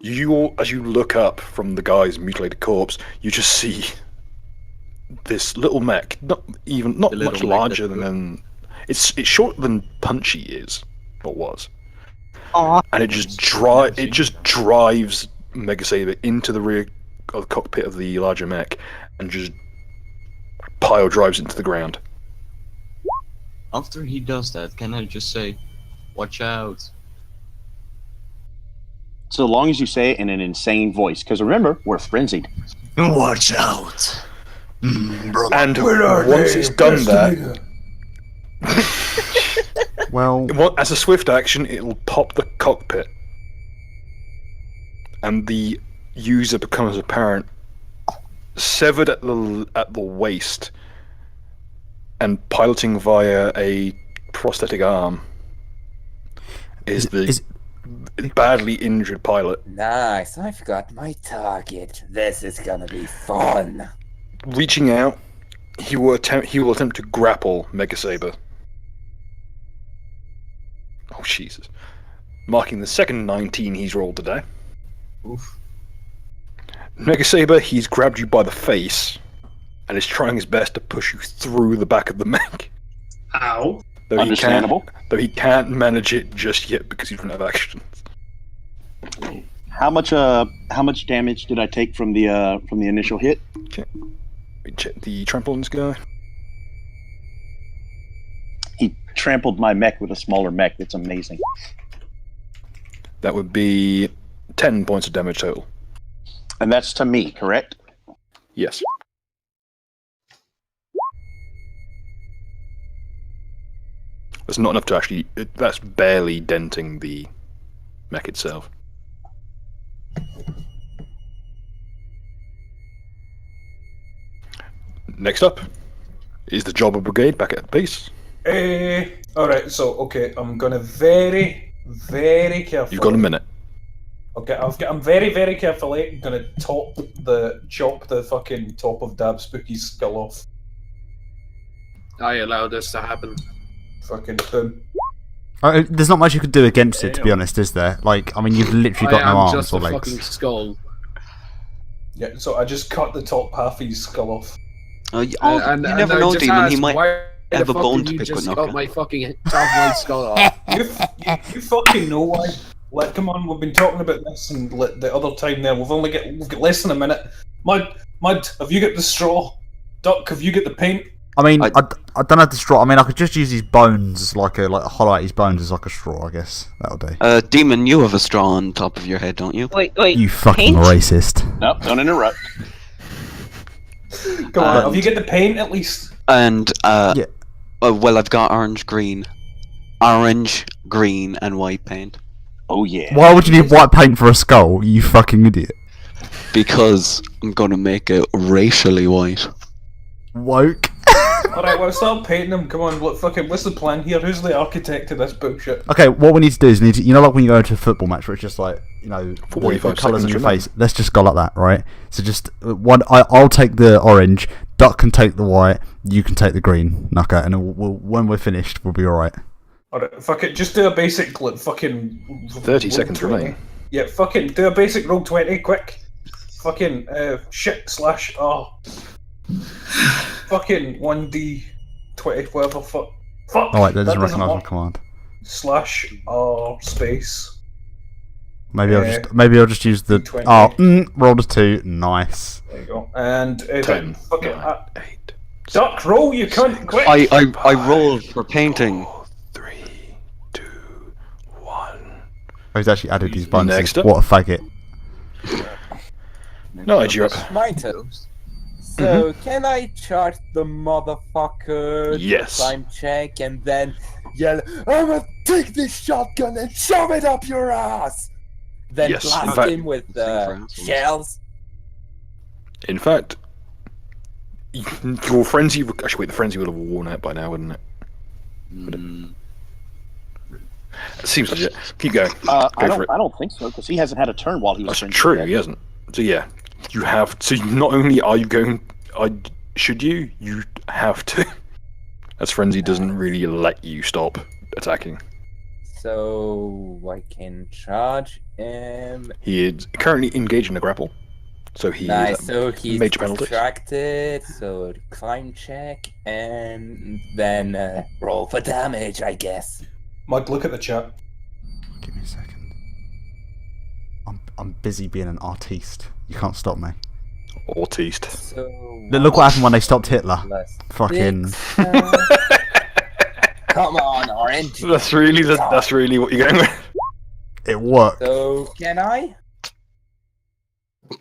As you look up from the guy's mutilated corpse, you just see this little mech, not much larger than it's shorter than Punchy is or was. Aww. And it just drives Mega Saber into the rear of the cockpit of the larger mech and just pile drives into the ground. After he does that, can I just say, watch out? So long as you say it in an insane voice, because remember, we're frenzied. Watch out! And once it's done that, well, as a swift action, it'll pop the cockpit, and the user becomes apparent, severed at the waist, and piloting via a prosthetic arm is the badly injured pilot. Nice, I've got my target. This is gonna be fun. Reaching out, he will attempt to grapple Mega Saber. Oh Jesus! Marking the second 19 he's rolled today. Oof. Mega Saber, he's grabbed you by the face, and is trying his best to push you through the back of the mech. Ow. Understandable. Though he can't manage it just yet because he doesn't have actions. How much damage did I take from the initial hit? Okay. We check the trample on this guy. He trampled my mech with a smaller mech. It's amazing. That would be 10 points of damage total. And that's to me, correct? Yes. That's not enough to actually... That's barely denting the mech itself. Next up is the Jobber Brigade back at base. Alright, so, okay, I'm gonna very, very carefully... You've got a minute. Okay, I'm very, very carefully gonna chop the fucking top of Dab Spooky's skull off. I allowed this to happen. Fucking boom. There's not much you could do against it, to be honest, is there? Like, I mean, you've literally got no arms or legs. Fucking skull. Yeah, so I just cut the top half of his skull off. You never know, Demon. He might have a bone to pick with got Nokia. my fucking top of my skull off. You fucking know why. Like, come on, we've been talking about this and the other time there. We've got less than a minute. Mud, have you got the straw? Duck, have you got the paint? I mean, I don't have the straw. I mean, I could just use his bones, hollow out his bones as like a straw, I guess. That'll do. Demon, you have a straw on top of your head, don't you? Wait. You fucking racist. Nope, don't interrupt. Come on, have you got the paint at least? And, yeah. Well, I've got orange, green, and white paint. Oh, yeah. Why would you need white paint for a skull, you fucking idiot? Because I'm gonna make it racially white. Woke. Alright, well, start painting them. Come on, look, fucking, what's the plan here? Who's the architect of this bullshit? Okay, what we need to do is like when you go into a football match where it's just like, the colours on your face. Let's just go like that, right? So just I'll take the orange, Duck can take the white, you can take the green, Nuka, and when we're finished, we'll be alright. Alright, fuck it, just do a basic, fucking... 30 seconds remaining. Yeah, fucking, do a basic roll 20, quick. Fucking, shit/, fucking 1d20, whatever, Fuck. Oh wait, that that doesn't recognise my work. command. Slash R space. Maybe I'll just use the. D20. Rolled a 2. Nice. There you go. And 10, fuck it. 9, 8. Duck roll, you cunt! Quick. I rolled for painting. 3, 2, 1. Oh, he's actually added these bonuses. Next up. What a faggot. No, you're up. My turn. So, can I charge the motherfucker? Yes. Time check and then yell, I'm gonna take this shotgun and shove it up your ass! Then Yes, in blast fact- him with shells. In fact, your frenzy. Actually, wait, the frenzy would have worn out by now, wouldn't it? It seems legit. Keep going. I Go for it. don't think so because he hasn't had a turn while he was. That's true. He hasn't. So yeah, you have. So not only are you going, should you? You have to. As frenzy doesn't really let you stop attacking. So I can charge him. He is currently engaged in a grapple, so he Nice, is so he's major penalty. distracted, so climb check, and then roll for damage, I guess. Mike, look at the chat. Give me a second. I'm busy being an artiste. You can't stop me. Artiste. So Look what happened when they stopped Hitler. plus Fucking. 6, come on, Orange. That's really what you're going with. It worked. So can I?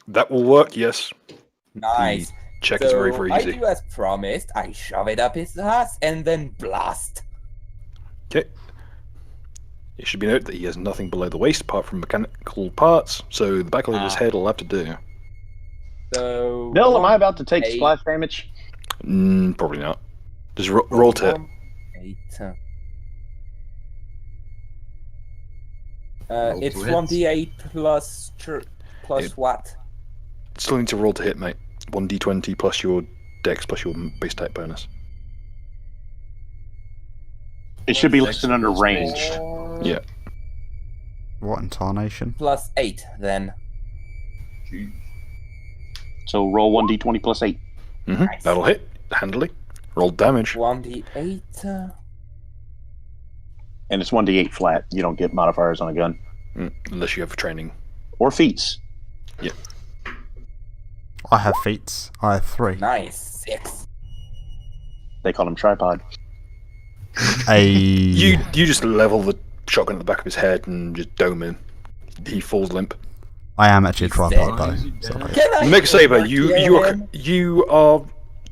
That will work. Yes. Nice. Check so is very, very I easy. do as promised. I shove it up his ass and then blast. Okay. It should be noted that he has nothing below the waist apart from mechanical parts, so the back of his head will have to do. So. Bill, am I about to take 8. splash damage? Probably not. Just roll to hit. 8. Roll It's to hit. 1d8 plus what? Still need to roll to hit, mate. 1d20 plus your dex plus your base type bonus. It should be listed under range. Yeah. What intonation? Plus 8 then. So roll 1d20 plus 8. That'll hit handily. Roll damage. 1d8. And it's 1d8 flat. You don't get modifiers on a gun. Unless you have training. Or feats. Yeah. I have feats. I have 3. Nice. 6. They call him tripod. You just level the shotgun at the back of his head and just dome him. He falls limp. I am actually a tripod though. So. Mick Saber, you are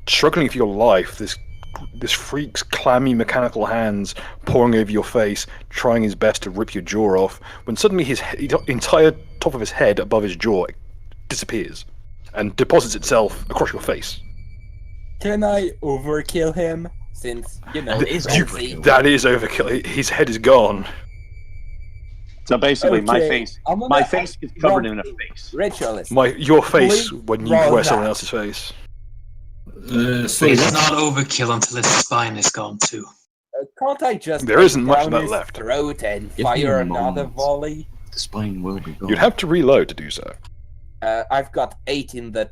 struggling for your life. This freak's clammy mechanical hands pouring over your face, trying his best to rip your jaw off, when suddenly his entire top of his head above his jaw disappears and deposits itself across your face. Can I overkill him? Since, you know, That is overkill. His head is gone. So basically, my Okay, face is covered in a face. Ritualist. Your face Please when you roll wear someone that. else's face. Sorry, It's what? not overkill until his spine is gone too. Can't I just There isn't much down of that his left. throat and Give me fire a another moment. volley? The spine will be gone. You'd have to reload to do so. I've got 8 in the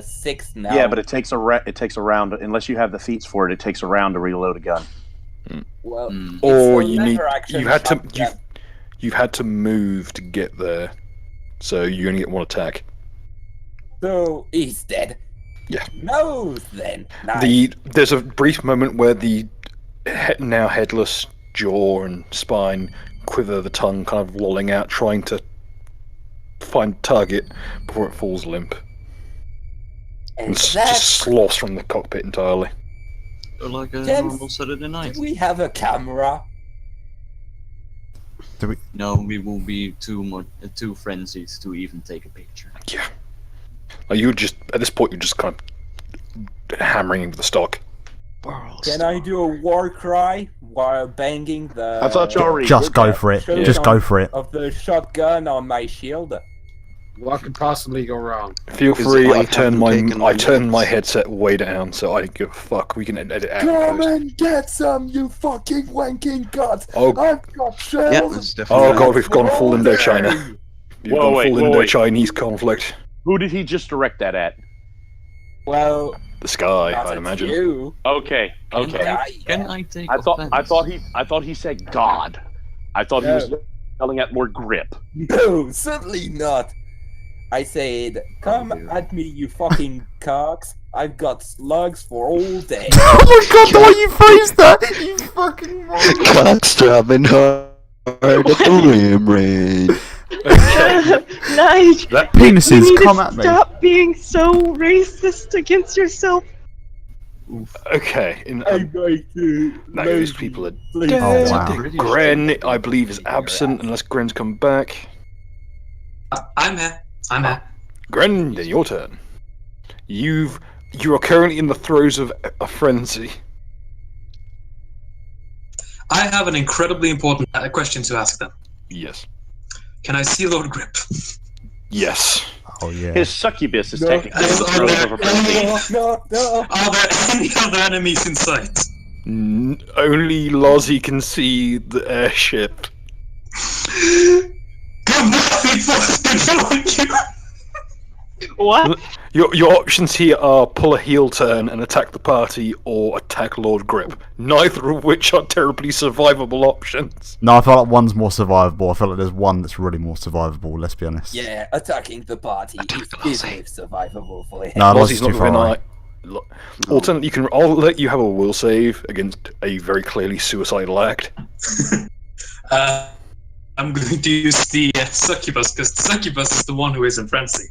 6 now. Yeah, but it takes a round. Unless you have the feats for it, it takes a round to reload a gun. Well, Or it's a you need lever action shotgun. you've had to move to get there, so you only get one attack. So he's dead. Yeah. No, then. Nice. There's a brief moment where the now headless jaw and spine quiver, the tongue kind of lolling out, trying to find target before it falls limp. And just sloths from the cockpit entirely. Like a James, normal Saturday night. Do we have a camera? No, we will be too frenzied to even take a picture. Yeah. Like you just at this point you're just kind of hammering into the stock. Can I do a war cry while banging the? I thought you already Just go for it. shotgun Just go for it. Of the shotgun on my shield. What could possibly go wrong? Feel Because free. I I turned haven't my taken my headset way down, so I don't give a fuck. We can edit out. Come and get some, you fucking wanking god! Oh. I've got shells. Yeah, that's definitely. Oh god, we've gone full Indochina. We've Whoa, gone wait, full whoa, wait. Indo-Chinese conflict. Who did he just direct that at? Well, The sky, Not I'd at imagine. you. Okay. Can I take I offense? thought he said God. I thought he was No. yelling at Lord Grip. No, certainly not. I said, come dear. at me, you fucking cocks. I've got slugs for all day. Oh my god, the way you phrased that! You fucking moron. Cock's driving hard at the rim range. Nige, you Penises, need come to at me. stop being so racist against yourself. Okay. I'm going to. Those people are Please. Oh, wow. Gren, I believe, is absent unless Gren's come back. I'm here. I'm here. Gren, then your turn. You are currently in the throes of a frenzy. I have an incredibly important question to ask them. Yes. Can I see Lord Grip? Yes. Oh yeah. His succubus is No, technically in the throes of a frenzy. No. Are there any other enemies in sight? Only Lozzie can see the airship. Come back before I kill you! What? Your options here are pull a heel turn and attack the party, or attack Lord Grip. Neither of which are terribly survivable options. No, I feel like one's more survivable. I feel like there's one that's really more survivable, let's be honest. Yeah, attacking the party is survivable for him. No, Lozzie's Lozzie's not too far within away. Alternately, I'll let you have a will save against a very clearly suicidal act. I'm going to use the succubus, because the succubus is the one who is in frenzy.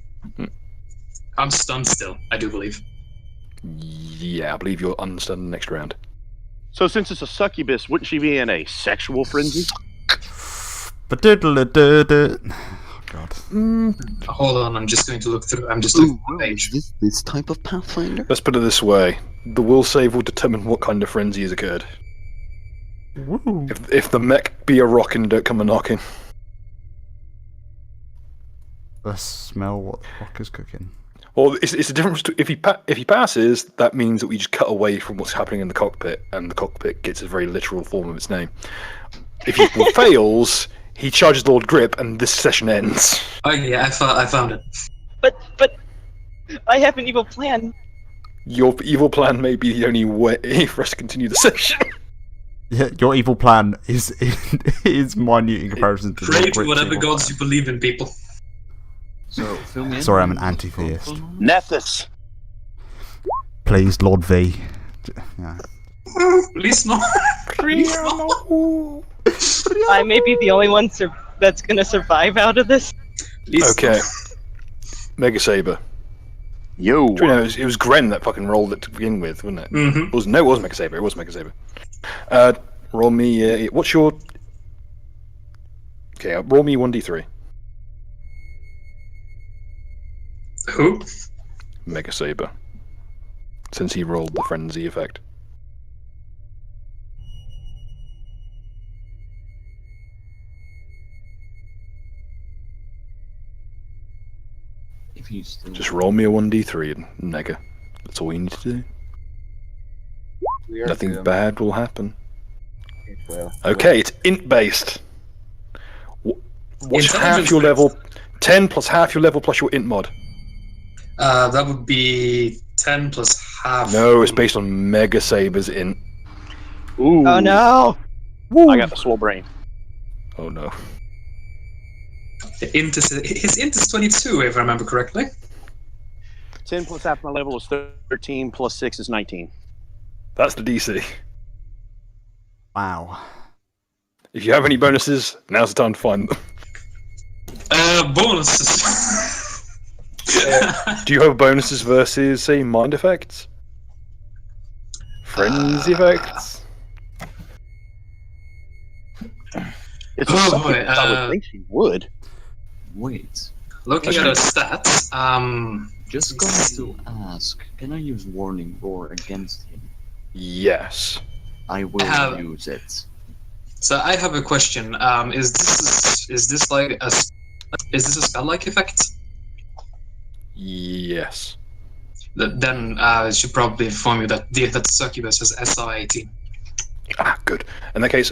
I'm stunned still, I do believe. Yeah, I believe you're unstunned next round. So since it's a succubus, wouldn't she be in a sexual frenzy? Oh god. Hold on, I'm just going to look through. I'm just looking at the page. This type of Pathfinder? Let's put it this way: the will save will determine what kind of frenzy has occurred. Woo. If the mech be a rockin', don't come a knocking. Let's smell what the fuck is cooking. Well, it's a difference. If he passes, that means that we just cut away from what's happening in the cockpit, and the cockpit gets a very literal form of its name. If he fails, he charges Lord Grip, and this session ends. Oh yeah, I found it. But I have an evil plan. Your evil plan may be the only way for us to continue the session. Yeah, your evil plan is minute in comparison to Pray Lord to Grip's whatever evil gods you believe in, people. So, fill me in. Sorry, I'm an anti-theist. Nethys. Please, Lord V. Yeah. Please no. Please no. I may be the only one that's gonna survive out of this. Please Okay. Mega Saber. Yo. It was Gren that fucking rolled it to begin with, wasn't it? Mm-hmm. It was Mega Saber. It was Mega Saber. Roll me. What's your? Okay, roll me 1d3. Who? Mega Saber. Since he rolled the frenzy effect. If you still... Just roll me a 1d3 and Nega. That's all you need to do. Nothing bad will happen. It will. Okay, it's int based. What's half Intelligence your based. level? 10 plus half your level plus your int mod. That would be 10 plus half. No, it's based on Mega Saber's int. Ooh. Oh no! I got the slow brain. Oh no. His int is 22, if I remember correctly. 10 plus half my level is 13, plus 6 is 19. That's the DC. Wow. If you have any bonuses, now's the time to find them. Bonuses. Do you have bonuses versus, say, mind effects? Frenzy effects? It's a Oh, succubus, boy, I would think she would. Wait. Looking at her stats, Just going to ask, can I use Warning Roar against him? Yes. I will use it. So I have a question. Is this like a spell-like effect? Yes. Then I should probably inform you that the succubus has SR 18. Ah, good. In that case,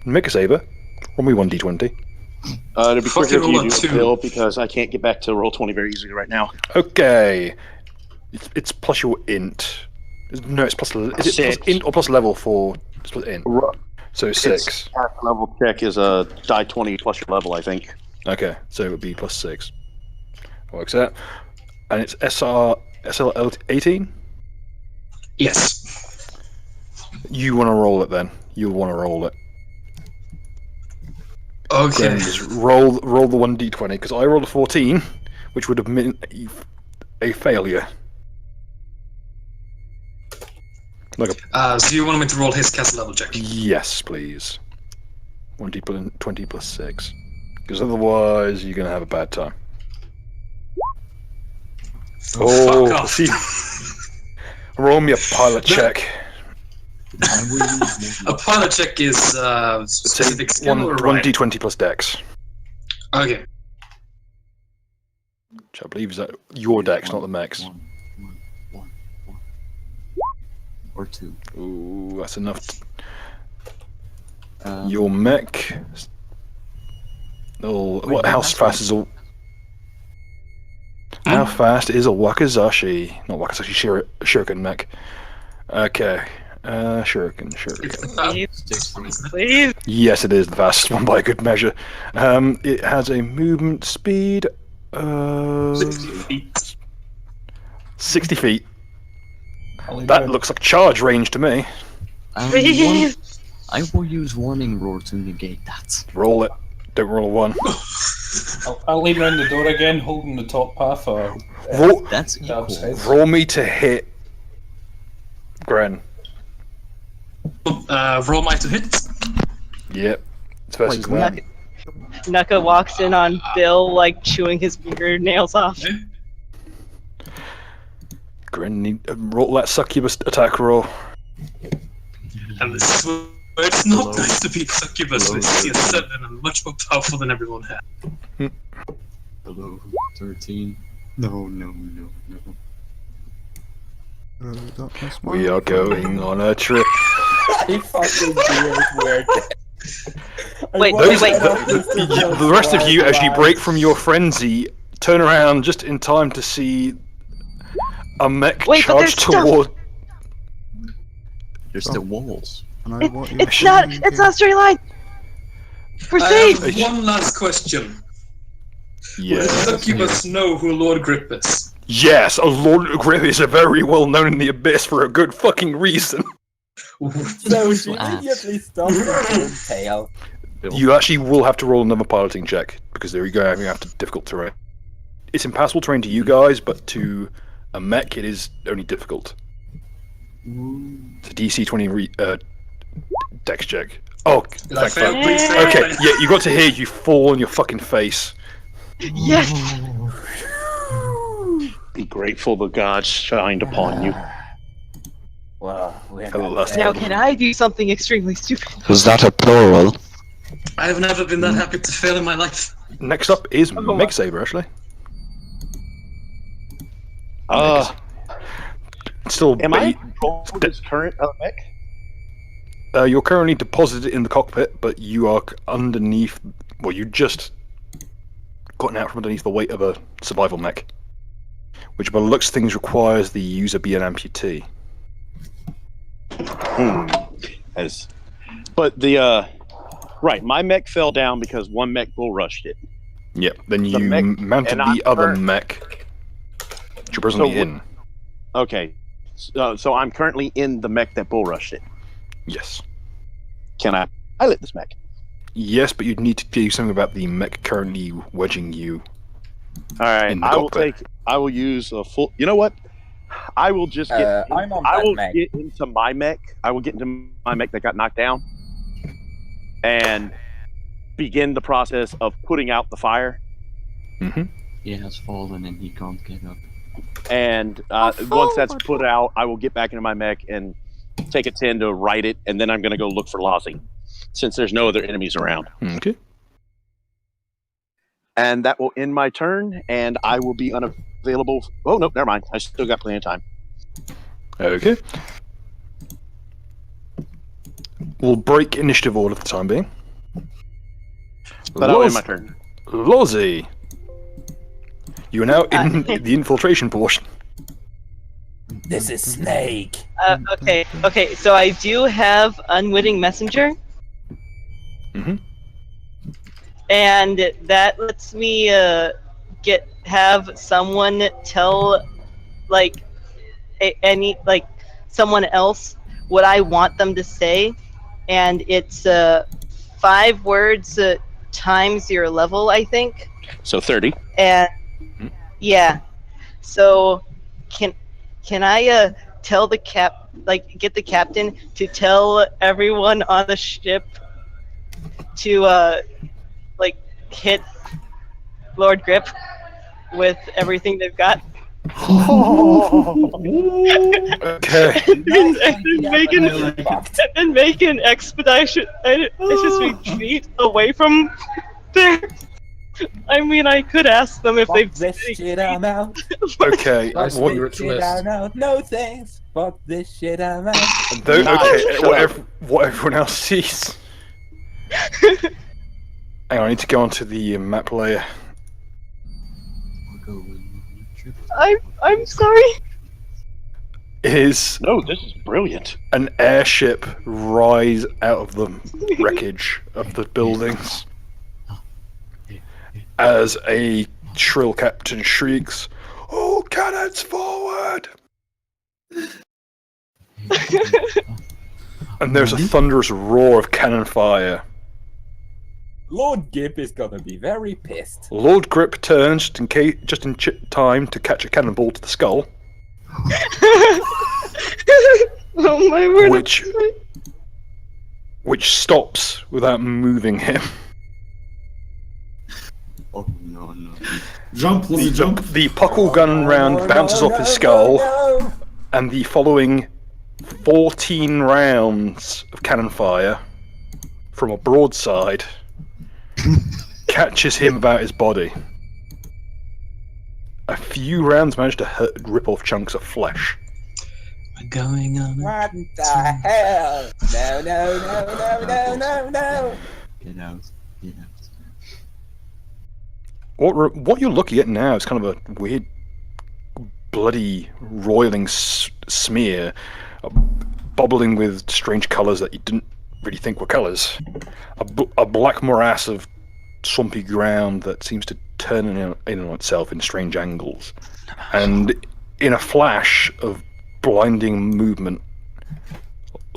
Mega Saber, roll me 1d20. To be quicker if roll you a do two. Bill, because I can't get back to roll 20 very easily right now. Okay. It's plus your int. No, it's plus. Is it plus int or plus level for? It's plus int. So 6. Half level check is a die 20 plus your level, I think. Okay, so it would be plus 6. Works out. And it's SL 18. Yes. You want to roll it then. You want to roll it. Okay. Then just roll the 1d20 because I rolled a 14, which would have been a failure. So you want me to roll his castle level check? Yes, please. 1d20 plus 6. Because otherwise, you're going to have a bad time. Oh, fuck off. See, roll me a pilot check. A pilot check is specific skill or right? 1d20 plus dex. Okay. Which I believe is that your dex, not the mech's. Or 2. Ooh, that's enough. Your mech. Oh, how fast is a? How fast is a Wakizashi? Not Wakizashi, Shuriken mech. Okay, Shuriken. Please. Yes, it is the fastest one by a good measure. It has a movement speed of 60 feet. That looks like charge range to me. I will use Warning Roar to negate that. Roll it. Don't roll a 1. I'll lean around the door again, holding the top half. Roll, that's roll me to hit. Gren. Roll my to hit. Yep. It's versus that. Nuka walks in on Bill, like chewing his fingernails off. Gren, roll that succubus attack roll. And this is where it's not nice to beat succubus with CS7 and much more powerful than everyone had. Hello, 13. No. We are going on a trip. I fucking weird. Wait. The rest of you, as you break from your frenzy, turn around just in time to see a mech charge toward. There's still walls. It's not straight line. Proceed. One last question. Yes. Does Succubus know who Lord Grip is? Yes, a Lord Grip is very well known in the Abyss for a good fucking reason. So she immediately stops and tail. You actually will have to roll another piloting check because there you go, having after difficult terrain. It's impassable terrain to you guys, but to a mech it is only difficult. It's a DC 20 dex check. Oh, thanks. Okay, yeah, you got to hear you fall on your fucking face. Yes. Be grateful the gods shined upon you. Well, now can I do something extremely stupid? Was that a plural? I have never been that happy to fail in my life. Next up is Meg Saber, actually. Still, am I in control of this current mech? You're currently deposited in the cockpit, but you are underneath. Well, you just gotten out from underneath the weight of a survival mech, which by the looks of things requires the user be an amputee. But the right, my mech fell down because one mech bull rushed it. Yep. Then you mounted the other mech, which you're presently in. Okay. So I'm currently in the mech that bull rushed it. Yes. Can I pilot this mech? Yes, but you'd need to do something about the mech currently wedging you. All right. I will use a full. You know what? I will just get. Get into my mech. I will get into my mech that got knocked down, and begin the process of putting out the fire. Mm-hmm. He has fallen and he can't get up. And once that's put out, I will get back into my mech and take a 10 to right it, and then I'm going to go look for Lozzie, since there's no other enemies around. Okay. And that will end my turn, and I will be unavailable. Oh, no, never mind. I still got plenty of time. Okay. We'll break initiative order for the time being. But I'll end my turn. Lozzie! You are now in the infiltration portion. This is Snake. Okay. So I do have unwitting messenger. Mm-hmm. And that lets me have someone tell someone else what I want them to say, and it's 5 words times your level, I think. So 30. And yeah, so can I tell the get the captain to tell everyone on the ship to hit Lord Grip with everything they've got? Okay. and make an expedition and it's just retreat away from there. I mean, I could ask them if they've this shit, I'm out. Okay. Nice what- spiritualist. I'm out. No thanks. Fuck this shit, I'm out. Okay. What everyone else sees. Hang on, I need to go onto the map layer. I'm sorry. Is No, this is brilliant. an airship rise out of the wreckage of the buildings as a shrill captain shrieks, "All cannons forward!" And there's a thunderous roar of cannon fire. Lord Gip is gonna be very pissed. Lord Grip turns just in time to catch a cannonball to the skull, Oh my word. which stops without moving him. Oh no. Jump, Lizzie, jump. The puckle gun round bounces off his skull, and the following 14 rounds of cannon fire from a broadside catches him about his body. A few rounds manage to rip off chunks of flesh. We're going on. What the hell? No. Get out. What you're looking at now is kind of a weird, bloody, roiling smear, bubbling with strange colours that you didn't really think were colours. A black morass of swampy ground that seems to turn in on itself in strange angles. And in a flash of blinding movement,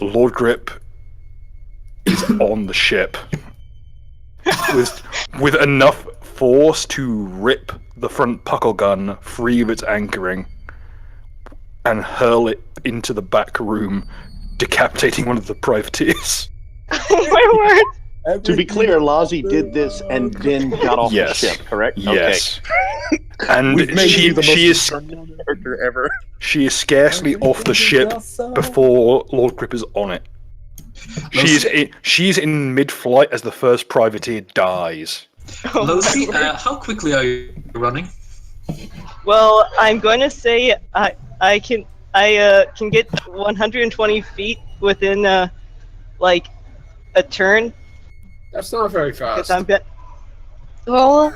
Lord Grip is on the ship with enough force to rip the front puckle gun free of its anchoring and hurl it into the back room, decapitating one of the privateers. Oh my word! To be clear, Lazi did this and then got off the ship, correct? Yes. And she is character ever. She is scarcely off the ship before Lord Grip is on it. She's in mid-flight as the first privateer dies. Losi, how quickly are you running? Well, I'm going to say I can get 120 feet within like a turn. That's not very fast. Well,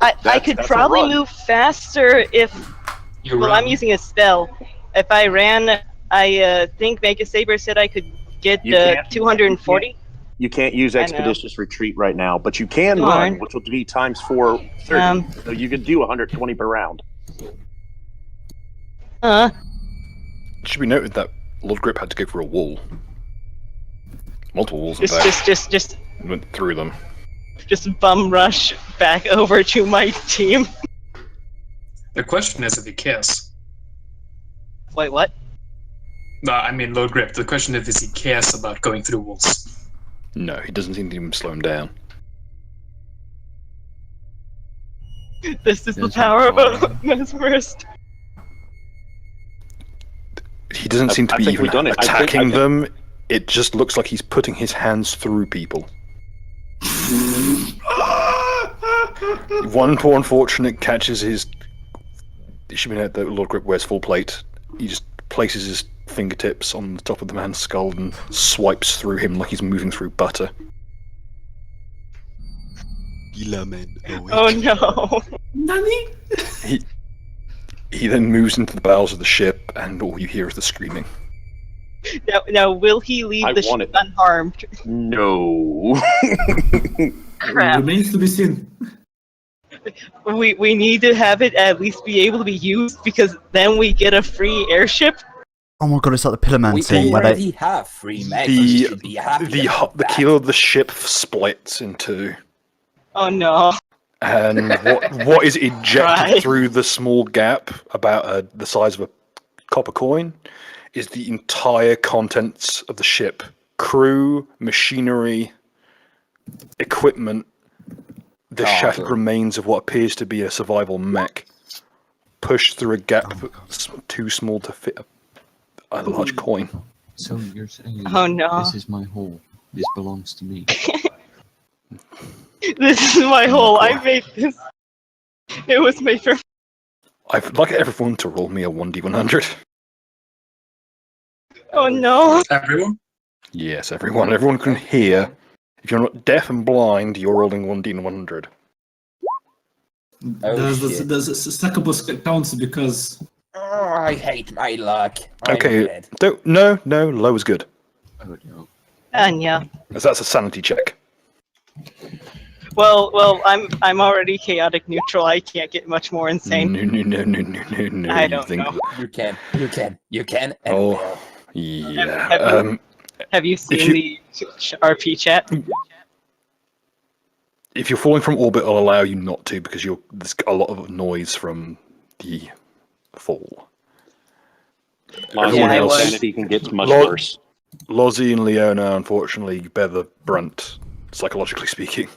I could that's a probably run. move faster if. I'm using a spell. If I ran, I think Mega Saber said I could get 240. You can't use I know. Expeditious Retreat right now, but you can Darn. run, which will be times 430. So you can do 120 per round. It should be noted that Lord Grip had to go for a wall. Multiple walls, in fact. Just went through them. Just bum rush back over to my team. The question is if he cares. Wait, what? No, I mean Lord Grip. The question is if he cares about going through walls. No, he doesn't seem to even slow him down. This is the power of a mesmerist. He doesn't seem to I be think even we've done it. I think- attacking them. It just looks like he's putting his hands through people. One poor unfortunate catches his... It should be noted that Lord Grip wears full plate. He just places his fingertips on the top of the man's skull and swipes through him like he's moving through butter. Oh no! He He then moves into the bowels of the ship, and all you hear is the screaming. Now, will he leave I the want ship it. unharmed? No. Crap. Remains to be seen. We need to have it at least be able to be used, because then we get a free airship. Oh my god, it's like the Pillar Man We scene where already they. have free mechs. We should be happy about The that. keel of the ship splits in two, Oh no. and what is ejected Right. through the small gap, about the size of a copper coin, is the entire contents of the ship: crew, machinery, equipment, the shattered remains of what appears to be a survival mech, pushed through a gap too small to fit a large coin. So you're saying Oh, no. this is my hole. This belongs to me. This is my hole. I made this. It was made for. I'd like everyone to roll me a 1d100. Oh no. Everyone? Yes, everyone. Everyone can hear. If you're not deaf and blind, you're rolling 1d100. The succubus counts because. Oh, I hate my luck. I'm Okay, dead. no, low is good. Oh no. Anya. As that's a sanity check. Well, I'm already chaotic neutral. I can't get much more insane. No. I you don't think know. You can, and Oh, will. yeah. Have you seen the RP chat? If you're falling from orbit, I'll allow you not to, because there's a lot of noise from the fall. Everyone else, sanity can get much worse. Lozzie and Leona, unfortunately, bear the brunt, psychologically speaking.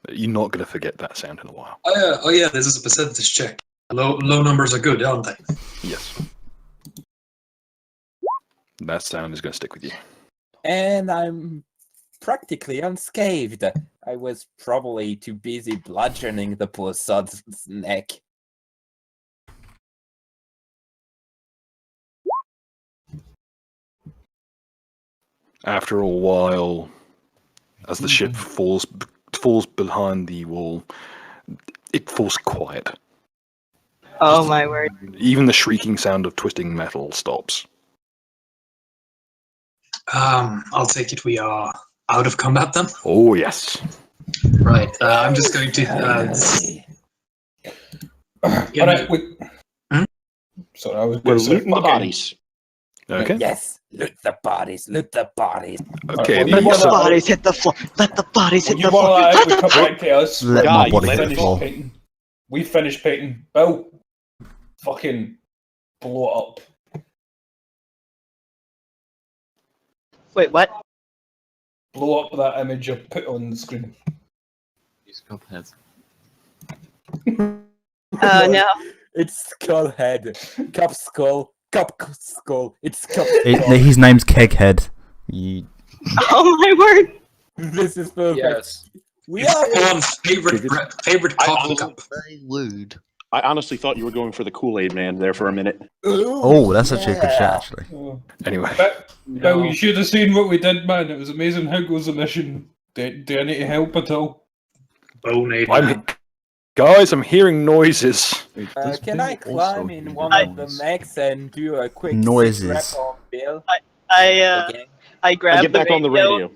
You're not going to forget that sound in a while. Oh yeah, this is a percentage check. Low numbers are good, aren't they? Yes. That sound is going to stick with you. And I'm practically unscathed. I was probably too busy bludgeoning the poor sod's neck. After a while, as the ship falls behind the wall, it falls quiet. Oh my word. Even the shrieking sound of twisting metal stops. I'll take it we are out of combat then. Oh yes. Right. I'm just going to. Alright, wait. Sorry, I was We're going to say looting the bodies. Okay. Yes, loot the bodies, loot the bodies. Okay. Let the bodies hit the floor. Let the bodies hit the You want floor. that? We come back to us. Let my body hit the finished floor. painting. We finished painting. Bill, fucking blow it up. Wait, what? Blow up that image you put on the screen. He's Cuphead. No. It's skull head. Cup skull. Cup skull. It's cup It, skull. his name's Keghead. You... Oh my word. This is perfect. Yes. We It's are. Colin's favorite coffee cup. Very lewd. I honestly thought you were going for the Kool-Aid Man there for a minute. Oh, that's actually a good shot, actually. Anyway. Bill, you should have seen what we did, man. It was amazing. How goes the mission? Do I need help at all? Guys, I'm hearing noises. Can I climb in one of the mechs and do a quick Noises. sit rep on Bill? I grab Get the back on the radio.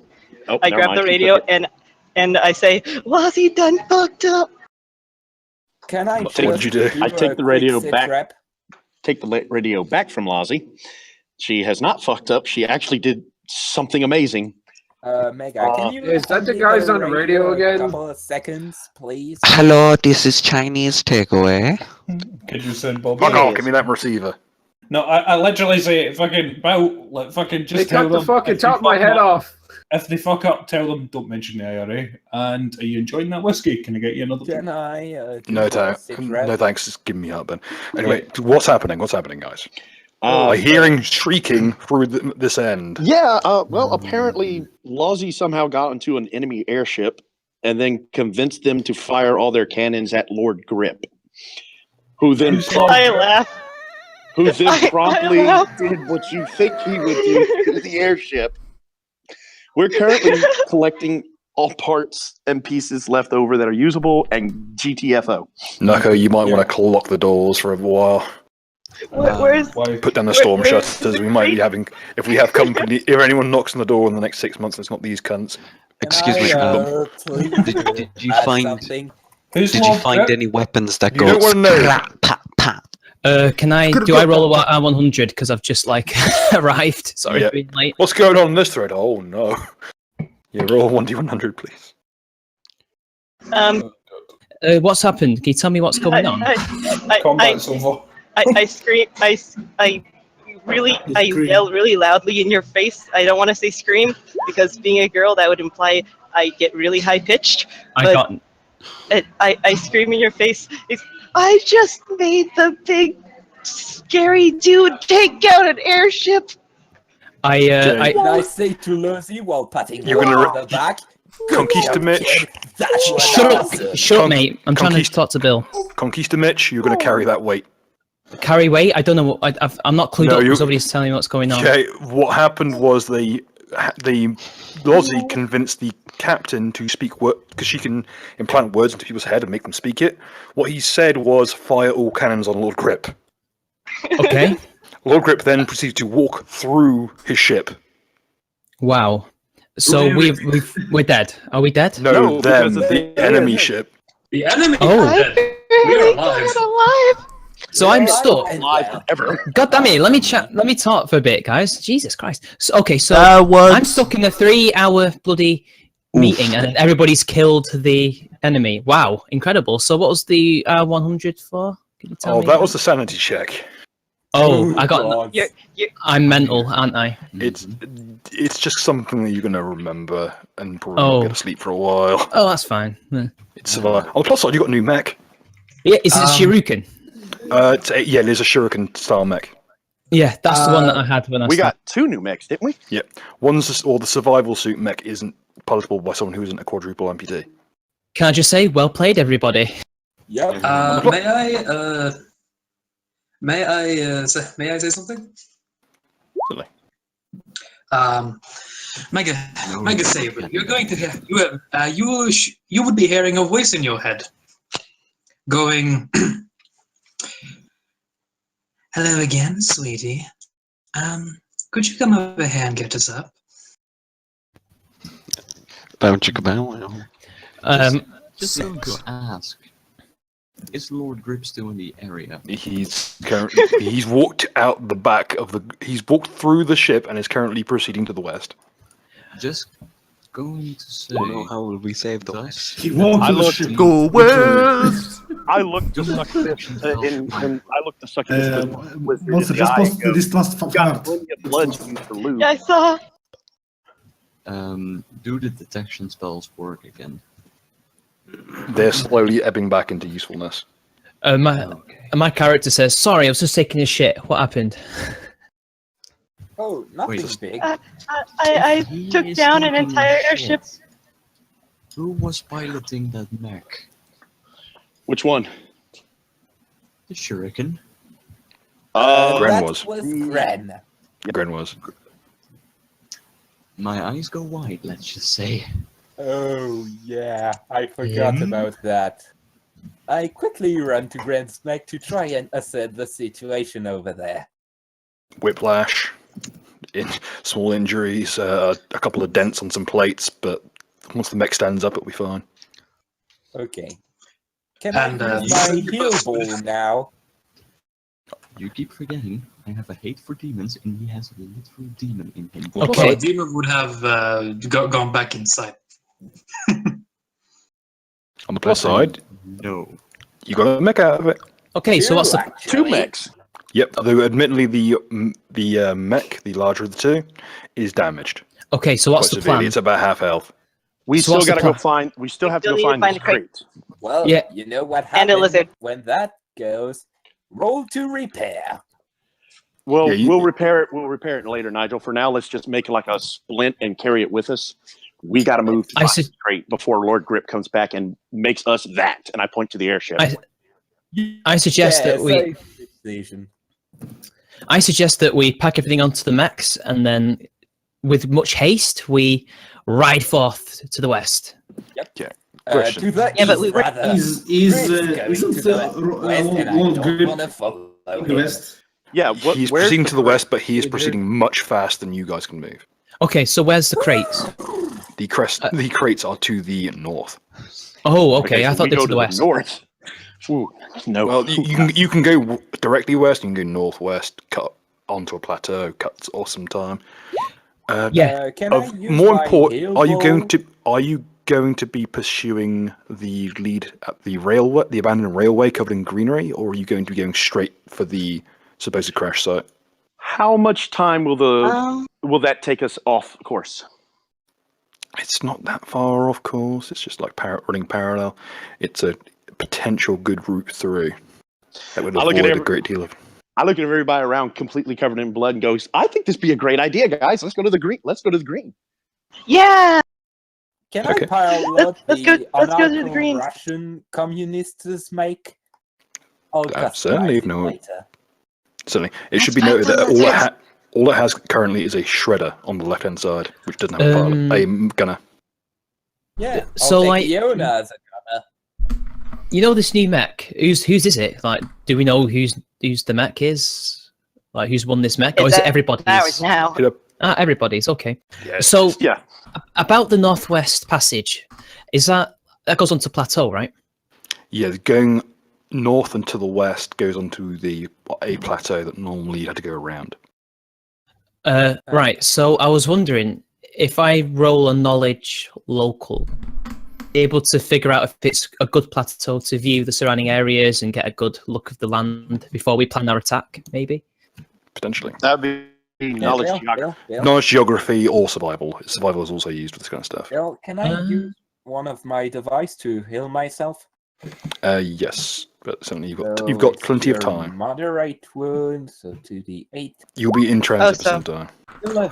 Oh, I never grab mind. the radio and I say, "Was he done fucked up?" Can I? What did you do? I take the radio sit back. rep? Take the radio back from Lozzie. She has not fucked up. She actually did something amazing. Mega, can you? Is that the leave guys on the radio a again? couple of seconds, please. Hello, this is Chinese takeaway. Could you send Bob? Fuck off, give me that receiver. No, I literally say, fucking, Bill, like, fucking just They tell cut the them. fucking if they top of my fuck head up- off. If they fuck up, tell them, don't mention the IRA. And are you enjoying that whiskey? Can I get you another Can drink? I? Do No, a sit rep? no thanks. Just give me up then. Anyway, what's happening? What's happening, guys? Uh, I'm hearing shrieking through this end. Yeah, well, apparently Lozzie somehow got into an enemy airship and then convinced them to fire all their cannons at Lord Grip, who then I laugh. promptly I laugh. did what you think he would do to the airship. We're currently collecting all parts and pieces left over that are usable, and GTFO. Nako, you might want to lock the doors for a while. Where's Put down the storm shutters. We might be having, if we have company, if anyone knocks on the door in the next 6 months, it's not these cunts. Excuse me. Did you find? Who's Did you find any weapons that You go don't want to know. scrap, pat, pat? Do I roll a R100 because I've just like arrived? Sorry Yeah. for being late. What's going on in this thread? Oh no. Yeah, roll 1d100, please. What's happened? Can you tell me what's going on? Combat's over. I scream. I yell really loudly in your face. I don't want to say scream because being a girl that would imply I get really high pitched. I scream in your face. I just made the big scary dude take out an airship. I say to Lucy while patting You're her gonna on the back. Conquista Mitch. Shut up, mate. I'm trying to talk to Bill. Conquista Mitch, you're going to carry that weight. Carry weight? I don't know. I'm not clued up because nobody's telling me what's going on. Okay, what happened was the Lozzie convinced the captain to speak word because she can implant words into people's head and make them speak it. What he said was fire all cannons on Lord Grip. Okay. Lord Grip then proceeded to walk through his ship. Wow. So we're dead. Are we dead? No, them, the enemy ship. The enemy. Oh. We are alive. So I'm stuck. Alive ever. God damn it! Let me talk for a bit, guys. Jesus Christ. So, okay, so was- I'm stuck in a 3-hour bloody meeting, and everybody's killed the enemy. Wow, incredible. So what was the R100 for? Can you tell me? That was the sanity check. Oh, I got. I'm mental, aren't I? It's just something that you're going to remember and probably not get to sleep for a while. Oh, that's fine. Yeah. It's on the plus side, you got a new mech. Yeah, is it Shuriken? There's a Shuriken style mech. Yeah, that's the one that I had when I. We got 2 new mechs, didn't we? Yep. The survival suit mech isn't palatable by someone who isn't a quadruple amputee. Can I just say, well played, everybody? Yep. May I say something? Certainly. Mega Saber, you're going to hear you would be hearing a voice in your head, going, "Hello again, sweetie. Could you come over here and get us up?" Just going to ask. Is Lord Grip still in the area? He's walked out the back of the. He's walked through the ship and is currently proceeding to the west. Just going to say. Oh no! How will we save the west? He won't go west. I looked to suck this and I looked to suck this with this last got plenty of blood to use for loot. Yeah, I saw. Do the detection spells work again? They're slowly ebbing back into usefulness. My character says, "Sorry, I was just taking a shit. What happened?" Oh, nothing big. I took down an entire airship. Who was piloting that mech? Which one? The Shuriken. Gren that was. Gren. Gren was. My eyes go wide, let's just say. Oh, yeah, I forgot about that. I quickly ran to Gren's mech to try and assess the situation over there. Whiplash, small injuries, a couple of dents on some plates, but once the mech stands up, it'll be fine. Okay. Can I use my heal ball now? You keep forgetting, I have a hate for demons, and he has a literal demon in him. Okay. Well, demon would have gone back inside. On the plus side, no, you got a mech out of it. Okay, so what's the 2 mechs? Yep. Though admittedly, the mech, the larger of the two, is damaged. Okay, so what's the plan? It's about half health. We So still what's the gotta go plan? find. We still have to go Still need find to this find a crate. Well, Yeah. you know what And a happens lizard. when that goes. Roll to repair. Well, Yeah, we'll repair it. We'll repair it later, Nigel. For now, let's just make like a splint and carry it with us. We got to move to the crate before Lord Grip comes back and makes us that. And I point to the airship. I suggest that we. Station. I suggest that we pack everything onto the mechs, and then, with much haste, we right forth to the west. Yep. Yeah. To the Yeah, but east, we were- rather. Isn't Chris going the to the west, and I Lord don't Grip want to follow in the him. west? Yeah, He's where's proceeding to the west, but he is Did proceeding much faster than you guys can move. Okay, so where's the crates? The crates are to the north. Oh, okay. I so thought we they go were to to the the west. north. Ooh, no. Well, you can go directly west. You can go northwest, cut onto a plateau, cut awesome time. Yeah. Can I use More my important, heal are you ball? going to be pursuing the lead at the railway, the abandoned railway covered in greenery, or are you going to be going straight for the supposed crash site? How much time will that take us off course? It's not that far off course. It's just like running parallel. It's a potential good route through. That would avoid a great deal of. I look at everybody around completely covered in blood and goes, I think this would be a great idea, guys. Let's go to the green. Let's go to the green. Yeah. Can Okay. I pilot Let's go to the greens. Russian communists make? I'll Certainly, customize it later. Certainly. It should be noted that all it has currently is a shredder on the left-hand side, which doesn't have a pilot, a gunner. Yeah, So, I'll take like- Iona as a gunner. You know this new mech? Whose is it? Like, do we know who's the mech is? Like, who's won this mech? Or is it everybody's? Ours now. Everybody's, okay. Yeah, So, yeah. About the Northwest Passage, is that goes onto plateau, right? Yeah, going north and to the west goes onto a plateau that normally you had to go around. Right, so I was wondering, if I roll a knowledge local, able to figure out if it's a good plateau to view the surrounding areas and get a good look of the land before we plan our attack, maybe? Potentially. That'd be knowledge geography. Knowledge geography or survival. Survival is also used for this kind of stuff. Bill, can I use one of my device to heal myself? Yes, but certainly you've got plenty of time. Moderate wounds, so to the 8. You'll be in transit for some time.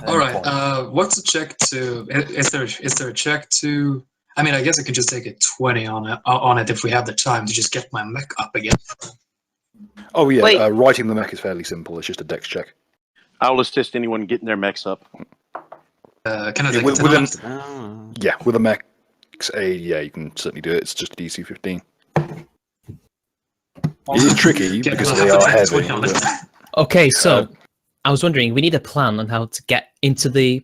All right. What's a check to? Is there a check to? I mean, I guess I could just take a 20 on it if we have the time to just get my mech up again. Oh yeah, Wait. writing the mech is fairly simple. It's just a dex check. I'll assist anyone getting their mechs up. Can I take with it? a mech aid, yeah, you can certainly do it. It's just a DC 15. It is tricky because they are heavy. Okay, so I was wondering, we need a plan on how to get into the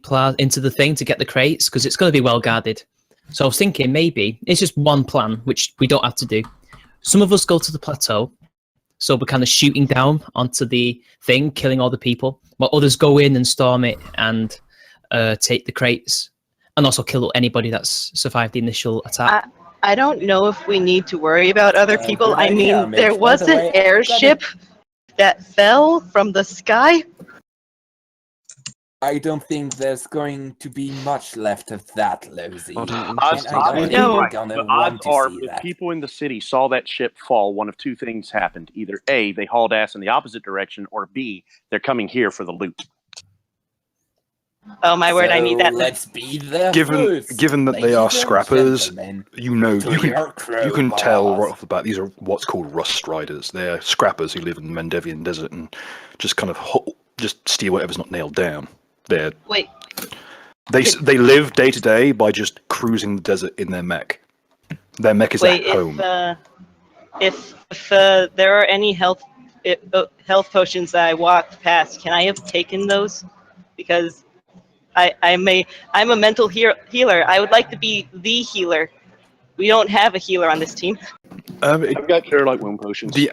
thing to get the crates, because it's going to be well guarded. So I was thinking maybe it's just one plan, which we don't have to do. Some of us go to the plateau, so we're kind of shooting down onto the thing, killing all the people, while others go in and storm it and take the crates, and also kill anybody that's survived the initial attack. I don't know if we need to worry about other people. I mean, there was an airship that fell from the sky. I don't think there's going to be much left of that, Losey. Odds are, if people in the city saw that ship fall, one of two things happened. Either A, they hauled ass in the opposite direction, or B, they're coming here for the loot. Oh my word, I need that. Let's be there. Given that they are scrappers, you can tell right off the bat these are what's called rust riders. They're scrappers who live in the Mendevian desert and just kind of just steal whatever's not nailed down. They live day to day by just cruising the desert in their mech. Their mech is at home. If there are any health potions that I walked past, can I have taken those? Because I'm a mental healer. I would like to be the healer. We don't have a healer on this team. I've got Carolite wound potions. The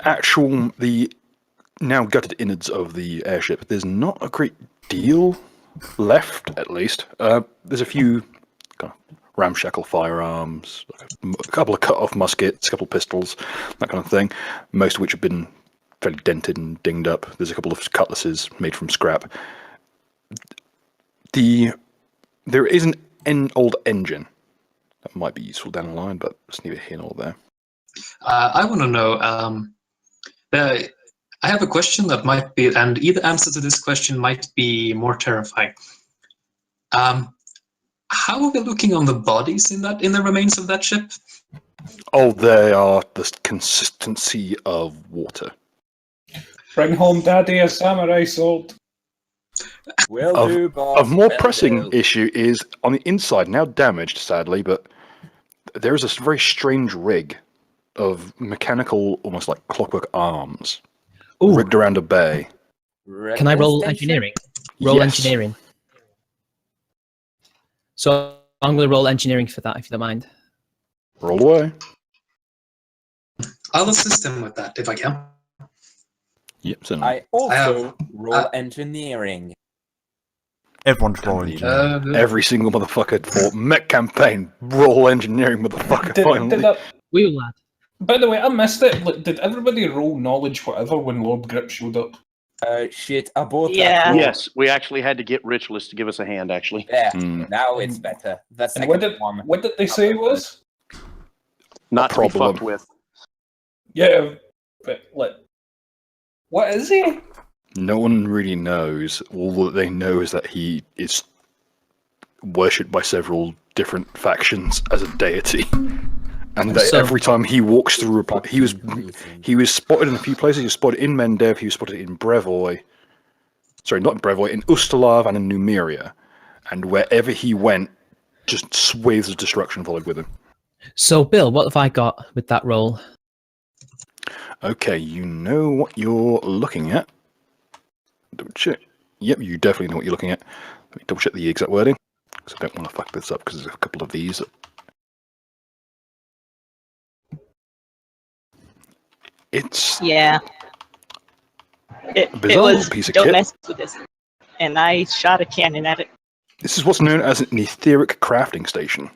now gutted innards of the airship. There's not a great deal left, at least. There's a few kind of ramshackle firearms, a couple of cut-off muskets, a couple of pistols, that kind of thing. Most of which have been fairly dented and dinged up. There's a couple of cutlasses made from scrap. There is an old engine that might be useful down the line, but it's neither here nor there. I want to know. I have a question that might be, and either answer to this question might be more terrifying. How are we looking on the bodies in the remains of that ship? Oh, they are the consistency of water. Bring home daddy a samurai sword. Will Of, do, boss. of more will pressing do. issue is on the inside, now damaged, sadly, but there is a very strange rig of mechanical, almost like clockwork arms, rigged around a bay. Can I roll Station? engineering? Roll Yes. engineering. So I'm going to roll engineering for that, if you don't mind. Roll away. I'll assist him with that if I can. Yep, certainly. I also roll engineering. Everyone's rolling engineering. Every single motherfucker for mech campaign. Roll engineering, motherfucker. Finally. We will add. By the way, I missed it. Like, did everybody roll knowledge whatever when Lord Grip showed up? Shit, I bought Yeah. that roll. Yes, we actually had to get Ritualist to give us a hand, actually. Yeah, now it's better. The And second one. what did they say it was? Not to be problem. fucked with. Yeah, but like, what is he? No one really knows. All that they know is that he is worshipped by several different factions as a deity. And that So- every time he walks through, he was spotted in a few places. He was spotted in Mendev. He was spotted in Brevoy. Sorry, not in Brevoy. In Ustalav and in Numeria. And wherever he went, just swathes of destruction followed with him. So, Bill, what have I got with that roll? Okay, you know what you're looking at. Double check. Yep, you definitely know what you're looking at. Let me double check the exact wording, because I don't want to fuck this up, because there's a couple of these. It's Yeah. It bizarre was, little piece of don't kit. mess with this. And I shot a cannon at it. This is what's known as an etheric crafting station.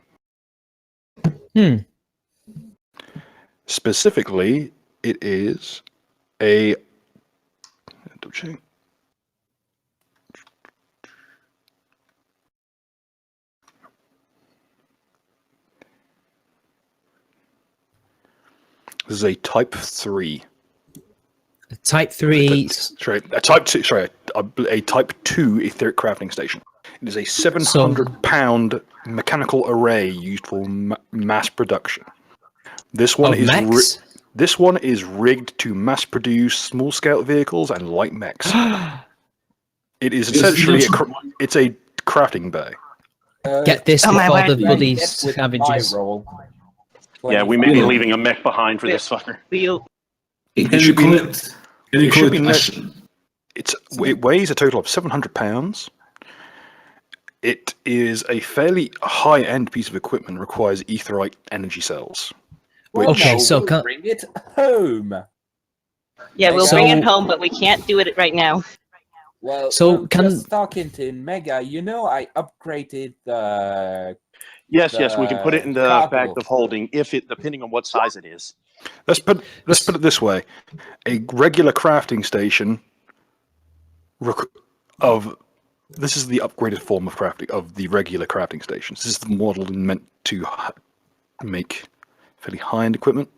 Specifically, it is a. Double check. This is a Type 3. Type 3. Sorry, a Type 2. Sorry, a Type 2 etheric crafting station. It is a 700-pound mechanical array used for mass production. This one Of is mechs? this one is rigged to mass produce small-scale vehicles and light mechs. It is essentially it's a crafting bay. Get this Oh my before word. the bloody Get with scavengers. my roll. Yeah, we may be leaving a mech behind for this fucker. We'll, Can you call it? Can you It call should it? be Ash- It weighs a total of 700 pounds. It is a fairly high-end piece of equipment. Requires etherite energy cells. Well, Okay, no, so we'll can- bring it home. yeah, we'll Mega. bring it home, but we can't do it right now. Well, So can- just talking to Mega, you know, I upgraded the. Yes, we can put it in the cargo. fact of holding, if it, depending on what size it is. Let's put it this way: a regular crafting station this is the upgraded form of crafting of the regular crafting stations. This is the model meant to make fairly high-end equipment.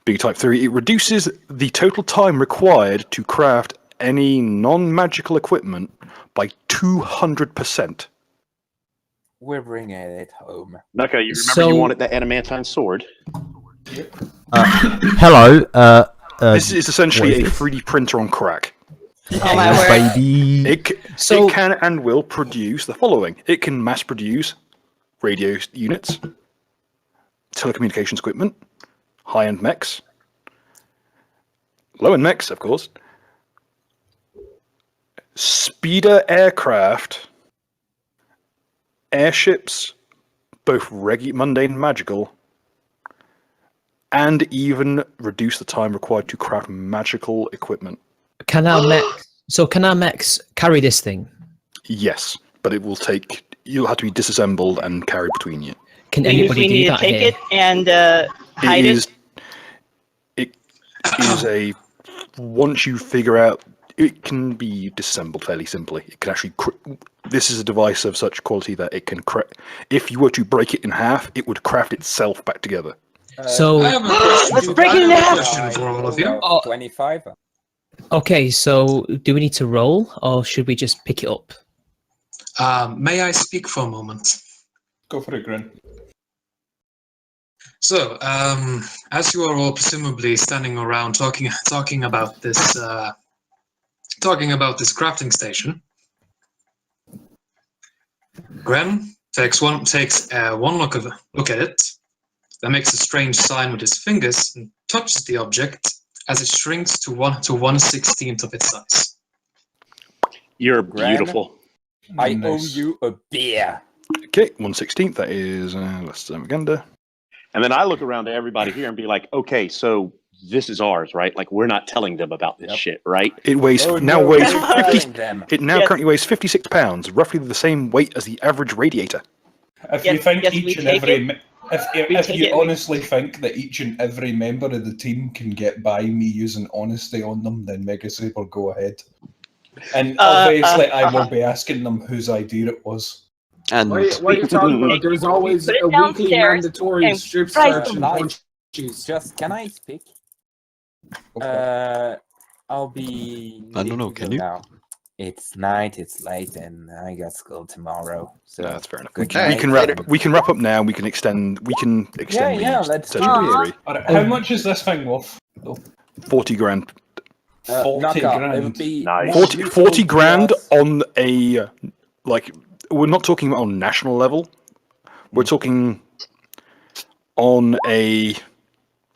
Being Type 3, it reduces the total time required to craft any non-magical equipment by 200%. We're bringing it home. Okay, you remember So- you wanted that adamantine sword? Hello. This is essentially what a is this? 3D printer on crack. Oh my word. Baby. It can and will produce the following. It can mass produce radio units, telecommunications equipment, high-end mechs, low-end mechs, of course, speeder aircraft, airships, both mundane and magical, and even reduce the time required to craft magical equipment. Can our mechs carry this thing? Yes, but it will take. You'll have to be disassembled and carried between you. Can We anybody usually do need to that take here? it and hide it. It is a. Once you figure out, it can be disassembled fairly simply. It can actually. This is a device of such quality that it can. If you were to break it in half, it would craft itself back together. So I have a question. Let's break it in I have a half. question for all of you. 25. okay, so do we need to roll or should we just pick it up? May I speak for a moment? Go for it, Grin. So, as you are all presumably standing around talking about this talking about this crafting station, Gren takes one look at it, then makes a strange sign with his fingers and touches the object as it shrinks to 1/16 of its size. You're Gran, beautiful. I owe you a beer. Okay, 1/16. That is less agenda. And then I look around to everybody here and be like, okay, so this is ours, right? Like we're not telling them about this shit, right? It weighs Oh, now no, weighs we're 50. telling them. It now currently weighs 56 pounds, roughly the same weight as the average radiator. If you think yes, we each and take every, it. me- if you honestly think that each and every member of the team can get by me using honesty on them, then Mega Saber, go ahead. And obviously, I will be asking them whose idea it was. And What are you talking about? There's always Put it a weekly downstairs mandatory and strip fry search them. and punches. Just can I speak? I'll be. I don't know, can you? Now. It's night. It's late, and I got school tomorrow. So No, that's fair enough. good We night. can wrap up now. We can extend. Yeah, the let's do session to it. 3. Alright, how much is this thing worth? 40 grand. 40 knock off. grand. It would be Nice. more 40 useful grand to us. on a like. We're not talking about on national level. We're talking on a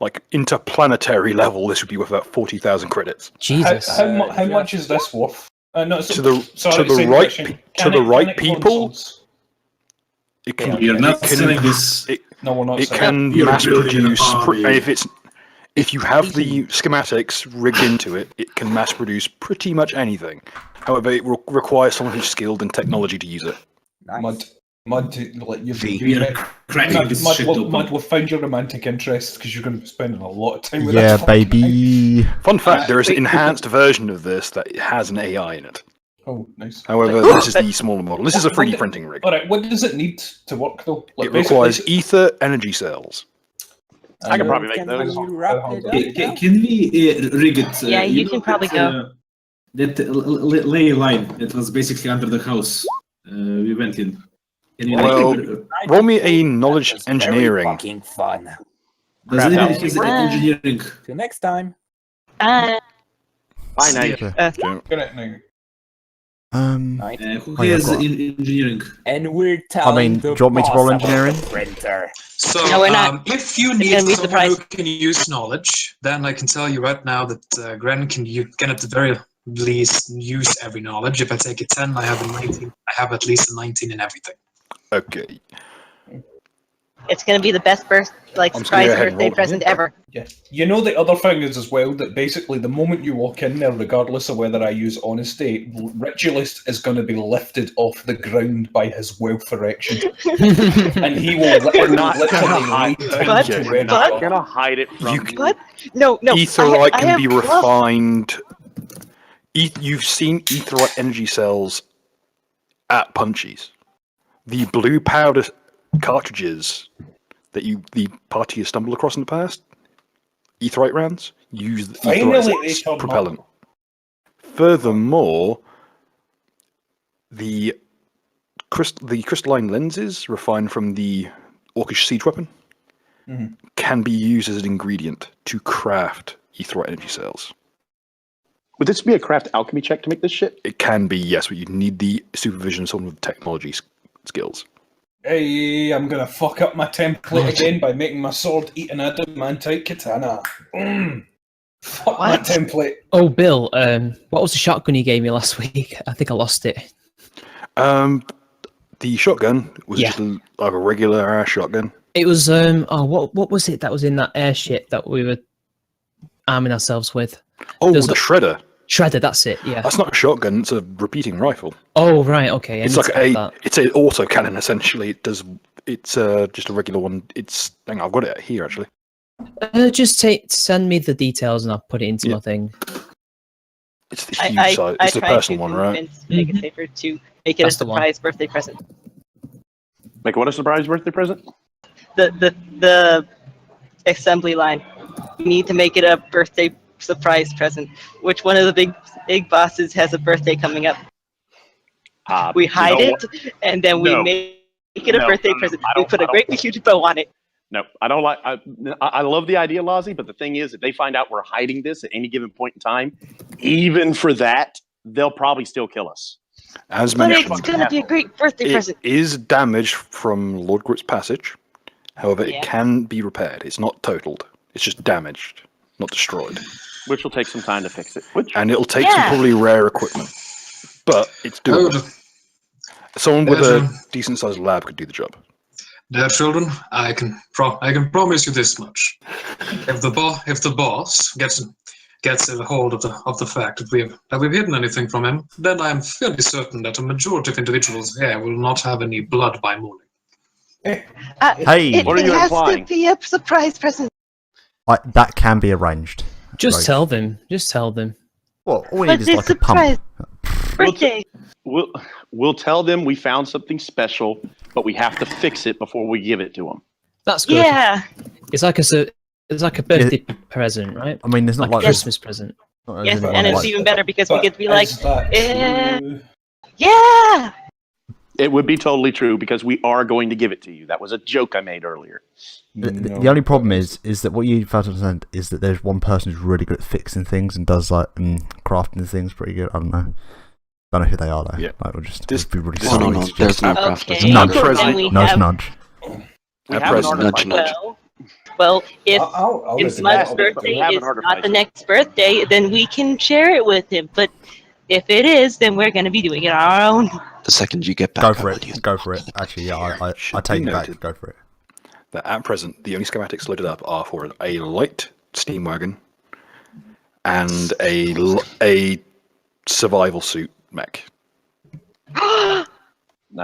like interplanetary level. This would be worth about 40,000 credits. Jesus. How much is this worth? No, To the sorry, to the same right question. to Can the it- right can it people, consoles? it can. You're not it can, selling this. No, we're not It selling can You're mass building an produce. army. If you have the schematics rigged into it, it can mass produce pretty much anything. However, it requires someone who's skilled in technology to use it. Nice. Mud, like you've We are cracking this shit open. Mud, we've found your romantic interest because you're going to be spending a lot of time with Yeah, this fucking thing. baby. Fun fact: there is an enhanced version of this that has an AI in it. Oh, nice. However, this is the smaller model. This is a 3D printing rig. All right, what does it need to work though? Like, It requires basically- ether energy cells. I can probably make Can those. you wrap it up? Can we rig it? Yeah, you know can probably that, that ley line that was basically under the house. We went in. Can you Well, make it? roll me a knowledge That's very engineering. fucking fun. Does anyone has engineering? Till next time. Bye, night. Good night now. Night. Who Oh, yeah, has go on. engineering? And we're telling mean, the do you want me to boss roll about engineering? the printer. So, No, we're not. if you It's need gonna be someone surprise. who can use knowledge, then I can tell you right now that Gren can at the very least use every knowledge. If I take a 10, I have a 19. I have at least a 19 in everything. Okay. It's gonna be the best I'm just gonna surprise go ahead and birthday roll it. present ever. Yeah. You know the other thing is as well that basically the moment you walk in there, regardless of whether I use honesty, Ritualist is going to be lifted off the ground by his wealth erection, and he will literally lead But- to We're not gonna hide it from you. What? No. Etherite I can have be proof. refined. You've seen etherite energy cells at Punchies. The blue powder cartridges that the party has stumbled across in the past, etherite rounds, use the Finally, etherite they as come propellant. Furthermore, the crystalline lenses refined from the Orcish siege weapon Mhm. can be used as an ingredient to craft etherite energy cells. Would this be a craft alchemy check to make this shit? It can be, yes, but you need the supervision of someone with technology skills. Hey, I'm gonna fuck up my template again by making my sword eat an adamantite katana. Fuck my template. Oh, Bill, what was the shotgun you gave me last week? I think I lost it. The shotgun was Yeah. just like a regular ass shotgun. It was what was it that was in that airship that we were arming ourselves with? Oh, There's the a- shredder. Shredder, that's it. Yeah. That's not a shotgun; it's a repeating rifle. Oh right, okay. I It's need like to have that. it's an auto cannon essentially. It's just a regular one. Hang on, I've got it here actually. Just send me the details and I'll put it into my thing. It's the huge size. It's the tried personal to one, right? convince Mega Saber to make it That's a the one. surprise birthday present. Make what a surprise birthday present? The assembly line. We need to make it a birthday surprise present. Which one of the big bosses has a birthday coming up? We hide it and then we No. make it a No, birthday no, no, present. I We don't- put I a don't- great big huge bow on it. No, I don't like. I love the idea, Lozzie, but the thing is, if they find out we're hiding this at any given point in time, even for that, they'll probably still kill us. As But mentioned, it's gonna be a great birthday it present. is damaged from Lord Groot's passage. However, Yeah. it can be repaired. It's not totaled. It's just damaged, not destroyed. Which will take some time to fix it. And it'll take some probably rare equipment. But it's doable. Someone with a decent sized lab could do the job. Dear children, I can promise you this much: if the boss gets a hold of the fact that we've hidden anything from him, then I am fairly certain that a majority of individuals here will not have any blood by morning. Hey. It has to be a surprise present. That can be arranged. Just tell them. Just tell them. Well, all we need is like a pump. Birthday. We'll tell them we found something special, but we have to fix it before we give it to them. That's good. Yeah. It's like a birthday present, right? I mean, there's not like a Christmas present. Yes, and it's even better because we get to be like, Is that true? yeah. It would be totally true because we are going to give it to you. That was a joke I made earlier. The only problem is that what you fail to understand is that there's one person who's really good at fixing things and does like crafting things pretty good. I don't know who they are though. Yeah. Like, we'll just This- be really this- sorry. no, no, there's no crafters. Okay. Nudge, Then we nudge, have- nudge. We have an artificer. Well, if I'll if let Mud's you know. birthday We have an is not the artificer. next birthday, then we can share it with him. But if it is, then we're going to be doing it on our own. The second you get back, Go for it. Go for it. Actually, yeah, I take it back. noted. Go for it. That at present, the only schematics loaded up are for a light steam wagon and a survival suit mech.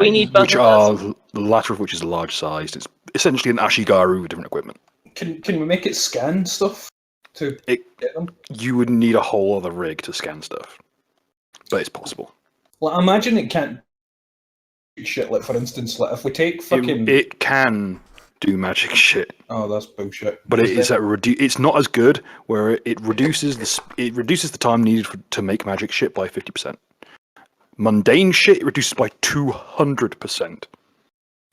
We need both Which of are those. the latter of which is large sized. It's essentially an Ashigaru with different equipment. Can we make it scan stuff to get them? You would need a whole other rig to scan stuff, but it's possible. Well, I imagine it can't do shit. Like for instance, like if we take fucking It can do magic shit, oh, that's bullshit. but it is it's not as good. Where it reduces the time needed to make magic shit by 50%. Mundane shit it reduces by 200%.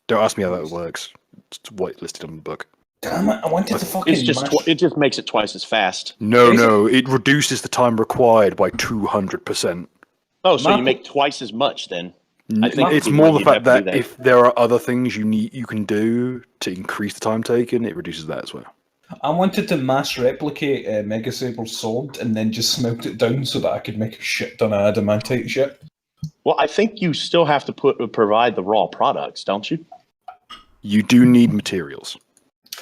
Don't ask me how that works. It's what listed on the book. Damn it! I wanted to fucking. It's just mash- it just makes it twice as fast. No, it reduces the time required by 200%. Oh, so Mark- you make twice as much then? I think It's we more might the have fact to do that if there are other things you can do to increase the time taken, it reduces that as well. I wanted to mass replicate Mega Sable's sword and then just smelt it down so that I could make a shit ton of adamantite shit. Well, I think you still have to provide the raw products, don't you? You do need materials.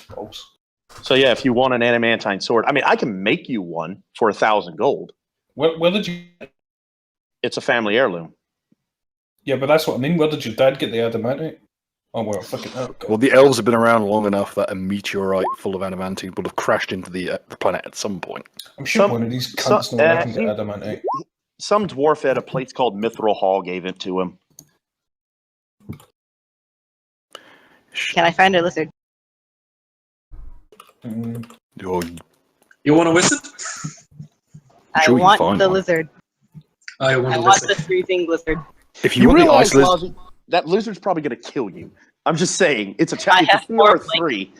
Gross. So yeah, if you want an adamantine sword, I mean, I can make you one for 1,000 gold. Where did you? It's a family heirloom. Yeah, but that's what I mean. Where did your dad get the adamantite? Oh well, fucking hell. Well, the elves have been around long enough that a meteorite full of adamantine would have crashed into the planet at some point. I'm sure one of these cunts know where I can get adamantite. Some dwarf at a place called Mithril Hall gave it to him. Can I find a lizard? Oh, You want a wizard? I Sure, you want find the one. lizard. I want I a want lizard. the freezing lizard. If you want the ice lizard, Lozzie, that lizard's probably going to kill you. I'm just saying, it's a I challenge. have It's a 4 or 4 3.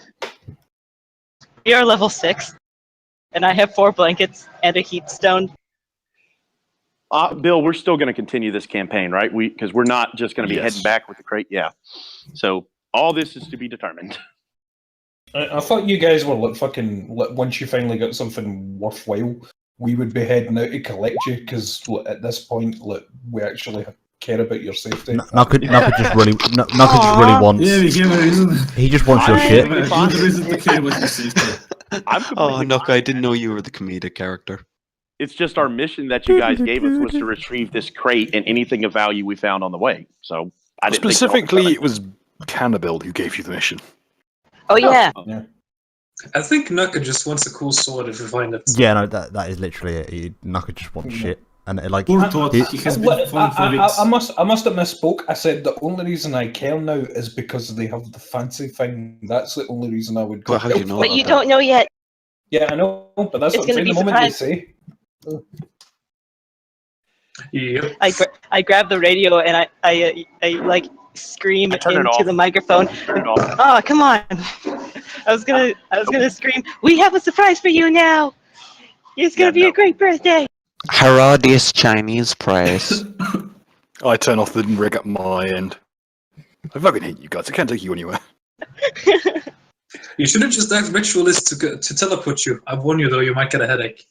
We are level 6, and I have 4 blankets and a heat stone. Bill, we're still going to continue this campaign, right? Because we're not just going to be Yes. heading back with the crate. Yeah. So all this is to be determined. I thought you guys were like fucking. Once you finally got something worthwhile, we would be heading out to collect you because at this point, we actually care about your safety. Nuka just really wants. Yeah, we give a reason. He just wants your shit. Good reason to care about your safety. Oh, look, I didn't know you were the comedic character. It's just our mission that you guys gave us was to retrieve this crate and anything of value we found on the way. So I didn't think specifically, it was Cannibal who gave you the mission. Oh yeah. I think Nuka just wants a cool sword if you find it. Yeah, no, that is literally it. Nuka just wants shit, and like Poor Todd, he has been falling for weeks. I must have misspoke. I said the only reason I care now is because they have the fancy thing. That's the only reason I would go. Well, how do you know But about you that? don't know yet. Yeah, I know, but that's It's what I'm gonna saying. The be moment they surprise. say, Yep. I grab the radio and I like scream turn it into off. the microphone. Turn it off. Oh, come on! I was gonna scream. We have a surprise for you now. It's gonna be a great birthday. Herodias Chinese price. I turn off the rig at my end. I fucking hate you guys. I can't take you anywhere. You should have just asked Ritualist to teleport you. I warn you though, you might get a headache.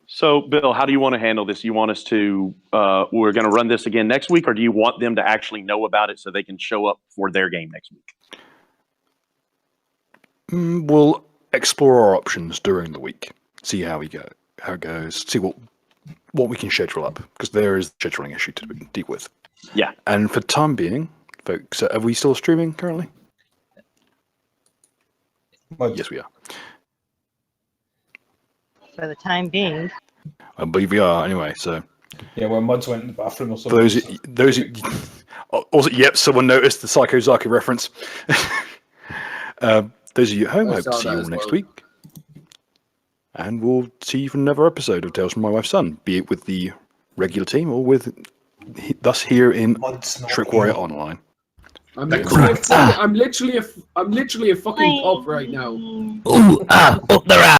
So, Bill, how do you want to handle this? You want us to, we're going to run this again next week, or do you want them to actually know about it so they can show up for their game next week? We'll explore our options during the week. See how it goes. See what we can schedule up, because there is a scheduling issue to deal with. Yeah. And for the time being, folks, are we still streaming currently? Yes, we are. For the time being. I believe we are. Anyway, so. Yeah, well, Muds went in the bathroom or For something. those. Also, yep. Someone noticed the Psycho Zaki reference. Those of you at home, I hope to see you all next week. And we'll see you for another episode of Tales from My Wife's Son, be it with the regular team or with us here in Shrek Warrior Online. I'm literally a fucking pop right now. Ooh, up the rat.